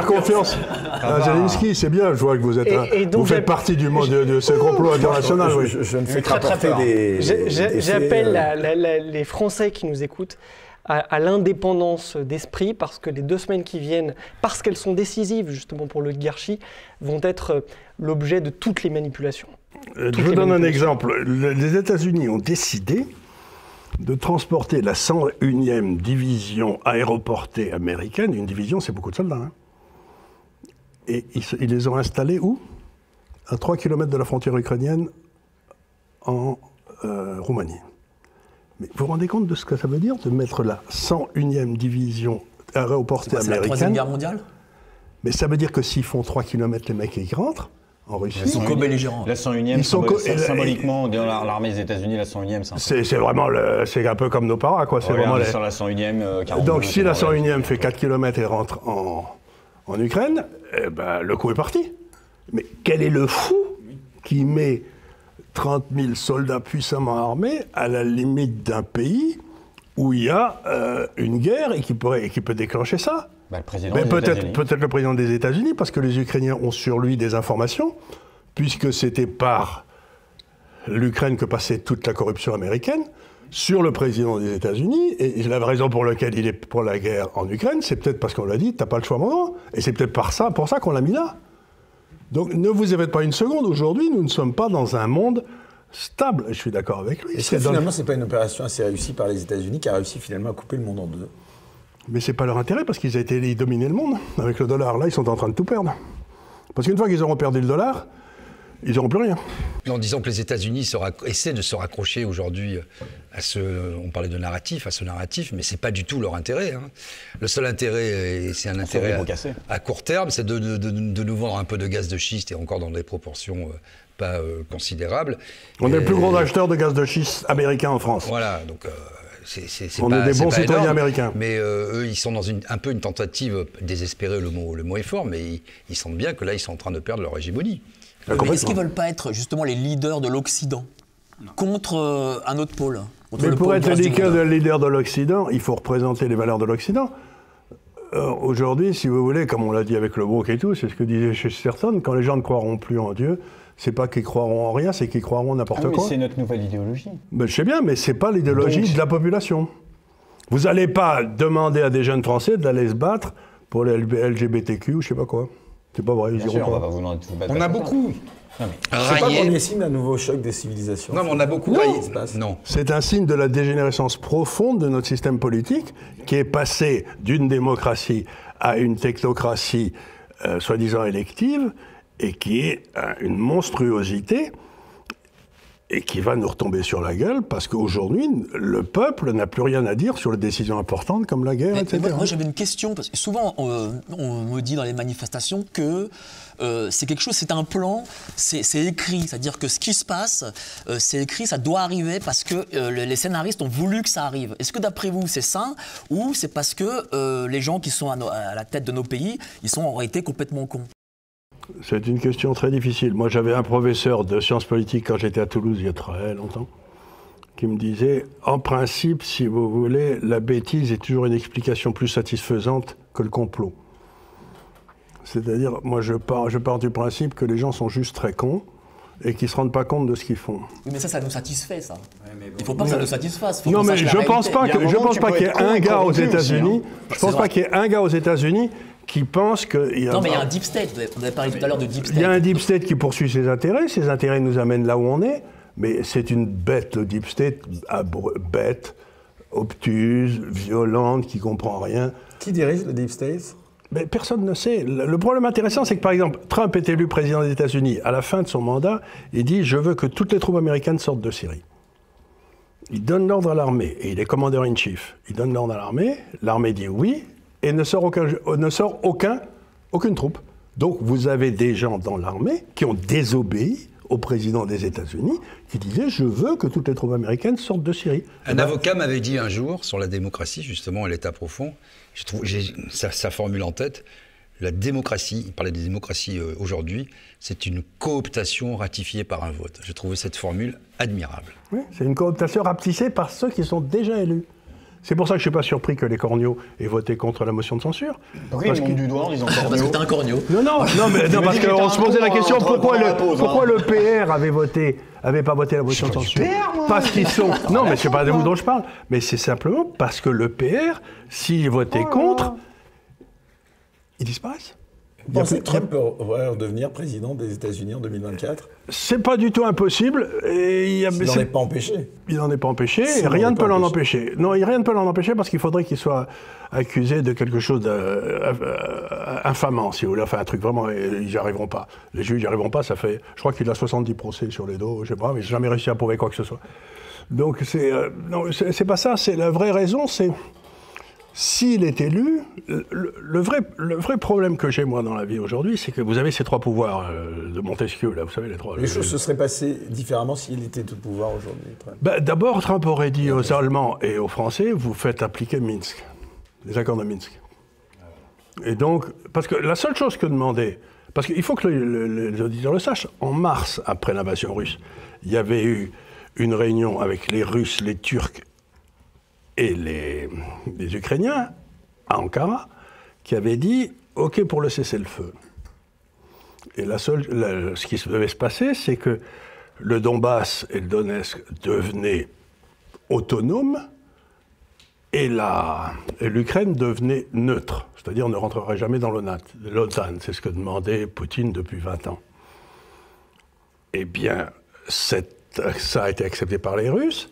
confiance à Zelensky, c'est bien, je vois que vous faites partie de ce complot international. Je ne fais qu'apporter des J'appelle les Français qui nous écoutent à l'indépendance d'esprit, parce que les 2 semaines qui viennent, parce qu'elles sont décisives justement pour l'oligarchie, vont être l'objet de toutes les manipulations. Je vous donne un exemple. Les États-Unis ont décidé de transporter la 101e division aéroportée américaine. Une division, c'est beaucoup de soldats. Hein. Et ils les ont installés où ? À 3 km de la frontière ukrainienne, en Roumanie. Mais vous vous rendez compte de ce que ça veut dire de mettre la 101e division aéroportée américaine ? C'est la 3e guerre mondiale ? Mais ça veut dire que s'ils font 3 km, les mecs, ils rentrent en Russie. Ils sont co-belligérants. La 101e, symboliquement, dans l'armée des États-Unis, la 101e, c'est vraiment c'est un peu comme nos paras, quoi. C'est vraiment sur la 101e, 42. Donc, si la 101e fait 4 km et rentre en Ukraine, eh ben, le coup est parti. Mais quel est le fou qui met 30 000 soldats puissamment armés à la limite d'un pays où il y a une guerre et qui peut déclencher ça? Le président peut-être le président des États-Unis, parce que les Ukrainiens ont sur lui des informations, puisque c'était par l'Ukraine que passait toute la corruption américaine, sur le président des États-Unis, et la raison pour laquelle il est pour la guerre en Ukraine, c'est peut-être parce qu'on l'a dit, t'as pas le choix maintenant, et c'est peut-être pour ça qu'on l'a mis là. Donc ne vous éveillez pas une seconde, aujourd'hui nous ne sommes pas dans un monde stable, je suis d'accord avec lui. Est-ce que finalement c'est pas une opération assez réussie par les États-Unis qui a réussi finalement à couper le monde en deux? Mais c'est pas leur intérêt, parce ils dominaient le monde avec le dollar. Là, ils sont en train de tout perdre. Parce qu'une fois qu'ils auront perdu le dollar, ils n'auront plus rien. En disant que les États-Unis essaient de se raccrocher aujourd'hui à on parlait de narratif, à ce narratif, mais c'est pas du tout leur intérêt. Hein. Le seul intérêt, et c'est un intérêt à court terme, c'est de nous vendre un peu de gaz de schiste, et encore dans des proportions pas considérables. On est le plus gros acheteur de gaz de schiste américain en France. Voilà, donc... on est des bons citoyens énorme, américains. Mais eux, ils sont dans un peu une tentative désespérée, le mot est fort, mais ils sentent bien que là, ils sont en train de perdre leur hégémonie. Mais est-ce qu'ils ne veulent pas être justement les leaders de l'Occident contre un autre pôle? Mais pour être le leader de l'Occident, il faut représenter les valeurs de l'Occident. Aujourd'hui, si vous voulez, comme on l'a dit avec le Brook et tout, c'est ce que disait Chesterton, quand les gens ne croiront plus en Dieu, c'est pas qu'ils croiront en rien, c'est qu'ils croiront n'importe quoi. C'est notre nouvelle idéologie. Ben, je sais bien, mais c'est pas l'idéologie de la population. Vous n'allez pas demander à des jeunes Français d'aller se battre pour les LGBTQ ou je sais pas quoi. C'est pas vrai, ils Bien iront sûr, pas. on va vous battre On pas a ça. beaucoup C'est pas raillé. premier signe d'un nouveau choc des civilisations. Non, mais on a beaucoup Non. raillé. Se passe. Non. C'est un signe de la dégénérescence profonde de notre système politique qui est passé d'une démocratie à une technocratie soi-disant élective et qui est une monstruosité et qui va nous retomber sur la gueule parce qu'aujourd'hui, le peuple n'a plus rien à dire sur les décisions importantes comme la guerre, etc. Moi, j'avais une question, parce que souvent, on me dit dans les manifestations que c'est quelque chose, c'est un plan, c'est écrit. C'est-à-dire que ce qui se passe, c'est écrit, ça doit arriver parce que les scénaristes ont voulu que ça arrive. Est-ce que d'après vous, c'est ça ou c'est parce que les gens qui sont à la tête de nos pays, ils sont en réalité complètement cons? C'est une question très difficile. Moi, j'avais un professeur de sciences politiques quand j'étais à Toulouse il y a très longtemps, qui me disait, en principe, si vous voulez, la bêtise est toujours une explication plus satisfaisante que le complot. C'est-à-dire, moi, je pars du principe que les gens sont juste très cons et qu'ils ne se rendent pas compte de ce qu'ils font. Oui, mais ça nous satisfait, ça. Il ne faut pas que ça nous satisfasse. Faut Non, qu'on mais sache la je pense réalité. pas Il y a un moment, qu'il tu peux y ait être un con, gars aux corrompu aussi, États-Unis. hein. Je pense pas qu'il y ait un gars aux États-Unis qui pense qu'il y a. Non, mais il y a un deep state. On avait parlé tout à l'heure de deep state. Il y a un deep state qui poursuit ses intérêts. Ses intérêts nous amènent là où on est. Mais c'est une bête, le deep state, bête, obtuse, violente, qui comprend rien. Qui dirige le Deep State? Mais personne ne sait. Le problème intéressant, c'est que, par exemple, Trump est élu président des États-Unis. À la fin de son mandat, il dit « Je veux que toutes les troupes américaines sortent de Syrie ». Il donne l'ordre à l'armée, et il est commander-in-chief. Il donne l'ordre à l'armée dit oui, et ne sort aucune troupe. Donc, vous avez des gens dans l'armée qui ont désobéi au président des États-Unis, qui disait « Je veux que toutes les troupes américaines sortent de Syrie ». Un avocat m'avait dit un jour, sur la démocratie, justement, à l'état profond, j'ai sa formule en tête, la démocratie, il parlait des démocraties aujourd'hui, c'est une cooptation ratifiée par un vote. Je trouvais cette formule admirable. Oui, c'est une cooptation rapetissée par ceux qui sont déjà élus. C'est pour ça que je ne suis pas surpris que les corneaux aient voté contre la motion de censure. Pourquoi ils montent du doigt en disant Parce que corneau? t'es un corneau. Non, parce dit que qu'on j'étais se un posait la con, question hein, pourquoi pendant la pause, hein. le PR avait pas voté la motion de censure. Parce qu'ils sont. Non, mais c'est pas de vous dont je parle. Mais c'est simplement parce que le PR, s'il votait contre, ils disparaissent. Vous pensez que Trump pourrait redevenir président des États-Unis en 2024? C'est pas du tout impossible. Et Il n'en est pas empêché. Il n'en est pas empêché. Si, Rien on ne peut n'est pas l'en empêché. empêcher. Non, rien ne peut l'en empêcher parce qu'il faudrait qu'il soit accusé de quelque chose d'infamant, si vous voulez. Enfin, un truc vraiment. Ils n'y arriveront pas. Les juges n'y arriveront pas. Ça fait. Je crois qu'il a 70 procès sur les dos. Je sais pas, mais j'ai jamais réussi à prouver quoi que ce soit. Donc, c'est pas ça. C'est la vraie raison. C'est. S'il est élu, le vrai problème que j'ai, moi, dans la vie aujourd'hui, c'est que vous avez ces trois pouvoirs de Montesquieu, là, vous savez, les trois. Les choses se seraient passées différemment s'il était au pouvoir aujourd'hui, Trump. D'abord, Trump aurait dit aux Allemands et aux Français, vous faites appliquer Minsk, les accords de Minsk. Et donc, parce que la seule chose que demandait, parce qu'il faut que les auditeurs le sachent, en mars, après l'invasion russe, il y avait eu une réunion avec les Russes, les Turcs et les Ukrainiens, à Ankara, qui avaient dit « OK pour le cessez-le-feu ». Et ce qui devait se passer, c'est que le Donbass et le Donetsk devenaient autonomes et l'Ukraine devenait neutre, c'est-à-dire ne rentrerait jamais dans l'OTAN. C'est ce que demandait Poutine depuis 20 ans. Eh bien, ça a été accepté par les Russes.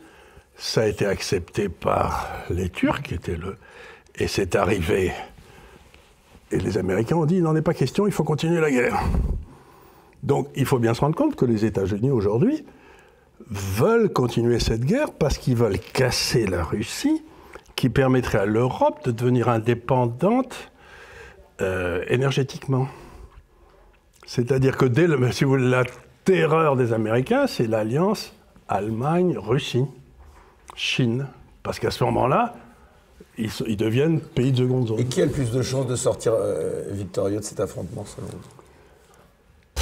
Ça a été accepté par les Turcs, et c'est arrivé. Et les Américains ont dit, il n'en est pas question, il faut continuer la guerre. Donc, il faut bien se rendre compte que les États-Unis, aujourd'hui, veulent continuer cette guerre parce qu'ils veulent casser la Russie, qui permettrait à l'Europe de devenir indépendante énergétiquement. C'est-à-dire que si vous voulez, la terreur des Américains, c'est l'alliance Allemagne-Russie. Chine, parce qu'à ce moment-là, ils deviennent pays de seconde zone. Et qui a le plus de chances de sortir victorieux de cet affrontement, selon vous?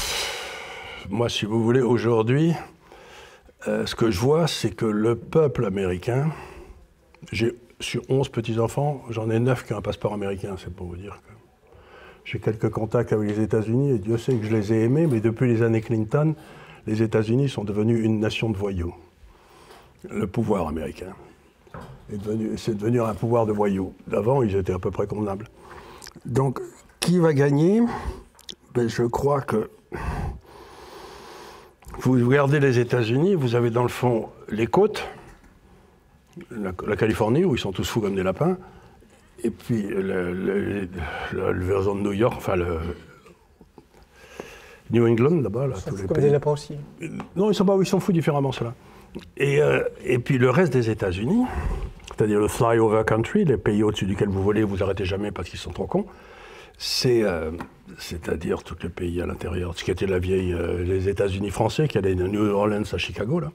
Moi, si vous voulez, aujourd'hui, ce que je vois, c'est que le peuple américain, sur 11 petits-enfants, j'en ai 9 qui ont un passeport américain, c'est pour vous dire que j'ai quelques contacts avec les États-Unis, et Dieu sait que je les ai aimés, mais depuis les années Clinton, les États-Unis sont devenus une nation de voyous. Le pouvoir américain c'est devenu un pouvoir de voyous. D'avant, ils étaient à peu près convenables. Donc, qui va gagner? Ben, je crois que vous regardez les États-Unis, vous avez dans le fond les côtes, la Californie, où ils sont tous fous comme des lapins, et puis la version de New York, enfin le New England, là-bas. Là, tous les comme pays. des lapins aussi. Non, ils sont fous différemment, ceux-là. Et puis le reste des États-Unis, c'est-à-dire le flyover country, les pays au-dessus duquel vous volez, vous arrêtez jamais parce qu'ils sont trop cons, c'est-à-dire tous les pays à l'intérieur, ce qui était les États-Unis français, qui allaient de New Orleans à Chicago, là.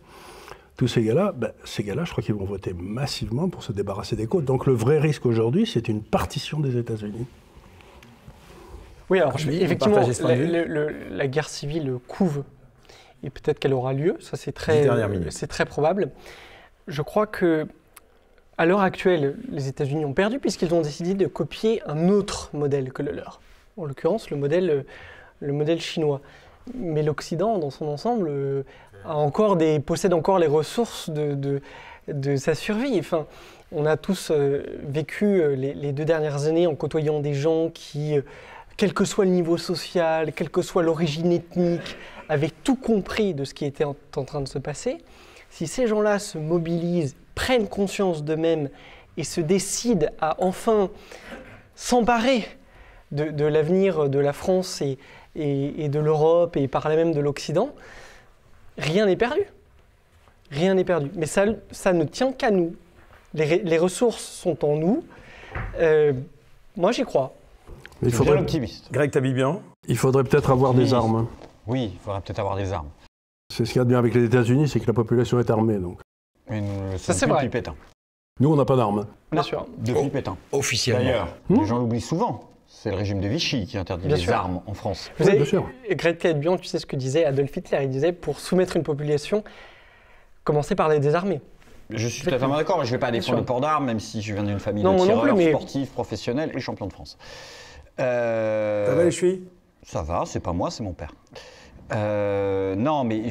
Tous ces gars-là, je crois qu'ils vont voter massivement pour se débarrasser des côtes. Donc le vrai risque aujourd'hui, c'est une partition des États-Unis. Oui, alors effectivement, partagez ce point de vue la guerre civile couve, et peut-être qu'elle aura lieu, ça c'est très probable. Je crois que à l'heure actuelle, les États-Unis ont perdu puisqu'ils ont décidé de copier un autre modèle que le leur. En l'occurrence, le modèle chinois. Mais l'Occident, dans son ensemble, possède encore les ressources de sa survie. Enfin, on a tous vécu les 2 dernières années en côtoyant des gens qui, quel que soit le niveau social, quelle que soit l'origine ethnique, avaient tout compris de ce qui était en train de se passer. Si ces gens-là se mobilisent, prennent conscience d'eux-mêmes et se décident à enfin s'emparer de l'avenir de la France et de l'Europe et par là même de l'Occident, rien n'est perdu. Rien n'est perdu. Mais ça ne tient qu'à nous. Les ressources sont en nous. Moi, j'y crois. Il faudrait l'optimiste. Greg Tabibian. Il faudrait peut-être avoir des armes. Oui, il faudrait peut-être avoir des armes. C'est ce qu'il y a de bien avec les États-Unis, c'est que la population est armée. Donc. Mais nous, ça, c'est vrai. Pétain. Nous, on n'a pas d'armes. Bien sûr. Depuis Pétain. Officiellement. D'ailleurs, les gens l'oublient souvent. C'est le régime de Vichy qui interdit les armes en France. Bien sûr. Greg Tabibian, tu sais ce que disait Adolf Hitler. Il disait, pour soumettre une population, commencer par les désarmer. Je suis totalement d'accord, mais je ne vais pas défendre le port d'armes, même si je viens d'une famille de tireurs sportifs, professionnels et champions de France. Ça va les chevilles ? Ça va, c'est pas moi, c'est mon père. Non, mais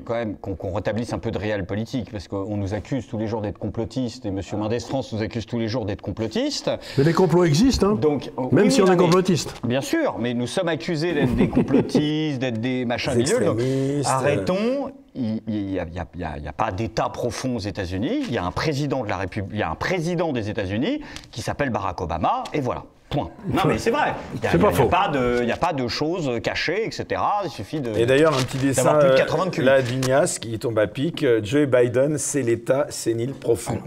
quand même qu'on rétablisse un peu de réel politique, parce qu'on nous accuse tous les jours d'être complotistes, et M. Mendès France nous accuse tous les jours d'être complotistes. Mais les complots existent, hein. Donc, même si on est complotiste. Bien sûr, mais nous sommes accusés d'être des complotistes, d'être des machins milieux. Donc, arrêtons. Il n'y a pas d'État profond aux États-Unis. Il y a un président de la République, il y a un président des États-Unis qui s'appelle Barack Obama, et voilà. Point. Non, mais c'est vrai. Il n'y a pas de choses cachées, etc. Il suffit de. Et d'ailleurs, un petit dessin là d'Ignace qui tombe à pic. Joe Biden, c'est l'État sénile profond.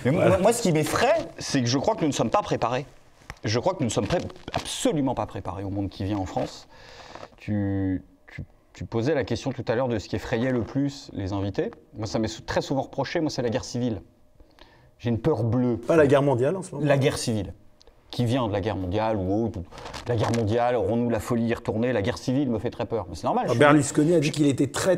Mais moi, ce qui m'effraie, c'est que je crois que nous ne sommes pas préparés. Je crois que nous ne sommes absolument pas préparés au monde qui vient en France. Tu posais la question tout à l'heure de ce qui effrayait le plus les invités. Moi, ça m'est très souvent reproché. Moi, c'est la guerre civile. J'ai une peur bleue. Pas la guerre mondiale en ce moment. La guerre civile. Qui vient de la guerre mondiale ou autre. La guerre mondiale, aurons-nous la folie y retourner? La guerre civile me fait très peur. Mais c'est normal. Berlusconi a dit qu'il était très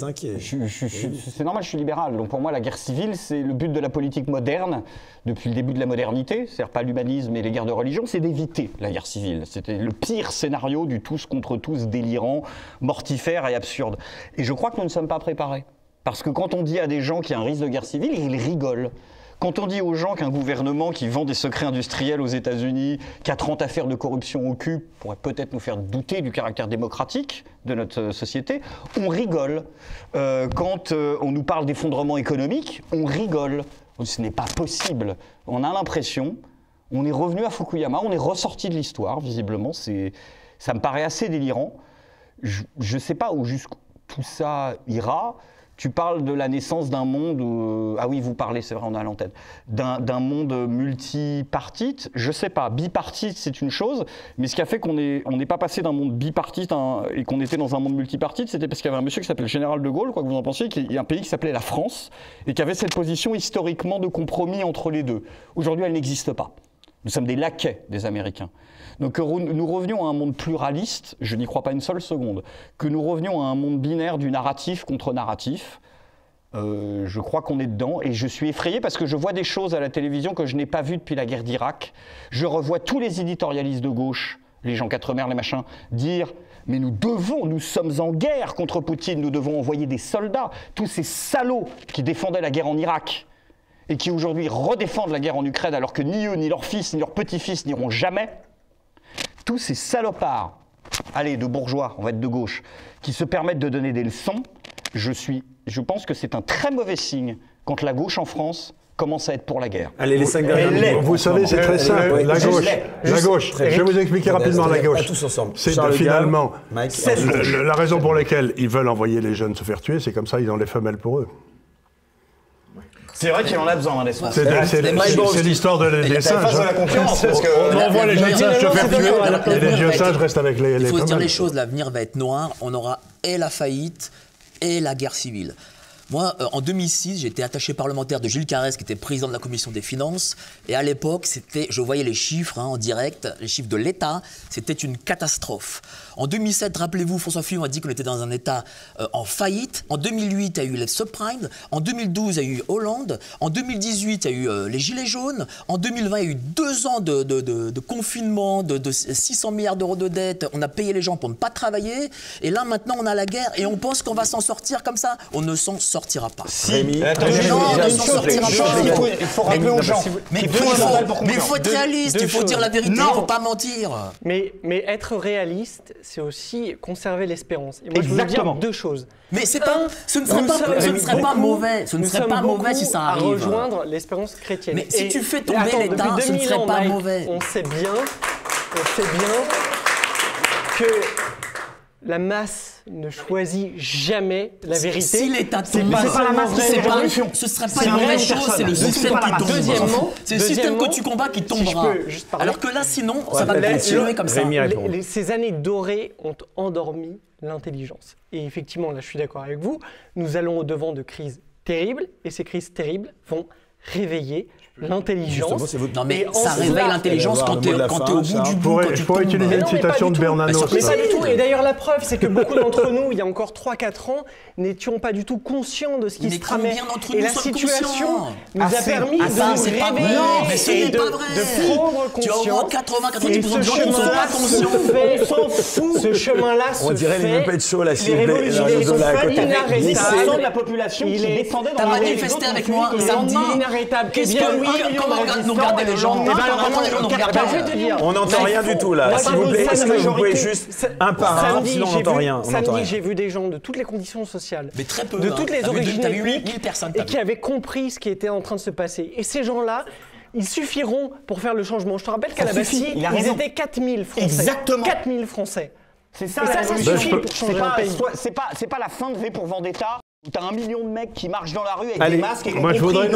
inquiet. C'est normal, je suis libéral. Donc pour moi, la guerre civile, c'est le but de la politique moderne, depuis le début de la modernité, c'est-à-dire pas l'humanisme et les guerres de religion, c'est d'éviter la guerre civile. C'était le pire scénario du tous contre tous, délirant, mortifère et absurde. Et je crois que nous ne sommes pas préparés. Parce que quand on dit à des gens qu'il y a un risque de guerre civile, ils rigolent. Quand on dit aux gens qu'un gouvernement qui vend des secrets industriels aux États-Unis, qui a 30 affaires de corruption au cul, pourrait peut-être nous faire douter du caractère démocratique de notre société, on rigole. Quand on nous parle d'effondrement économique, on rigole. Ce n'est pas possible. On a l'impression, on est revenu à Fukuyama, on est ressorti de l'histoire, visiblement. Ça me paraît assez délirant. Je ne sais pas où jusqu'où tout ça ira. Tu parles de la naissance d'un monde, ah oui, vous parlez, c'est vrai, on est à l'antenne, d'un monde multipartite. Je sais pas, bipartite, c'est une chose, mais ce qui a fait qu'on n'est pas passé d'un monde bipartite et qu'on était dans un monde multipartite, c'était parce qu'il y avait un monsieur qui s'appelait le général de Gaulle, quoi que vous en pensiez, qui est un pays qui s'appelait la France, et qui avait cette position historiquement de compromis entre les deux. Aujourd'hui, elle n'existe pas. Nous sommes des laquais des Américains. Donc que nous revenions à un monde pluraliste, je n'y crois pas une seule seconde. Que nous revenions à un monde binaire du narratif contre narratif, je crois qu'on est dedans. Et je suis effrayé parce que je vois des choses à la télévision que je n'ai pas vues depuis la guerre d'Irak. Je revois tous les éditorialistes de gauche, les Jean Quatremer, les machins, dire « Mais nous sommes en guerre contre Poutine, nous devons envoyer des soldats. » Tous ces salauds qui défendaient la guerre en Irak et qui aujourd'hui redéfendent la guerre en Ukraine alors que ni eux, ni leurs fils, ni leurs petits-fils n'iront jamais. tous ces salopards, allez, de bourgeois, on va être de gauche, qui se permettent de donner des leçons, je pense que c'est un très mauvais signe quand la gauche en France commence à être pour la guerre. Allez, les 5 dernières minutes. Vous savez, c'est très simple. La gauche. Je vais vous expliquer rapidement la gauche. Tous ensemble. C'est finalement la raison pour laquelle ils veulent envoyer les jeunes se faire tuer, c'est comme ça, ils ont les femelles pour eux. C'est vrai qu'il en a besoin, l'espace. C'est l'histoire des singes. On envoie les jeunes singes se faire tuer, et les vieux singes restent avec les femelles. Il faut se dire les choses, l'avenir va être noir, on aura et la faillite et la guerre civile. Moi, en 2006, j'étais attaché parlementaire de Gilles Carrez, qui était président de la commission des finances. Et à l'époque, je voyais les chiffres en direct, les chiffres de l'État. C'était une catastrophe. En 2007, rappelez-vous, François Fillon a dit qu'on était dans un État en faillite. En 2008, il y a eu les subprimes. En 2012, il y a eu Hollande. En 2018, il y a eu les Gilets jaunes. En 2020, il y a eu 2 ans de confinement, de 600 milliards d'euros de dette. On a payé les gens pour ne pas travailler. Et là, maintenant, on a la guerre et on pense qu'on va s'en sortir comme ça. On ne s'en sortira pas. Rémi, il faut rappeler aux gens. Mais il faut être réaliste, il faut dire la vérité, il ne faut pas mentir. Mais être réaliste, c'est aussi conserver l'espérance. Et moi, je veux dire 2 choses. Mais ce ne serait pas mauvais. Ce ne serait pas mauvais si ça arrive. À rejoindre l'espérance chrétienne. Mais si tu fais tomber l'État, ce ne serait pas mauvais. On sait bien que la masse ne choisit jamais la vérité. Si l'État tombe, ce serait pas une vraie chose, c'est le système qui tombe. C'est le système que tu combats qui tombera. Alors que là, sinon, ça va continuer comme ça. Ces années dorées ont endormi l'intelligence. Et effectivement, là, je suis d'accord avec vous, nous allons au-devant de crises terribles, et ces crises terribles vont réveiller l'intelligence. Non mais ça réveille l'intelligence quand t'es au bout du bout. Je pourrais utiliser une citation de Bernanos. Mais pas du tout. Et d'ailleurs la preuve, c'est que beaucoup d'entre nous, il y a encore 3-4 ans, n'étions pas du tout conscients de ce qui se tramait. Et la situation nous a permis de nous réveiller et de prendre conscience. Tu as au moins 80-90% de gens qui ne sont pas conscients. On s'en fout. Ce chemin-là se fait. On dirait les Muppets Show là, les révolutionnaires sont inarrêtables. De la population qui défendait dans la manifesté avec moi samedi. Qu'est-ce que comment nous regardaient les gens? Comment les gens nous regardaient? On n'entend rien du tout là. S'il vous plaît, est-ce que vous pouvez juste un par un, sinon on n'entend rien. Samedi, j'ai vu des gens de toutes les conditions sociales, mais très peu, de toutes les origines ethniques, personnes, et qui avaient compris ce qui était en train de se passer. Et ces gens-là, ils suffiront pour faire le changement. Je te rappelle qu'à la Bastille, ils étaient 4000 Français. Exactement. 4000 Français. C'est ça, ça suffit pour changer un pays. C'est pas la fin de V pour Vendetta. Où t'as 1 million de mecs qui marchent dans la rue avec des masques et moi, je voudrais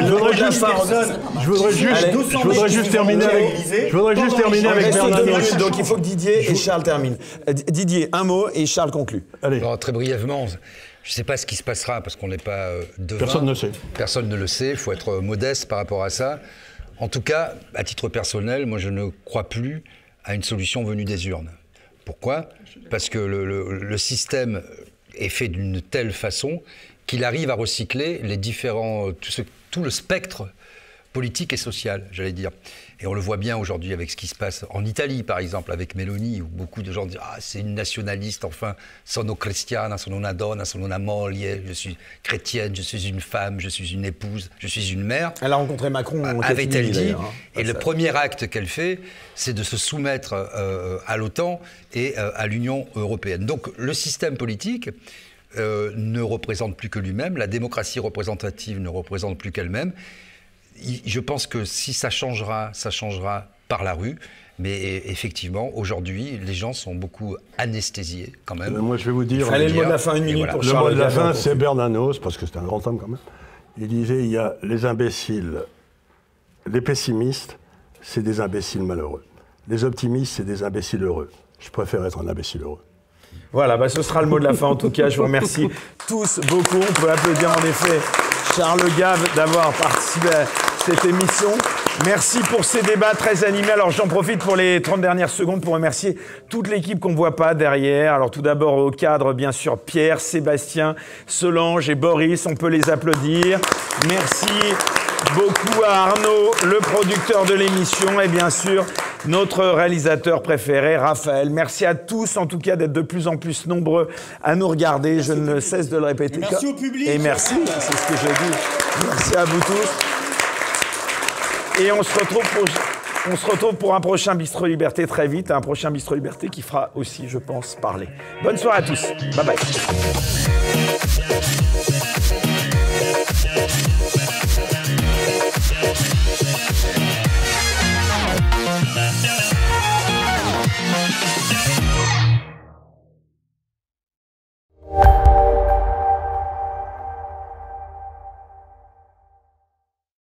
juste terminer avec Bernanos. Donc il faut que Didier et Charles terminent. Didier, un mot et Charles conclut. Allez. Alors, très brièvement, je ne sais pas ce qui se passera parce qu'on n'est pas devin. Personne ne sait. Personne ne le sait, il faut être modeste par rapport à ça. En tout cas, à titre personnel, moi je ne crois plus à une solution venue des urnes. Pourquoi? Parce que le système est fait d'une telle façon qu'il arrive à recycler les différents, tout le spectre politique et social, j'allais dire. Et on le voit bien aujourd'hui avec ce qui se passe en Italie, par exemple, avec Meloni, où beaucoup de gens disent « Ah, c'est une nationaliste, enfin, sono cristiana, sono una donna, sono una moglie, je suis chrétienne, je suis une femme, je suis une épouse, je suis une mère. » Elle a rencontré Macron. Avait-elle dit. Et le premier acte qu'elle fait, c'est de se soumettre à l'OTAN et à l'Union européenne. Donc le système politique ne représente plus que lui-même, la démocratie représentative ne représente plus qu'elle-même. Je pense que si ça changera par la rue. Mais effectivement, aujourd'hui, les gens sont beaucoup anesthésiés quand même. Moi, je vais vous dire... Allez, le mot de la fin, une minute pour Charles. Le mot de la fin, c'est Bernanos, parce que c'est un grand homme quand même. Il disait, il y a les imbéciles, les pessimistes, c'est des imbéciles malheureux. Les optimistes, c'est des imbéciles heureux. Je préfère être un imbécile heureux. Voilà, ce sera le mot de la fin en tout cas. Je vous remercie tous beaucoup. On peut applaudir en effet Charles Gave d'avoir participé à cette émission. Merci pour ces débats très animés. Alors j'en profite pour les 30 dernières secondes pour remercier toute l'équipe qu'on ne voit pas derrière. Alors tout d'abord au cadre, bien sûr, Pierre, Sébastien, Solange et Boris. On peut les applaudir. Merci beaucoup à Arnaud, le producteur de l'émission, et bien sûr notre réalisateur préféré, Raphaël. Merci à tous, en tout cas, d'être de plus en plus nombreux à nous regarder. Merci. Je ne cesse de le répéter. Et merci au public. Et merci, c'est ce que j'ai dit. Merci à vous tous. Et on se retrouve pour... On se retrouve pour un prochain Bistro Liberté très vite, un prochain Bistro Liberté qui fera aussi, je pense, parler. Bonne soirée à tous. Bye bye.